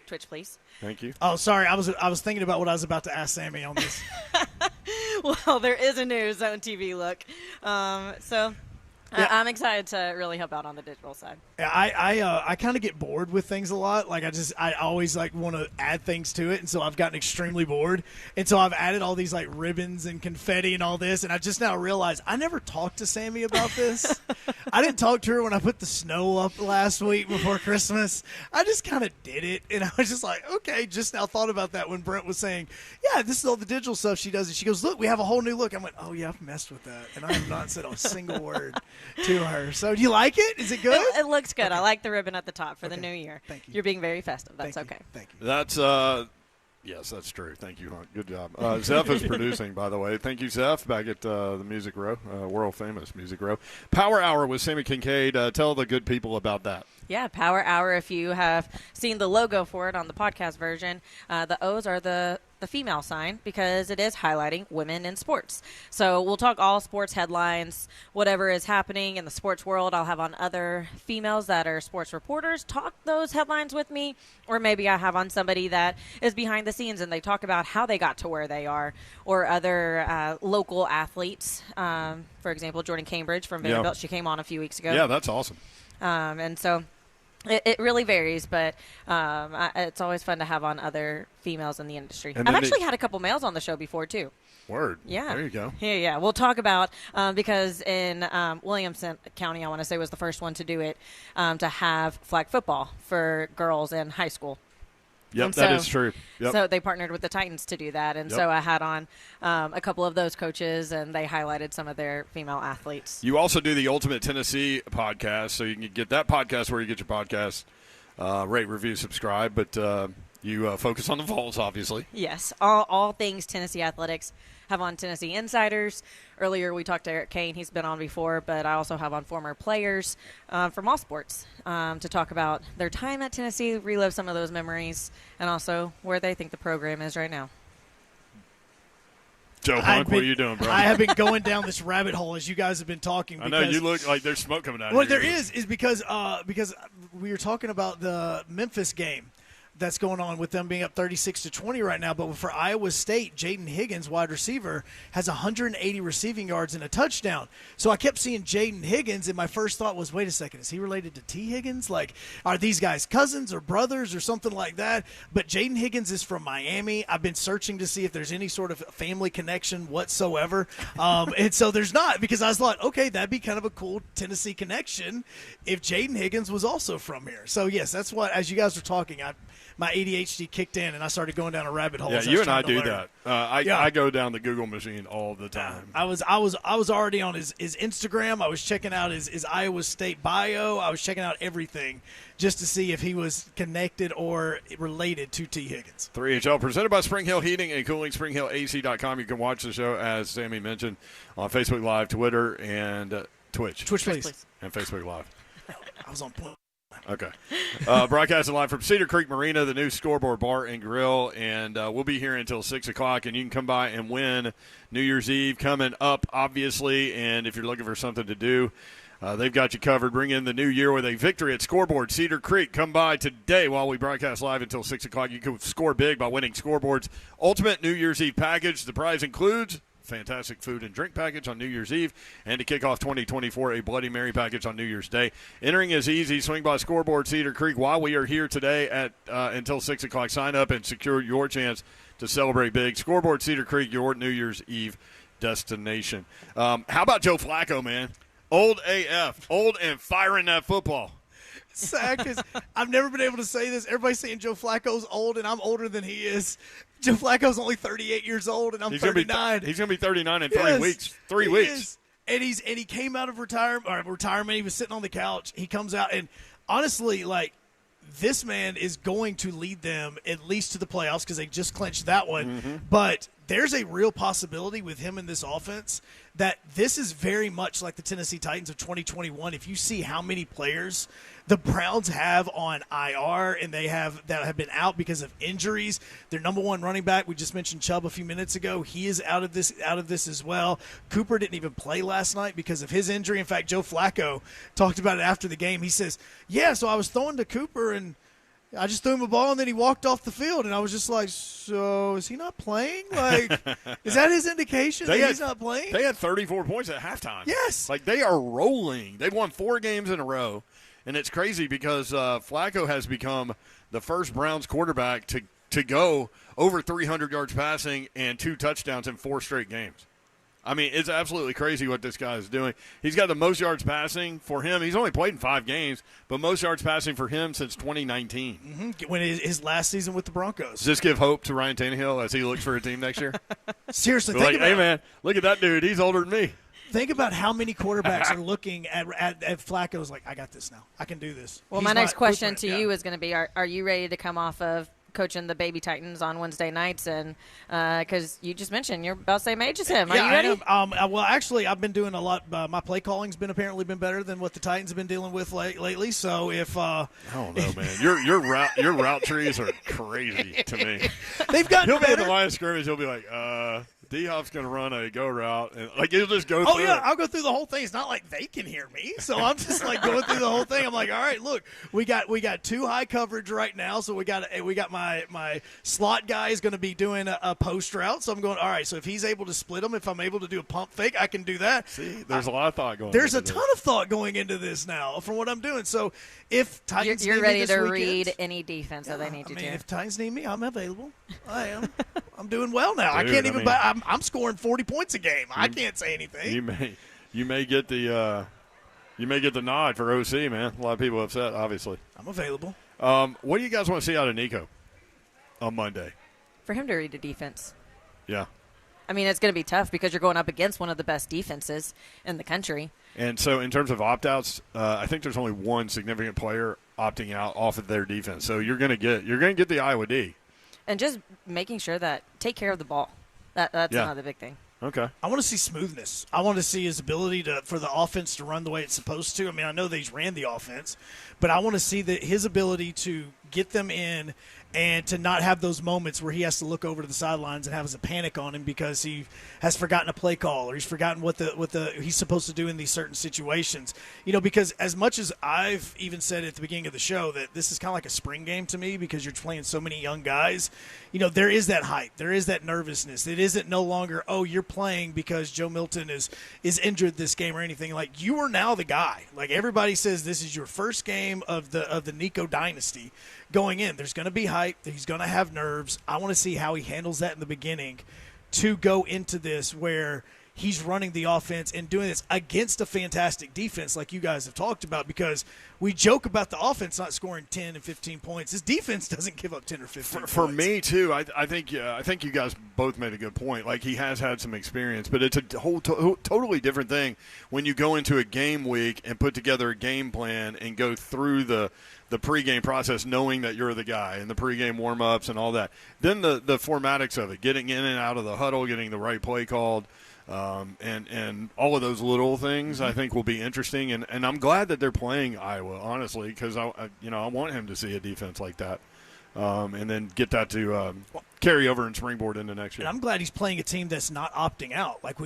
Twitch, please. Thank you. Oh, sorry. I was thinking about what I was about to ask Sammy on this. Well, there is a new Zone TV look. I'm excited to really help out on the digital side. Yeah, I kind of get bored with things a lot. Like I always like want to add things to it, and so I've gotten extremely bored. And so I've added all these like ribbons and confetti and all this, and I just now realized I never talked to Sammy about this. I didn't talk to her when I put the snow up last week before Christmas. I just kind of did it, and I was just like, okay, just now thought about that when Brent was saying, yeah, this is all the digital stuff she does. And she goes, look, we have a whole new look. I went, oh yeah, I've messed with that, and I have not said a single word to her. So do you like it? Is it good? It looks good. Okay. I like the ribbon at the top for the new year. Thank you. You're being very festive. That's Thank you. okay. Thank you. That's yes, that's true. Thank you, Hunt. Good job. Zeph is producing, by the way. Thank you, Zeph, back at the Music Row, world famous Music Row. Power Hour with Sammy Kincaid. Tell the good people about that. Yeah, Power Hour. If you have seen the logo for it on the podcast version, the O's are the female sign because it is highlighting women in sports. So we'll talk all sports headlines, whatever is happening in the sports world. I'll have on other females that are sports reporters talk those headlines with me, or maybe I have on somebody that is behind the scenes and they talk about how they got to where they are, or other local athletes. For example, Jordan Cambridge from Vanderbilt. She came on a few weeks ago. Yeah, that's awesome. And so it really varies, but it's always fun to have on other females in the industry. I've actually had a couple males on the show before, too. Word. Yeah. There you go. Yeah. We'll talk about, because in Williamson County, I want to say, was the first one to do it, to have flag football for girls in high school. Yep, that is true. Yep. So they partnered with the Titans to do that. And so I had on a couple of those coaches, and they highlighted some of their female athletes. You also do the Ultimate Tennessee podcast, so you can get that podcast where you get your podcast, rate, review, subscribe. But you focus on the Vols, obviously. Yes, all things Tennessee athletics. Have on Tennessee Insiders. Earlier we talked to Eric Kane. He's been on before, but I also have on former players from all sports to talk about their time at Tennessee, relive some of those memories, and also where they think the program is right now. Joe Hunk, what are you doing, bro? I have been going down this rabbit hole as you guys have been talking. I know you look like there's smoke coming out. What there is because we were talking about the Memphis game that's going on with them being up 36-20 right now. But for Iowa State, Jaden Higgins, wide receiver, has 180 receiving yards and a touchdown. So I kept seeing Jaden Higgins, and my first thought was, wait a second, is he related to T. Higgins? Like, are these guys cousins or brothers or something like that? But Jaden Higgins is from Miami. I've been searching to see if there's any sort of family connection whatsoever. And so there's not, because I thought, okay, that'd be kind of a cool Tennessee connection if Jaden Higgins was also from here. So, yes, that's what, as you guys were talking, my ADHD kicked in, and I started going down a rabbit hole. Yeah, you and I do that. I go down the Google machine all the time. I was already on his Instagram. I was checking out his Iowa State bio. I was checking out everything just to see if he was connected or related to T. Higgins. 3HL, presented by Spring Hill Heating and Cooling, SpringHillAC.com. You can watch the show, as Sammy mentioned, on Facebook Live, Twitter, and Twitch. Twitch, please. And Facebook Live. I was on point. Okay. Broadcasting live from Cedar Creek Marina, the new Scoreboard Bar and Grill, and we'll be here until 6 o'clock, and you can come by and win New Year's Eve coming up, obviously, and if you're looking for something to do, they've got you covered. Bring in the new year with a victory at Scoreboard, Cedar Creek. Come by today while we broadcast live until 6 o'clock. You can score big by winning Scoreboard's Ultimate New Year's Eve package. The prize includes fantastic food and drink package on New Year's Eve, and to kick off 2024, a Bloody Mary package on New Year's Day. Entering is easy. Swing by Scoreboard Cedar Creek while we are here today at until 6 o'clock. Sign up and secure your chance to celebrate big. Scoreboard Cedar Creek, your New Year's Eve destination. How about Joe Flacco, man? Old AF. Old and firing that football. Sad because I've never been able to say this. Everybody's saying Joe Flacco's old, and I'm older than he is. Joe Flacco's only 38 years old, and I'm 39. He's going to be 39 in 3 weeks. 3 weeks. Is. And he came out of retirement. He was sitting on the couch. He comes out, and honestly, like, this man is going to lead them at least to the playoffs because they just clinched that one. Mm-hmm. But there's a real possibility with him in this offense that this is very much like the Tennessee Titans of 2021. If you see how many players the Browns have on IR and they have that have been out because of injuries, their number one running back, we just mentioned Chubb a few minutes ago, he is out of this as well. Cooper didn't even play last night because of his injury. In fact, Joe Flacco talked about it after the game. He says, "Yeah, so I was throwing to Cooper and I just threw him a ball, and then he walked off the field, and I was just like, so is he not playing? Like, is that his indication that he's not playing?" They had 34 points at halftime. Yes. Like, they are rolling. They've won 4 games in a row, and it's crazy because Flacco has become the first Browns quarterback to go over 300 yards passing and 2 touchdowns in 4 straight games. I mean, it's absolutely crazy what this guy is doing. He's got the most yards passing for him. He's only played in 5 games, but most yards passing for him since 2019. Mm-hmm. When his last season with the Broncos. Does this give hope to Ryan Tannehill as he looks for a team next year? Seriously. Hey, man, look at that dude. He's older than me. Think about how many quarterbacks are looking at Flacco's like, I got this now. I can do this. Well, my next question to you is going to be, are you ready to come off of coaching the baby Titans on Wednesday nights? And because you just mentioned you're about the same age as him. Are you ready? Well, actually, I've been doing a lot. My play calling's been apparently better than what the Titans have been dealing with lately. So if I don't know, man, your route trees are crazy to me. They've gotten He'll better. be at the line of scrimmage. He'll be like, D-Hop's going to run a go route. And, like, he'll just go through. Oh, yeah, I'll go through the whole thing. It's not like they can hear me. So I'm just, like, going through the whole thing. I'm like, all right, look, we got 2 high coverage right now. So we got my slot guy is going to be doing a post route. So I'm going, all right, so if he's able to split them, if I'm able to do a pump fake, I can do that. See, there's a lot of thought going There's a ton of thought going into this now from what I'm doing. So if Titans you're need ready me to this read weekend, any defense that they need to do. If Titans need me, I'm available. I am. I'm doing well now. Dude, I can't even I'm scoring 40 points a game. I can't say anything. You may get the nod for OC, man. A lot of people upset, obviously. I'm available. What do you guys want to see out of Nico on Monday? For him to read a defense. Yeah. I mean, it's going to be tough because you're going up against one of the best defenses in the country. And so in terms of opt-outs, I think there's only one significant player opting out off of their defense. So you're going to get the Iowa D. And just making sure that take care of the ball. That's another big thing. Okay. I want to see smoothness. I want to see his ability for the offense to run the way it's supposed to. I mean, I know they ran the offense, but I want to see his ability to get them in and to not have those moments where he has to look over to the sidelines and have a panic on him because he has forgotten a play call or he's forgotten what he's supposed to do in these certain situations. You know, because as much as I've even said at the beginning of the show that this is kind of like a spring game to me because you're playing so many young guys, you know, there is that hype. There is that nervousness. It isn't no longer, oh, you're playing because Joe Milton is injured this game or anything. Like, you are now the guy. Like, everybody says this is your first game of the Nico dynasty going in. There's going to be hype. He's going to have nerves. I want to see how he handles that in the beginning to go into this where he's running the offense and doing this against a fantastic defense like you guys have talked about, because we joke about the offense not scoring 10 and 15 points. His defense doesn't give up 10 or 15 points. For me, too, I think you guys both made a good point. Like, he has had some experience, but it's a whole totally different thing when you go into a game week and put together a game plan and go through the pregame process knowing that you're the guy and the pregame warm-ups and all that. Then the formatics of it, getting in and out of the huddle, getting the right play called, and all of those little things I think will be interesting. And I'm glad that they're playing Iowa, honestly, because I want him to see a defense like that. And then get that to carry over and springboard into next year. And I'm glad he's playing a team that's not opting out. Like,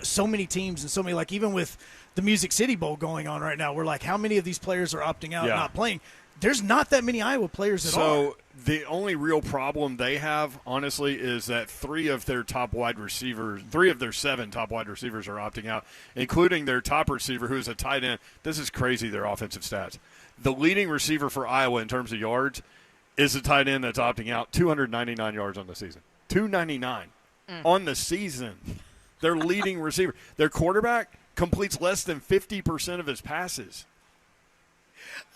so many teams and so many, like, even with the Music City Bowl going on right now, we're like, how many of these players are opting out and not playing? There's not that many Iowa players at all. So the only real problem they have, honestly, is that 3 of their 7 top wide receivers are opting out, including their top receiver, who is a tight end. This is crazy, their offensive stats. The leading receiver for Iowa in terms of yards is a tight end that's opting out, 299 yards on the season. 299 on the season. Their leading receiver. Their quarterback, completes less than 50% of his passes.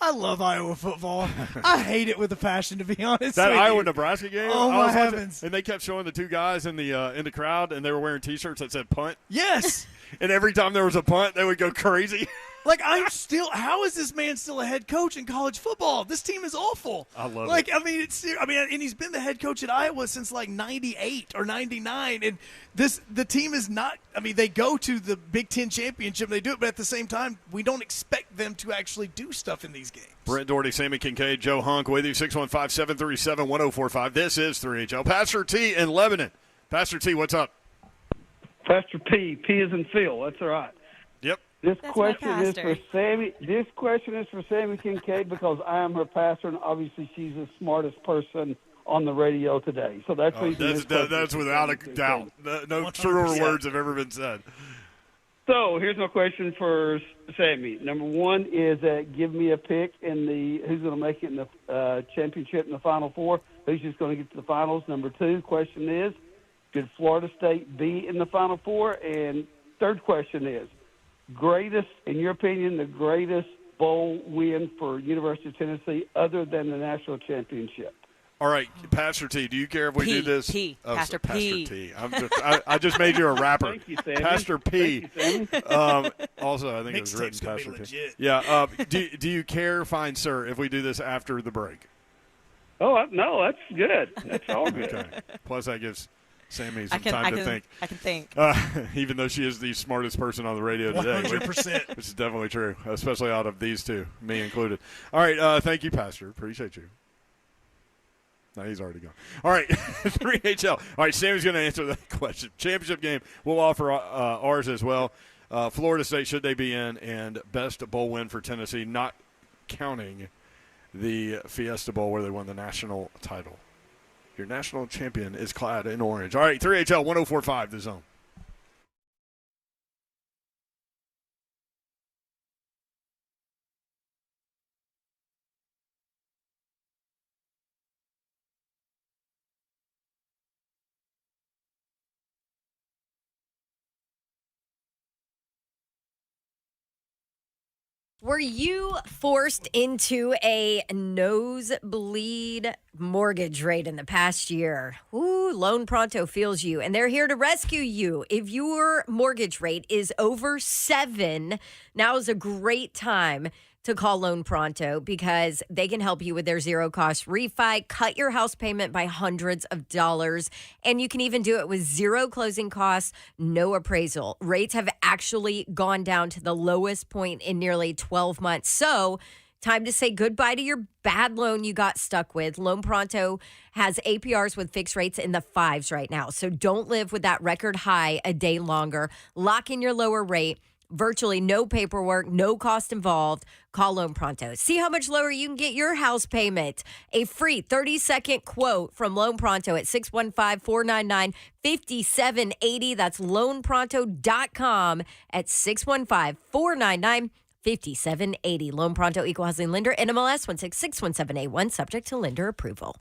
I love Iowa football. I hate it with a passion, to be honest. That with Iowa-Nebraska game? Oh, my heavens. And they kept showing the two guys in the crowd, and they were wearing T-shirts that said punt. Yes. And every time there was a punt, they would go crazy. Like, how is this man still a head coach in college football? This team is awful. I love it. And he's been the head coach at Iowa since like 98 or 99. And the team is not, they go to the Big Ten championship, they do it, but at the same time, we don't expect them to actually do stuff in these games. Brent Doherty, Sammy Kincaid, Joe Hunk with you, 615-737-1045. This is 3HL. Pastor T in Lebanon. Pastor T, what's up? Pastor P. P is in Phil. That's all right. Yep. This question is for Sammy. This question is for Sammy Kincaid because I am her pastor, and obviously she's the smartest person on the radio today. So that's that's without a doubt. No truer words have ever been said. So here's my question for Sammy. Number one is give me a pick in who's going to make it in the championship in the Final Four. Who's just going to get to the finals? Number two question is, should Florida State be in the Final Four? And third question is, in your opinion, the greatest bowl win for University of Tennessee other than the national championship? All right, Pastor T, do you care if we do this? Pastor P. Pastor T. I just made you a rapper. Thank you, Sammy. Pastor P. Thank you, Sammy. Also, I think it was written Mixtape's gonna Pastor be P. legit. Yeah. Do you care, fine sir, if we do this after the break? Oh, no, that's good. That's all good. Okay. Plus, that gives Sammy some time to think. I can think. Even though she is the smartest person on the radio today. 100%. Which is definitely true, especially out of these two, me included. All right, thank you, Pastor. Appreciate you. No, he's already gone. All right, 3HL. All right, Sammy's going to answer that question. Championship game, we'll offer ours as well. Florida State, should they be in, and best bowl win for Tennessee, not counting the Fiesta Bowl where they won the national title. Your national champion is clad in orange. All right, 3HL 104.5, The Zone. Were you forced into a nosebleed mortgage rate in the past year? Ooh, Loan Pronto feels you, and they're here to rescue you. If your mortgage rate is over 7, now is a great time to call Loan Pronto because they can help you with their zero-cost refi, cut your house payment by hundreds of dollars, and you can even do it with zero closing costs, no appraisal. Rates have actually gone down to the lowest point in nearly 12 months. So, time to say goodbye to your bad loan you got stuck with. Loan Pronto has APRs with fixed rates in the 5s right now. So don't live with that record high a day longer. Lock in your lower rate. Virtually no paperwork, no cost involved. Call Loan Pronto. See how much lower you can get your house payment. A free 30-second quote from Loan Pronto at 615-499-5780. That's loanpronto.com at 615-499-5780. Loan Pronto Equal Housing Lender, NMLS 1661781, subject to lender approval.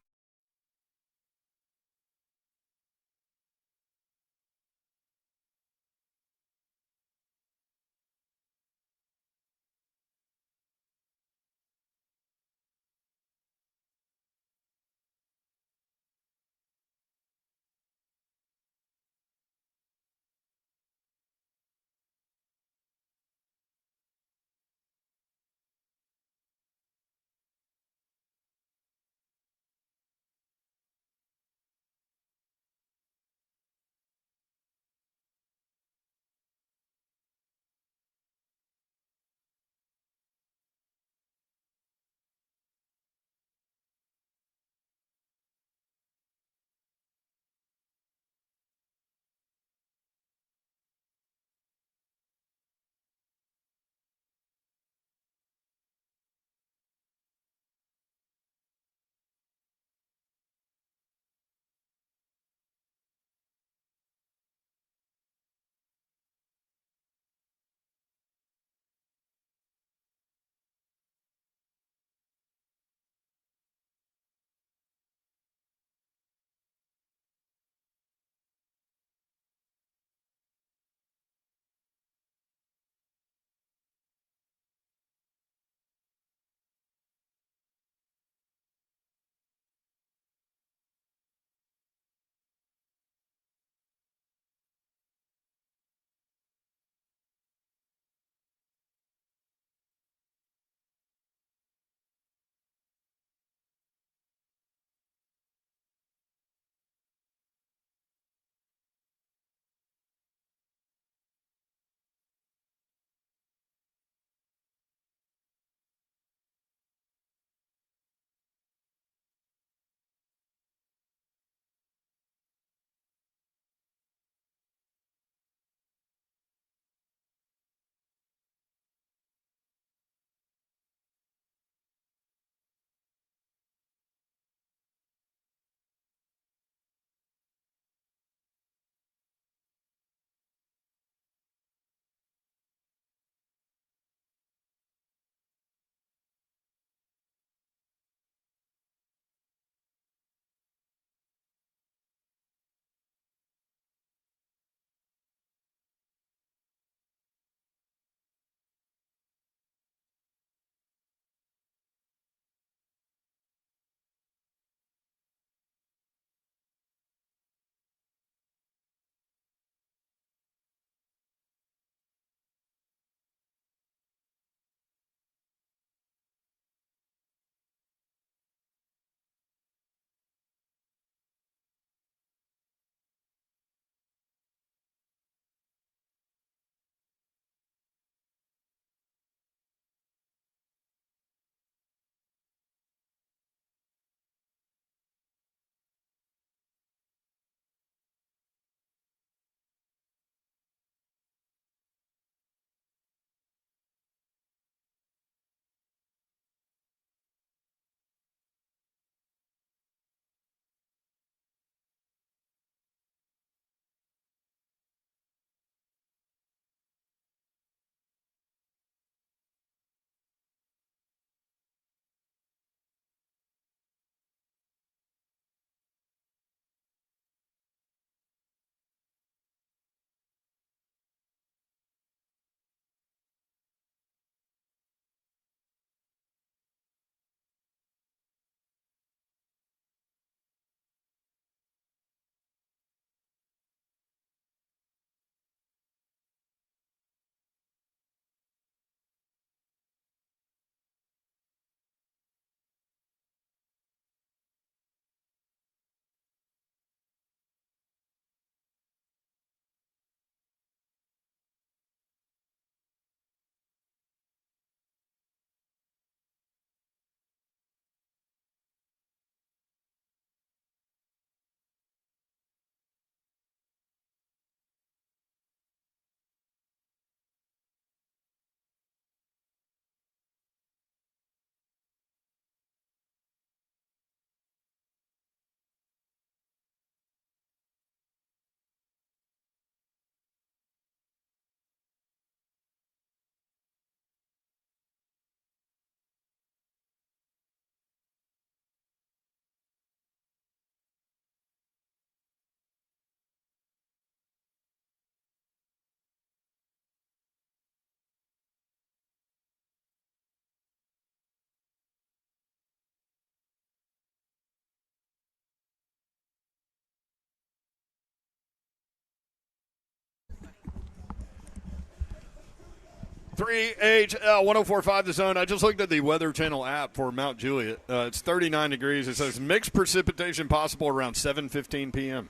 3HL 104.5 The Zone. I just looked at the Weather Channel app for Mount Juliet. It's 39 degrees. It says mixed precipitation possible around 7:15 p.m.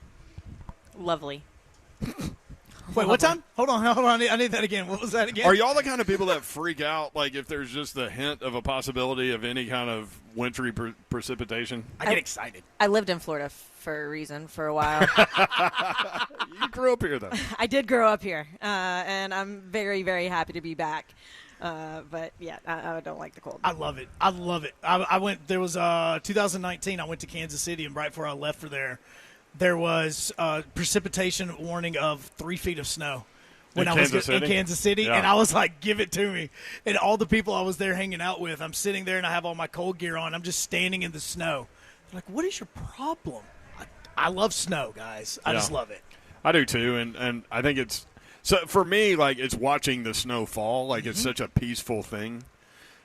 Lovely. Wait, what time? Hold on. I need that again. What was that again? Are y'all the kind of people that freak out, like, if there's just the hint of a possibility of any kind of wintry precipitation? I get excited. I lived in Florida for a reason for a while. You grew up here, though. I did grow up here, and I'm very, very happy to be back. But, yeah, I don't like the cold. I love it. I went – there was 2019. I went to Kansas City, and right before I left for there was precipitation warning of 3 feet of snow when I was in Kansas City, yeah. And I was like, give it to me. And all the people I was there hanging out with, I'm sitting there and I have all my cold gear on. I'm just standing in the snow. They're like, what is your problem? I love snow, guys. I just love it. I do too, and I think it's – so for me, like, it's watching the snow fall. Like, it's such a peaceful thing,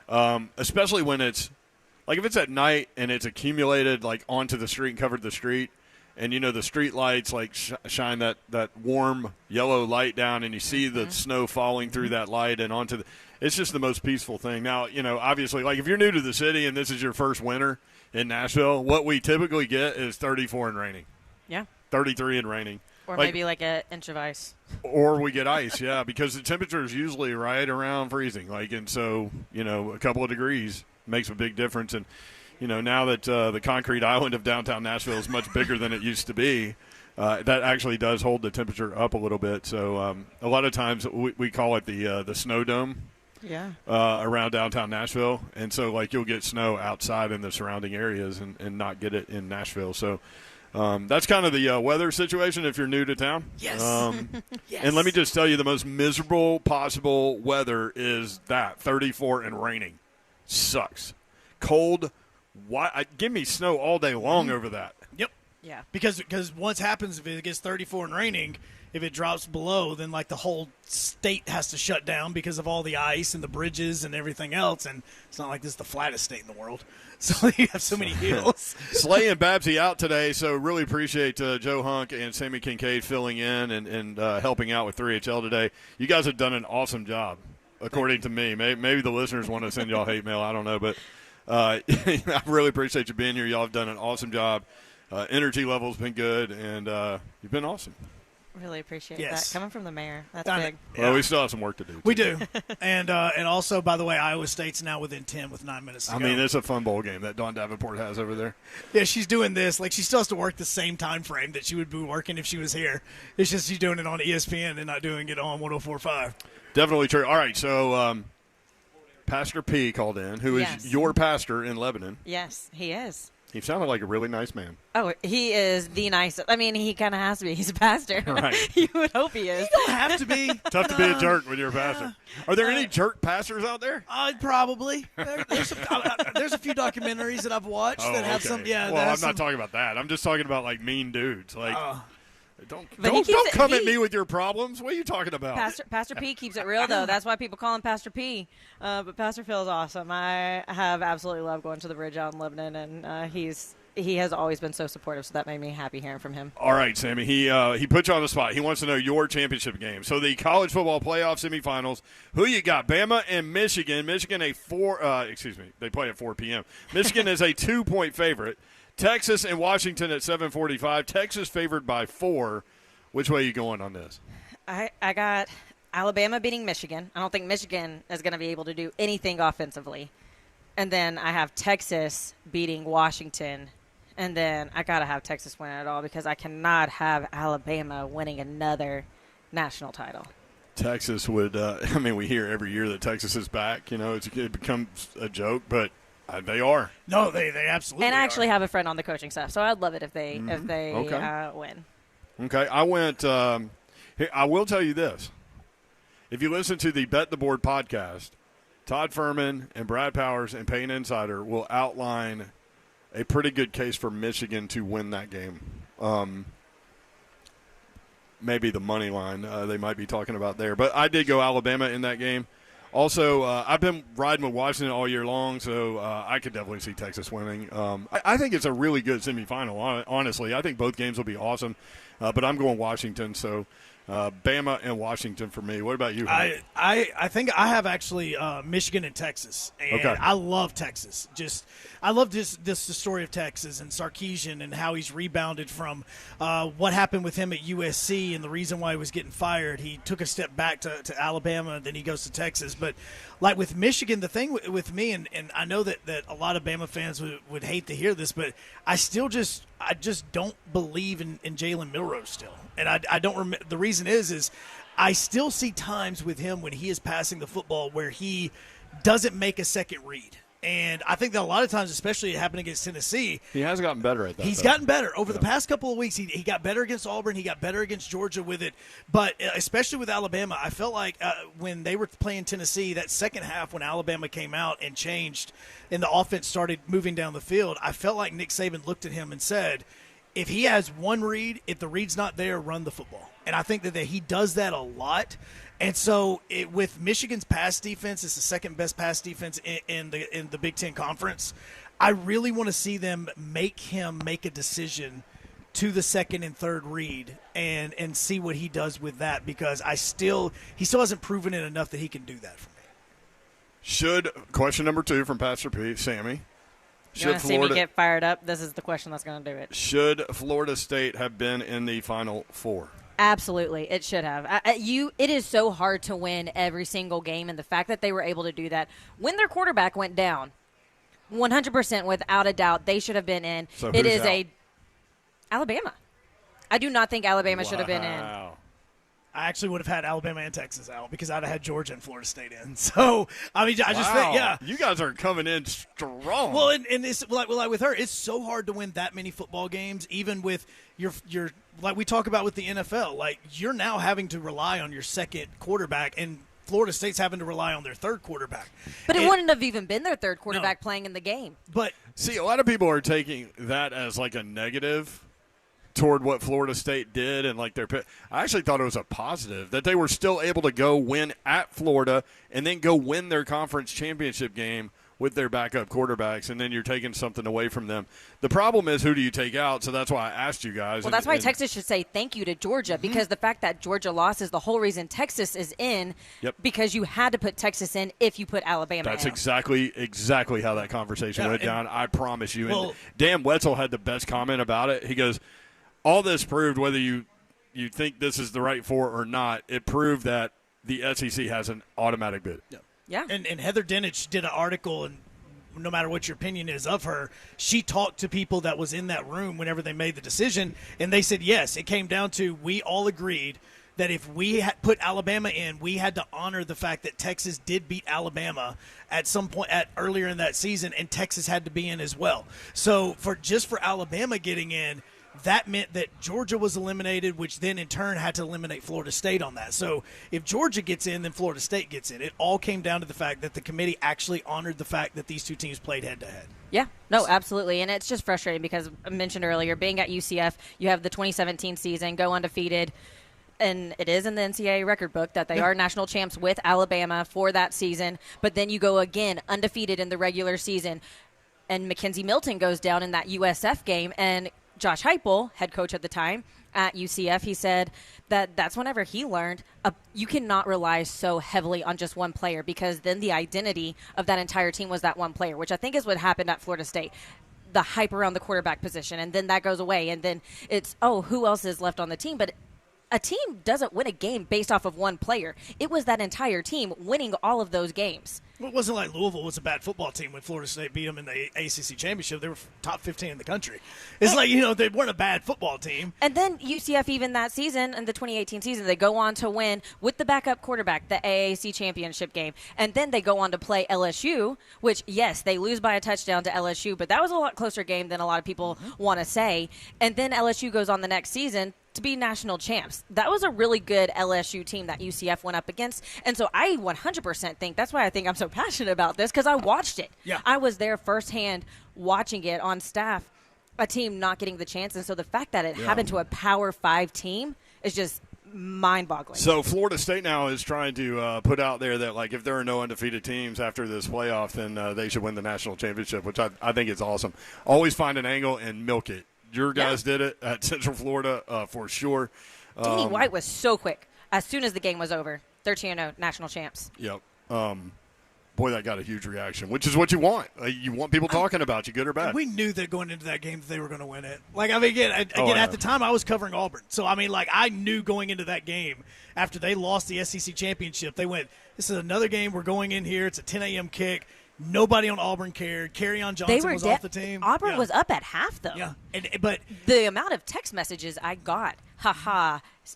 especially when it's – like, if it's at night and it's accumulated, like, onto the street and covered the street, and, you know, the street lights, like, shine that warm yellow light down, and you see the snow falling through that light and onto the – it's just the most peaceful thing. Now, you know, obviously, like, if you're new to the city and this is your first winter in Nashville, what we typically get is 34 and raining. Yeah. 33 and raining. Or maybe like an inch of ice. Or we get ice, yeah, because the temperature is usually right around freezing. Like, and so, you know, a couple of degrees makes a big difference. And, you know, now that the concrete island of downtown Nashville is much bigger than it used to be, that actually does hold the temperature up a little bit. So a lot of times we call it the snow dome. Yeah. Around downtown Nashville. And so, like, you'll get snow outside in the surrounding areas and not get it in Nashville. So that's kind of the weather situation if you're new to town. Yes. Yes. And let me just tell you, the most miserable possible weather is that 34 and raining. Sucks. Cold. Give me snow all day long over that. Yep. Yeah. Because what happens if it gets 34 and raining, if it drops below, then, like, the whole state has to shut down because of all the ice and the bridges and everything else. And it's not like this is the flattest state in the world. So you have so many hills. Slay and Babsy out today, so really appreciate Joe Hunk and Sammy Kincaid filling in and helping out with 3HL today. You guys have done an awesome job, according to me. Maybe the listeners want to send y'all hate mail. I don't know. But I really appreciate you being here. Y'all have done an awesome job. Energy level's been good, and you've been awesome. Really appreciate that. Coming from the mayor. That's big. Well, we still have some work to do. We do. And also, by the way, Iowa State's now within 10 with 9 minutes to go. I mean, it's a fun bowl game that Dawn Davenport has over there. Yeah, she's doing this. Like, she still has to work the same time frame that she would be working if she was here. It's just she's doing it on ESPN and not doing it on 104.5. Definitely true. All right, so Pastor P called in, who is your pastor in Lebanon. Yes, he is. He sounded like a really nice man. Oh, he is the nicest. I mean, he kind of has to be. He's a pastor. Right. You would hope he is. You don't have to be. Tough to be a jerk when you're a pastor. Are there any jerk pastors out there? Probably. There's a few documentaries that I've watched that have some. Yeah. Well, I'm not talking about that. I'm just talking about, like, mean dudes. Like, don't keeps come at me with your problems. What are you talking about? Pastor P keeps it real, though. That's why people call him Pastor P. But Pastor Phil's awesome. I have absolutely loved going to the Bridge out in Lebanon, and he has always been so supportive, so that made me happy hearing from him. All right, Sammy. He put you on the spot. He wants to know your championship game. So the college football playoff semifinals, who you got? Bama and Michigan. Michigan they play at 4 p.m. Michigan is a 2-point favorite. Texas and Washington at 7:45. Texas favored by 4. Which way are you going on this? I got Alabama beating Michigan. I don't think Michigan is going to be able to do anything offensively. And then I have Texas beating Washington. And then I got to have Texas win it all because I cannot have Alabama winning another national title. Texas would we hear every year that Texas is back. You know, it becomes a joke, but they are. No, they absolutely And I are. actually have a friend on the coaching staff, so I'd love it if they win. Okay, I went I will tell you this. If you listen to the Bet the Board podcast, Todd Furman and Brad Powers and Payne Insider will outline a pretty good case for Michigan to win that game. Maybe the money line they might be talking about there. But I did go Alabama in that game. Also, I've been riding with Washington all year long, so I could definitely see Texas winning. I think it's a really good semifinal, honestly. I think both games will be awesome, but I'm going Washington. So Bama and Washington for me. What about you? I think I have actually Michigan and Texas, and okay. I love Texas. I love the story of Texas and Sarkisian and how he's rebounded from what happened with him at USC and the reason why he was getting fired. He took a step back to Alabama, and then he goes to Texas. But like with Michigan, the thing with me, and I know that a lot of Bama fans would hate to hear this, but I just don't believe in Jalen Milroe still. And I don't remember. The reason is I still see times with him when he is passing the football where he doesn't make a second read. And I think that a lot of times, especially it happened against Tennessee, he has gotten better at that. He's gotten better over the past couple of weeks. He got better against Auburn. He got better against Georgia with it. But especially with Alabama, I felt like when they were playing Tennessee, that second half when Alabama came out and changed and the offense started moving down the field, I felt like Nick Saban looked at him and said, if he has one read, if the read's not there, run the football. And I think that he does that a lot. And so with Michigan's pass defense, it's the second best pass defense in the Big Ten Conference. I really want to see them make him make a decision to the second and third read and see what he does with that, because he still hasn't proven it enough that he can do that for me. Question number 2 from Pastor P, Sammy. You want to see me get fired up? This is the question that's going to do it. Should Florida State have been in the Final Four? Absolutely, it should have. It is so hard to win every single game, and the fact that they were able to do that when their quarterback went down, 100% without a doubt, they should have been in. So it is Alabama. I do not think Alabama should have been in. I actually would have had Alabama and Texas out because I'd have had Georgia and Florida State in. So, I mean, I just think, yeah. You guys are coming in strong. Well, and it's like with her, it's so hard to win that many football games, even with your like we talk about with the NFL. Like, you're now having to rely on your second quarterback, and Florida State's having to rely on their third quarterback. But it wouldn't have even been their third quarterback playing in the game. But see, a lot of people are taking that as like a negative toward what Florida State did and like I actually thought it was a positive that they were still able to go win at Florida and then go win their conference championship game with their backup quarterbacks, and then you're taking something away from them. The problem is, who do you take out? So that's why I asked you guys. Well, that's why Texas should say thank you to Georgia, because the fact that Georgia lost is the whole reason Texas is in, because you had to put Texas in if you put Alabama in. That's exactly how that conversation went down. I promise you. And Dan Wetzel had the best comment about it. He goes, all this proved, whether you think this is the right four or not, it proved that the SEC has an automatic bid. Yeah. And Heather Dinich did an article, and no matter what your opinion is of her, she talked to people that was in that room whenever they made the decision, and they said, yes, it came down to, we all agreed that if we put Alabama in, we had to honor the fact that Texas did beat Alabama at some point earlier in that season, and Texas had to be in as well. So for Alabama getting in, that meant that Georgia was eliminated, which then in turn had to eliminate Florida State on that. So if Georgia gets in, then Florida State gets in. It all came down to the fact that the committee actually honored the fact that these two teams played head-to-head. Yeah, no, absolutely. And it's just frustrating because I mentioned earlier, being at UCF, you have the 2017 season, go undefeated, and it is in the NCAA record book that they are national champs with Alabama for that season. But then you go again undefeated in the regular season, and Mackenzie Milton goes down in that USF game, and Josh Heupel, head coach at the time at UCF, he said that's whenever he learned you cannot rely so heavily on just one player, because then the identity of that entire team was that one player, which I think is what happened at Florida State. The hype around the quarterback position, and then that goes away, and then it's, who else is left on the team? But a team doesn't win a game based off of one player. It was that entire team winning all of those games. Well, it wasn't like Louisville was a bad football team when Florida State beat them in the ACC championship. They were top 15 in the country. It's like, they weren't a bad football team. And then UCF, even that season, in the 2018 season, they go on to win with the backup quarterback the AAC championship game. And then they go on to play LSU, which, yes, they lose by a touchdown to LSU, but that was a lot closer game than a lot of people want to say. And then LSU goes on the next season to be national champs. That was a really good LSU team that UCF went up against. And so I 100% think, that's why I think I'm so passionate about this, because I watched it. Yeah. I was there firsthand watching it on staff, a team not getting the chance. And so the fact that it happened to a Power 5 team is just mind-boggling. So Florida State now is trying to put out there that, like, if there are no undefeated teams after this playoff, then they should win the national championship, which I think is awesome. Always find an angle and milk it. Your guys did it at Central Florida for sure. Danny White was so quick. As soon as the game was over, 13-0, national champs. Yep. Boy, that got a huge reaction, which is what you want. You want people talking about you, good or bad. We knew that going into that game that they were going to win it. Like, I mean, again, at the time I was covering Auburn. So, I mean, like, I knew going into that game after they lost the SEC championship, they went, this is another game. We're going in here. It's a 10 a.m. kick. Nobody on Auburn cared. Kerryon Johnson was off the team. Auburn was up at half, though. Yeah, but the amount of text messages I got,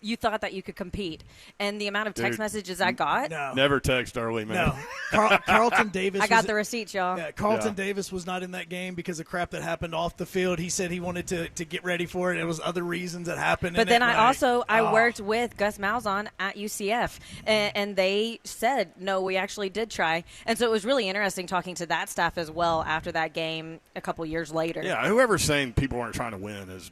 you thought that you could compete, and the amount of text messages I got. Never text early, man. No, Carlton Davis. I got the receipts, y'all. Yeah, Carlton Davis was not in that game because of crap that happened off the field. He said he wanted to get ready for it. It was other reasons that happened. But then I worked with Gus Malzahn at UCF, and they said no, we actually did try, and so it was really interesting talking to that staff as well after that game a couple years later. Yeah, whoever's saying people aren't trying to win is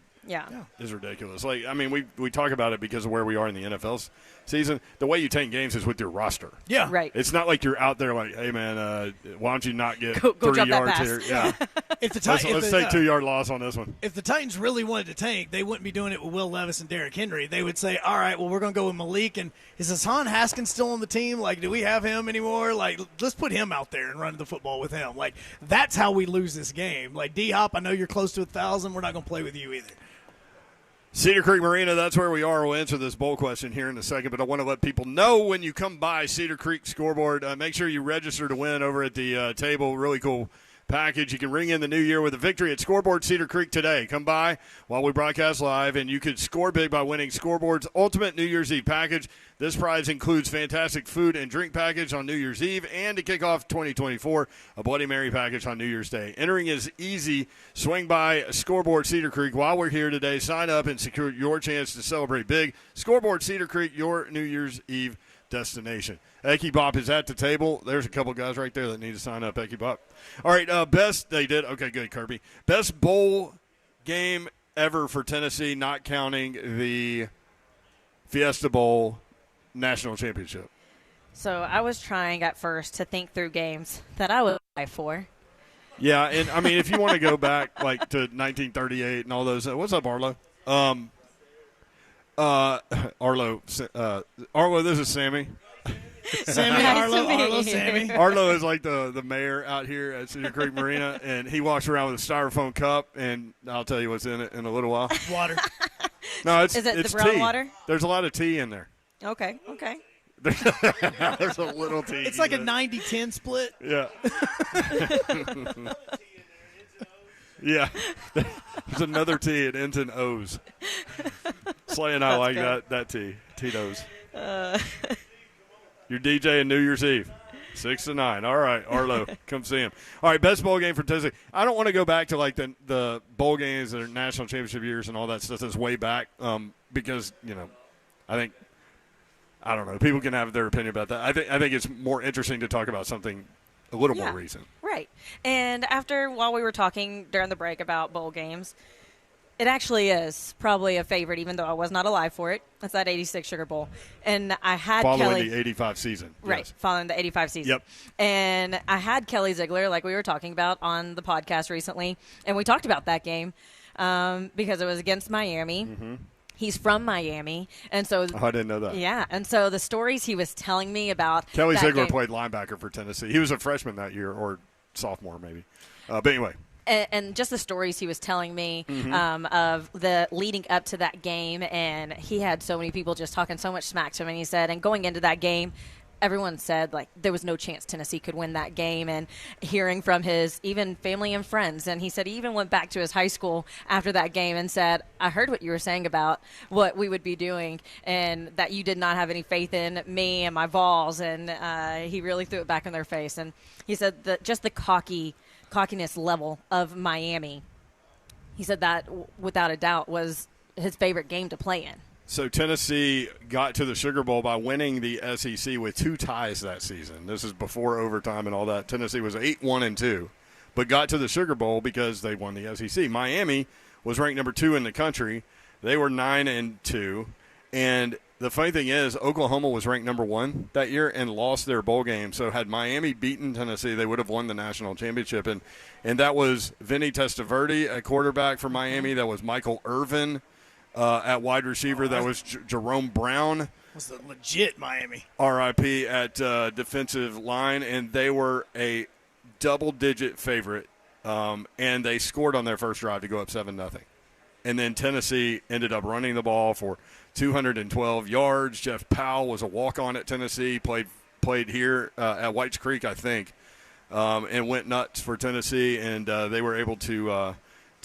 ridiculous. Like, I mean, we talk about it because of where we are in the NFL season. The way you take games is with your roster. Yeah, right. It's not like you're out there like, hey man, why don't you not get go 3 yards here? Yeah. Let's take 2 yard loss on this one. If the Titans really wanted to tank, they wouldn't be doing it with Will Levis and Derrick Henry. They would say, all right, well, we're going to go with Malik. And is Hassan Haskins still on the team? Like, do we have him anymore? Like, let's put him out there and run the football with him. Like, that's how we lose this game. Like, D-Hop, I know you're close to 1,000. We're not going to play with you either. Cedar Creek Marina, that's where we are. We'll answer this bowl question here in a second, but I want to let people know when you come by Cedar Creek Scoreboard, make sure you register to win over at the table. Really cool package. You can ring in the new year with a victory at Scoreboard Cedar Creek today. Come by while we broadcast live, and you could score big by winning Scoreboard's Ultimate New Year's Eve package. This prize includes fantastic food and drink package on New Year's Eve, and to kick off 2024, a Bloody Mary package on New Year's Day. Entering is easy. Swing by Scoreboard Cedar Creek while we're here today. Sign up and secure your chance to celebrate big. Scoreboard Cedar Creek, your New Year's Eve destination. Ecky Bop is at the table. There's a couple guys right there that need to sign up. Ecky Bop. All right, they did. Okay, good, Kirby. Best bowl game ever for Tennessee, not counting the Fiesta Bowl National Championship. So I was trying at first to think through games that I would buy for. Yeah, and I mean, if you want to go back like to 1938 and all those, what's up, Arlo? Arlo, this is Sammy. Sammy, Arlo, Sammy. Arlo is like the mayor out here at Cedar Creek Marina, and he walks around with a styrofoam cup, and I'll tell you what's in it in a little while. Water. No, it's the it's brown tea. water? There's a lot of tea in there. Okay. There's a little tea. It's like a 90-10 split. Yeah. Yeah. There's another T. It ends in O's. Slay and I like that T. Tito's. You're DJing New Year's Eve. 6 to 9. All right, Arlo, come see him. All right, best bowl game for Tennessee. I don't want to go back to like the bowl games that are national championship years and all that stuff that's way back because, I don't know. People can have their opinion about that. I think it's more interesting to talk about something a little more recent. Right. And while we were talking during the break about bowl games, it actually is probably a favorite, even though I was not alive for it. That's that 86 Sugar Bowl. And I had following the 85 season. Right, yes. Following the 85 season. Yep. And I had Kelly Ziegler, like we were talking about on the podcast recently, and we talked about that game because it was against Miami. Mm-hmm. He's from Miami, and so I didn't know that. Yeah, and so the stories he was telling me about Kelly Ziegler game, played linebacker for Tennessee. He was a freshman that year, or sophomore maybe. But anyway. And just the stories he was telling me of the leading up to that game, and he had so many people just talking so much smack to him, and he said, and going into that game, everyone said, like, there was no chance Tennessee could win that game, and hearing from his even family and friends. And he said he even went back to his high school after that game and said, I heard what you were saying about what we would be doing and that you did not have any faith in me and my Vols. And he really threw it back in their face. And he said that just the cockiness level of Miami, he said that without a doubt was his favorite game to play in. So Tennessee got to the Sugar Bowl by winning the SEC with 2 ties that season. This is before overtime and all that. Tennessee was 8-1-2, but got to the Sugar Bowl because they won the SEC. Miami was ranked number 2 in the country. They were 9-2, and the funny thing is Oklahoma was ranked number 1 that year and lost their bowl game. So had Miami beaten Tennessee, they would have won the national championship. And that was Vinny Testaverde, a quarterback for Miami. That was Michael Irvin. at wide receiver. That was Jerome Brown. Was the legit Miami. RIP at defensive line, and they were a double-digit favorite, and they scored on their first drive to go up 7-0. And then Tennessee ended up running the ball for 212 yards. Jeff Powell was a walk-on at Tennessee, played here at Whites Creek, I think, and went nuts for Tennessee, and they were able to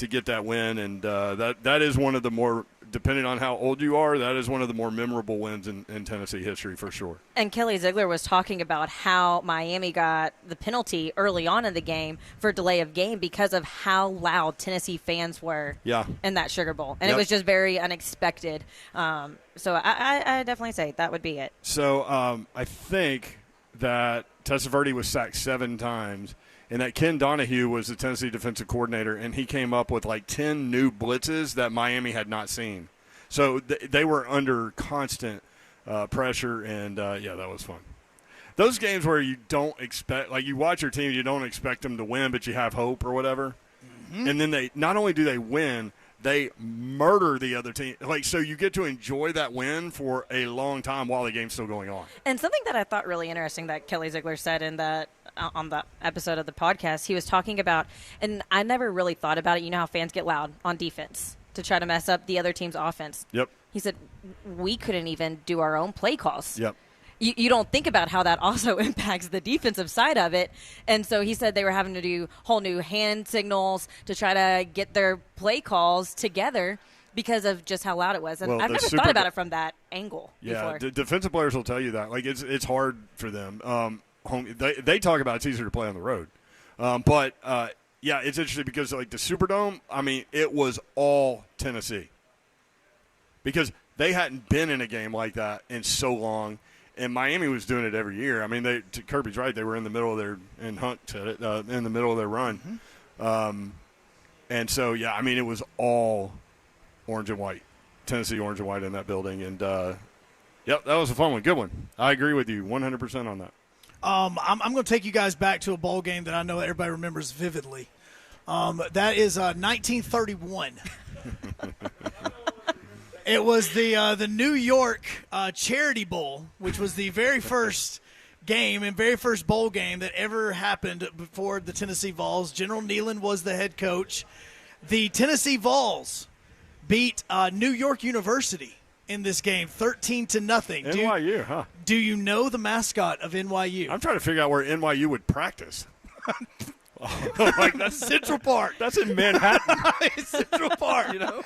get that win. And that is one of the more, depending on how old you are, that is one of the more memorable wins in Tennessee history for sure. And Kelly Ziegler was talking about how Miami got the penalty early on in the game for delay of game because of how loud Tennessee fans were in that Sugar Bowl. And it was just very unexpected. So I definitely say that would be it. So I think that Testaverde was sacked 7 times, and that Ken Donahue was the Tennessee defensive coordinator, and he came up with like 10 new blitzes that Miami had not seen. So they were under constant pressure, and, that was fun. Those games where you don't expect – like you watch your team, you don't expect them to win, but you have hope or whatever. Mm-hmm. And then they not only do they win – they murder the other team. Like, so you get to enjoy that win for a long time while the game's still going on. And something that I thought really interesting that Kelly Ziegler said in that on the episode of the podcast, he was talking about, and I never really thought about it, you know how fans get loud on defense to try to mess up the other team's offense. Yep. He said, we couldn't even do our own play calls. Yep. You don't think about how that also impacts the defensive side of it. And so he said they were having to do whole new hand signals to try to get their play calls together because of just how loud it was. And I've never thought about it from that angle before. Yeah, defensive players will tell you that. Like, it's hard for them. They talk about it's easier to play on the road. But it's interesting because, like, the Superdome, I mean, it was all Tennessee. Because they hadn't been in a game like that in so long. And Miami was doing it every year. I mean, Kirby's right. They were in the middle of and Hunt said it, in the middle of their run. Mm-hmm. And so, I mean, it was all orange and white, Tennessee orange and white in that building. And, that was a fun one. Good one. I agree with you 100% on that. I'm going to take you guys back to a bowl game that I know everybody remembers vividly. That is 1931. It was the New York Charity Bowl, which was the very first game and very first bowl game that ever happened before the Tennessee Vols. General Neyland was the head coach. The Tennessee Vols beat New York University in this game 13-0. NYU, huh? Do you know the mascot of NYU? I'm trying to figure out where NYU would practice. Like, that's Central Park. That's in Manhattan. It's Central Park, you know.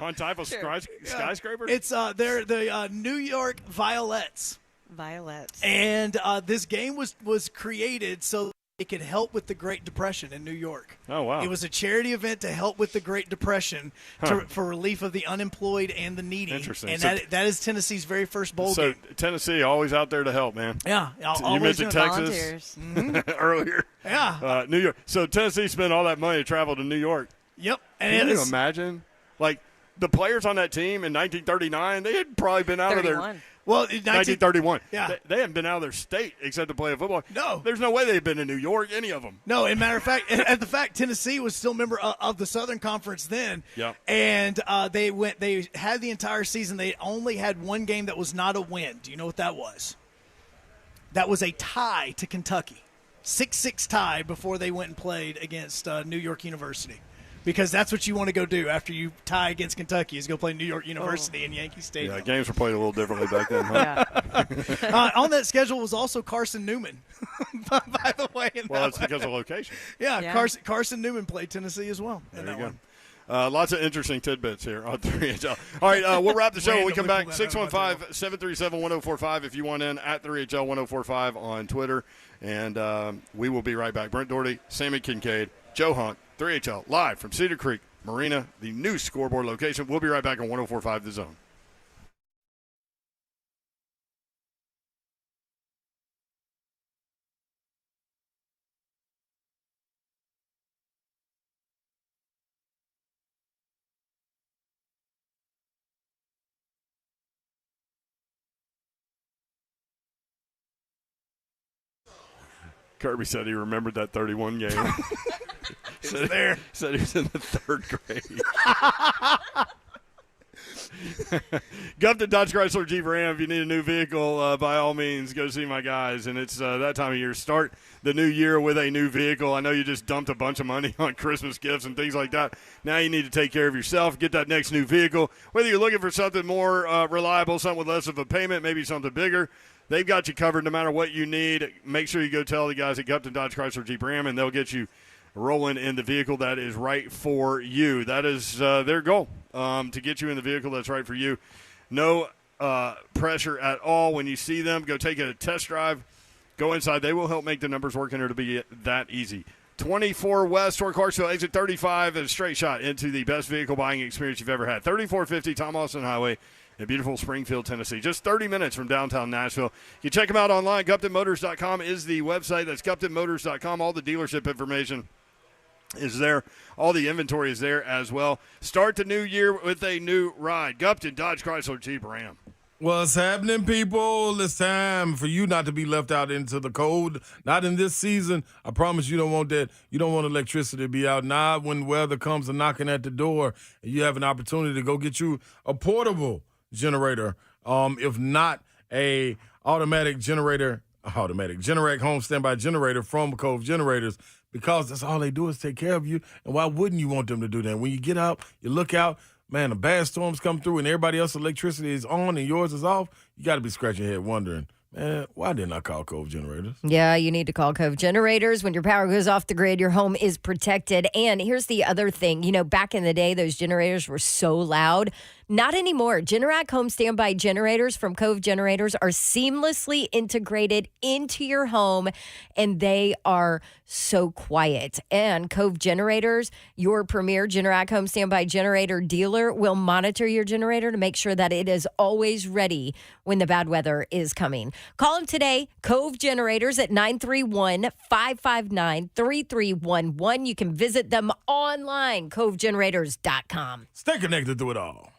On top of skyscraper? It's they're the New York Violets. And this game was created so it could help with the Great Depression in New York. Oh, wow. It was a charity event to help with the Great Depression for relief of the unemployed and the needy. Interesting. And that is Tennessee's very first bowl game. So Tennessee always out there to help, man. Yeah. You mentioned Texas earlier. Yeah. New York. So Tennessee spent all that money to travel to New York. Yep. Can you imagine? Like, the players on that team in 1939, they had probably been out 31. of their – Well, 1931. Yeah. They haven't been out of their state except to play football. No. There's no way they've been in New York, any of them. No, as a matter of fact, Tennessee was still a member of the Southern Conference then. Yeah. And they had the entire season. They only had one game that was not a win. Do you know what that was? That was a tie to Kentucky. 6-6 tie before they went and played against New York University. Because that's what you want to go do after you tie against Kentucky is go play New York University in Yankee Stadium. Yeah, games were played a little differently back then, huh? On that schedule was also Carson Newman, by the way. Well, it's because of location. Yeah. Carson Newman played Tennessee as well. There you go. Lots of interesting tidbits here on 3HL. All right, we'll wrap the show when we come back. 615-737-1045 if you want in, at 3HL1045 on Twitter. And we will be right back. Brent Doherty, Sammy Kincaid, Joe Hunt, 3HL, live from Cedar Creek, Marina, the new Scoreboard location. We'll be right back on 104.5 The Zone. Kirby said he remembered that 31 game. It's there. Said he was in the 3rd grade. Gupton Dodge Chrysler Jeep Ram. If you need a new vehicle, by all means, go see my guys. And it's that time of year. Start the new year with a new vehicle. I know you just dumped a bunch of money on Christmas gifts and things like that. Now you need to take care of yourself. Get that next new vehicle. Whether you're looking for something more reliable, something with less of a payment, maybe something bigger, they've got you covered no matter what you need. Make sure you go tell the guys at Gupton Dodge Chrysler Jeep Ram, and they'll get you rolling in the vehicle that is right for you. That is their goal, to get you in the vehicle that's right for you. No pressure at all. When you see them, go take a test drive. Go inside. They will help make the numbers work, and it'll be that easy. 24 West toward Clarksville, exit 35, and a straight shot into the best vehicle buying experience you've ever had. 3450 Tom Austin Highway in beautiful Springfield, Tennessee. Just 30 minutes from downtown Nashville. You check them out online. GuptonMotors.com is the website. That's GuptonMotors.com. All the dealership information is there. All the inventory is there as well. Start the new year with a new ride. Gupton Dodge Chrysler Jeep Ram. What's happening, people? It's time for you not to be left out into the cold. Not in this season. I promise you don't want that. You don't want electricity to be out. Not when weather comes and knocking at the door and you have an opportunity to go get you a portable generator. If not a automatic Generac home standby generator from Cove Generators, because that's all they do is take care of you. And why wouldn't you want them to do that? When you get out, you look out, man, a bad storm's come through and everybody else's electricity is on and yours is off, you got to be scratching your head wondering, man, why didn't I call Cove Generators? Yeah, you need to call Cove Generators. When your power goes off the grid, your home is protected. And here's the other thing. You know, back in the day, those generators were so loud. Not anymore. Generac home standby generators from Cove Generators are seamlessly integrated into your home, and they are so quiet. And Cove Generators, your premier Generac home standby generator dealer, will monitor your generator to make sure that it is always ready when the bad weather is coming. Call them today, Cove Generators, at 931-559-3311. You can visit them online, covegenerators.com. Stay connected to it all.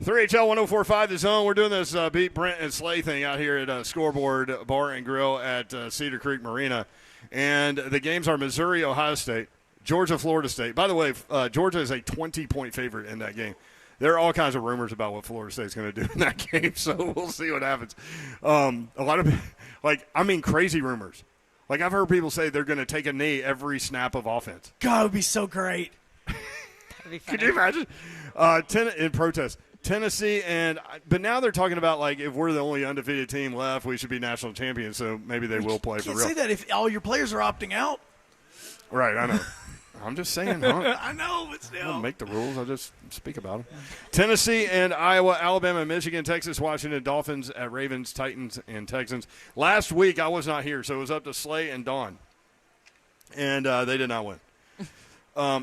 3HL 104.5 The Zone. We're doing this Beat Brent and Slay thing out here at Scoreboard Bar and Grill at Cedar Creek Marina. And the games are Missouri, Ohio State, Georgia, Florida State. By the way, Georgia is a 20-point favorite in that game. There are all kinds of rumors about what Florida State's going to do in that game, so we'll see what happens. A lot of, crazy rumors. Like, I've heard people say they're going to take a knee every snap of offense. God, it would be so great. Could you imagine? In protest. Tennessee, but now they're talking about, like, if we're the only undefeated team left, we should be national champions, so maybe they will play for real. You can't say that if all your players are opting out. Right, I know. I'm just saying. Huh? I know, but still. I don't make the rules. I just speak about them. Tennessee and Iowa, Alabama, Michigan, Texas, Washington, Dolphins at Ravens, Titans, and Texans. Last week, I was not here, so it was up to Slay and Dawn, and they did not win.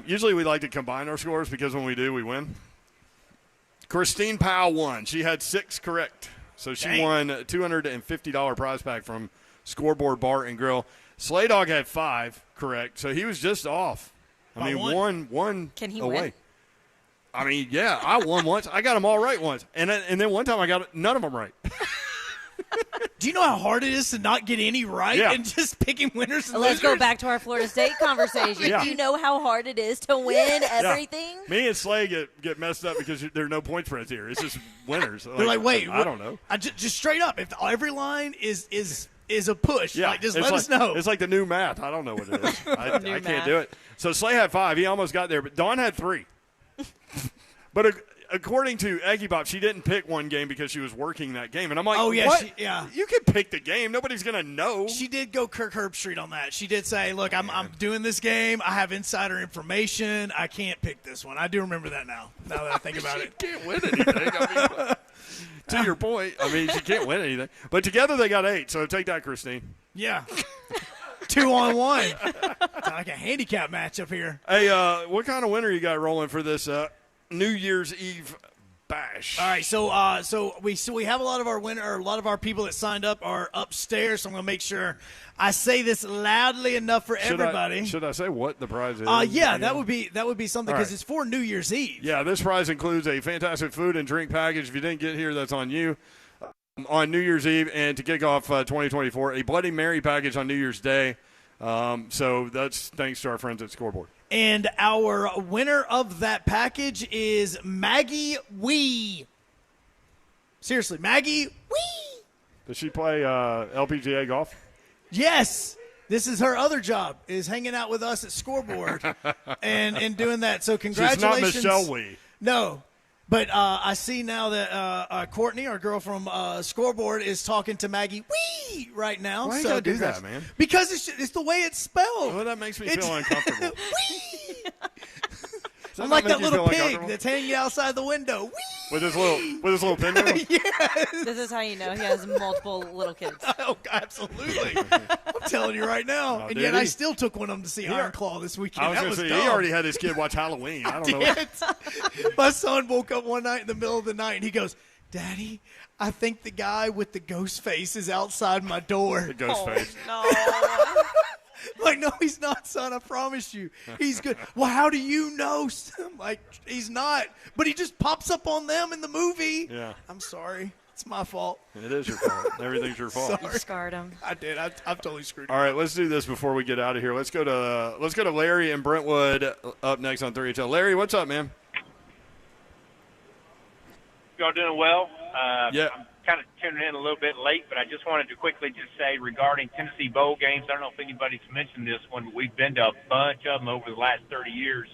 Usually we like to combine our scores because when we do, we win. Christine Powell won. She had 6 correct. So she won a $250 prize pack from Scoreboard Bar and Grill. Slay Dog had 5 correct, so he was just off. I mean, one Can he away. win? I mean, yeah, I won once. I got them all right once. And then one time I got none of them right. Do you know how hard it is to not get any right and just picking winners and Let's losers? go back to our Florida State conversation. Yeah. Do you know how hard it is to win everything? Yeah. Me and Slay get messed up because there are no point spreads here. It's just winners. They're like, wait. I don't know. Just straight up, if every line is a push, just let us know. It's like the new math. I don't know what it is. I can't do it. So Slay had 5. He almost got there, but Dawn had 3. But according to Eggy Bop, she didn't pick one game because she was working that game. And I'm like, what? You can pick the game. Nobody's going to know. She did go Kirk Herbstreit on that. She did say, look, I'm doing this game. I have insider information. I can't pick this one. I do remember that now that I think about it. She can't win anything. To your point, she can't win anything. But together they got 8, so take that, Christine. Yeah. 2-on-1. It's like a handicap match up here. Hey, what kind of winner you got rolling for this New Year's Eve bash? All right, so we have a lot of our people that signed up are upstairs. So I'm going to make sure I say this loudly enough for everybody. Should I say what the prize is? Yeah, that would be something because it's for New Year's Eve. Yeah, this prize includes a fantastic food and drink package. If you didn't get here, that's on you. On New Year's Eve, and to kick off 2024, a Bloody Mary package on New Year's Day. So that's thanks to our friends at Scoreboard. And our winner of that package is Maggie Wee. Seriously, Maggie Wee. Does she play LPGA golf? Yes. This is her other job, is hanging out with us at Scoreboard and doing that. So congratulations. She's not Michelle Wee. No. But I see now that Courtney, our girl from Scoreboard, is talking to Maggie Wee right now. Why you gotta do that, man? Because it's the way it's spelled. Well, that makes me feel uncomfortable. Wee! I'm like that little pig that's hanging outside the window. Wee! With his little pinwheel? Yes. This is how you know he has multiple little kids. Oh, absolutely. I'm telling you right now. And yet I still took one of them to see Iron Claw this weekend. I was going to say, dumb. he already had his kid watch Halloween. I don't know. My son woke up one night in the middle of the night, and he goes, Daddy, I think the guy with the ghost face is outside my door. The ghost face. No. Like, no, he's not, son. I promise you. He's good. Well, how do you know? I'm like, he's not. But he just pops up on them in the movie. Yeah. I'm sorry. It's my fault. It is your fault. Everything's your fault. You scarred him. I did. I've totally screwed All right, let's do this before we get out of here. Let's go to Larry and Brentwood up next on 3HL. Larry, what's up, man? Y'all doing well? Yeah. I'm kind of tuning in a little bit late, but I just wanted to quickly just say regarding Tennessee Bowl games, I don't know if anybody's mentioned this one, but we've been to a bunch of them over the last 30 years.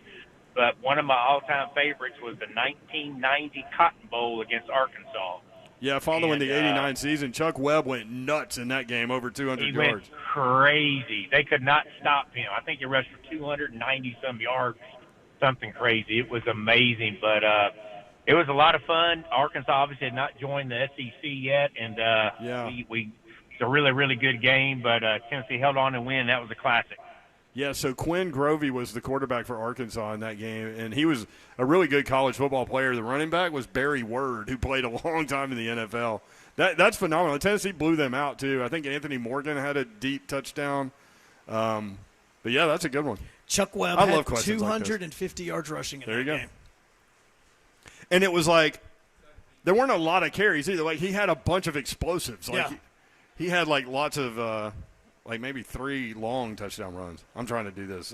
But one of my all-time favorites was the 1990 Cotton Bowl against Arkansas. Yeah, following the 89 season, Chuck Webb went nuts in that game, over 200 he yards. Went crazy. They could not stop him. I think he rushed for 290-some yards, something crazy. It was amazing, but it was a lot of fun. Arkansas obviously had not joined the SEC yet, and it's a really, really good game, but Tennessee held on and win. That was a classic. Yeah, so Quinn Grovey was the quarterback for Arkansas in that game, and he was a really good college football player. The running back was Barry Word, who played a long time in the NFL. That's phenomenal. Tennessee blew them out, too. I think Anthony Morgan had a deep touchdown. But, yeah, that's a good one. Chuck Webb had 250 yards rushing in that game. And it was like there weren't a lot of carries either. Like, he had a bunch of explosives. Like, he had, like, lots of like maybe 3 long touchdown runs. I'm trying to do this.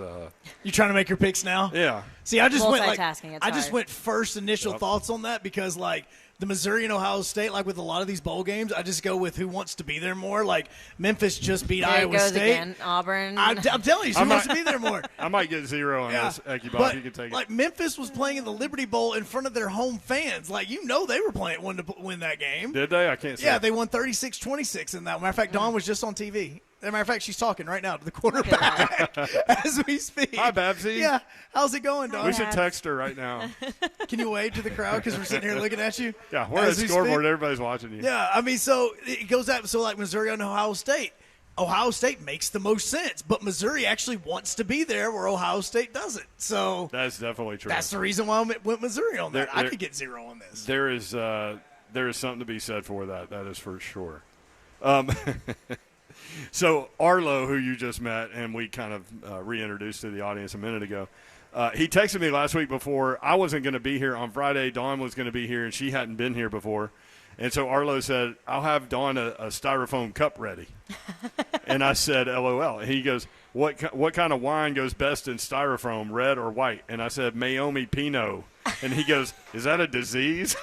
You trying to make your picks now? Yeah. See, I just went hard. went first initial thoughts on that because like the Missouri and Ohio State, like with a lot of these bowl games, I just go with who wants to be there more. Like Memphis just beat Iowa State. Again, Auburn. I'm telling you, who wants to be there more. I might get 0 on this, Ecky Bob. You can take it. Like Memphis was playing in the Liberty Bowl in front of their home fans. Like they were wanting to win that game. Did they? I can't see. Yeah, they won 36-26 in that. Matter of fact, Dawn was just on TV. As a matter of fact, she's talking right now to the quarterback as we speak. Hi, Babsy. Yeah. How's it going, Dawn? We should text her right now. Can you wave to the crowd because we're sitting here looking at you? Yeah, we're at Scoreboard. Everybody's watching you. Yeah, I mean, so it goes out. So like Missouri and Ohio State. Ohio State makes the most sense, but Missouri actually wants to be there where Ohio State doesn't. So that's definitely true. That's the reason why I went Missouri on that. I could get 0 on this. There is something to be said for that. That is for sure. So Arlo, who you just met, and we kind of reintroduced to the audience a minute ago, he texted me last week before I wasn't going to be here on Friday. Dawn was going to be here, and she hadn't been here before. And so Arlo said, I'll have Dawn a styrofoam cup ready. And I said, LOL. And he goes, what kind of wine goes best in styrofoam, red or white? And I said, Maomi Pinot. And he goes, is that a disease?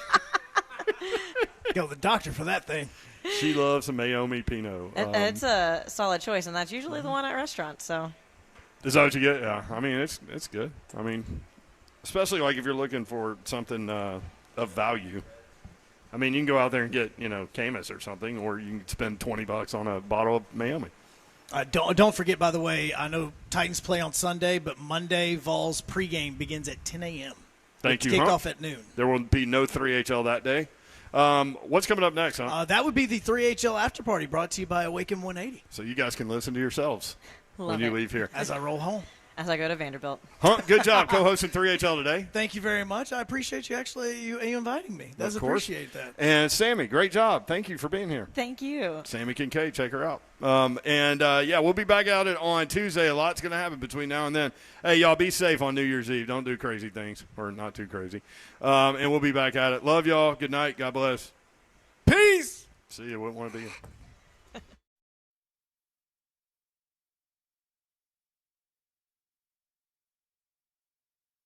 Go to the doctor for that thing. She loves some Maomi Pinot. It's a solid choice, and that's usually the one at restaurants. So, is that what you get? Yeah, I mean it's good. I mean, especially like if you're looking for something of value. I mean, you can go out there and get Camus or something, or you can spend $20 on a bottle of Maomi. Don't forget, by the way, I know Titans play on Sunday, but Monday Vols pregame begins at 10 a.m. Thank you. Kickoff at noon. There will be no 3HL that day. What's coming up next, huh? That would be the 3HL after party brought to you by Awaken 180. So you guys can listen to yourselves when you leave here. As I roll home. As I go to Vanderbilt. Good job co-hosting 3HL today. Thank you very much. I appreciate you inviting me. That's appreciate that. And Sammy, great job. Thank you for being here. Thank you. Sammy Kincaid, check her out. We'll be back at it on Tuesday. A lot's going to happen between now and then. Hey, y'all, be safe on New Year's Eve. Don't do crazy things, or not too crazy. And we'll be back at it. Love y'all. Good night. God bless. Peace. See you. Wouldn't want to be here.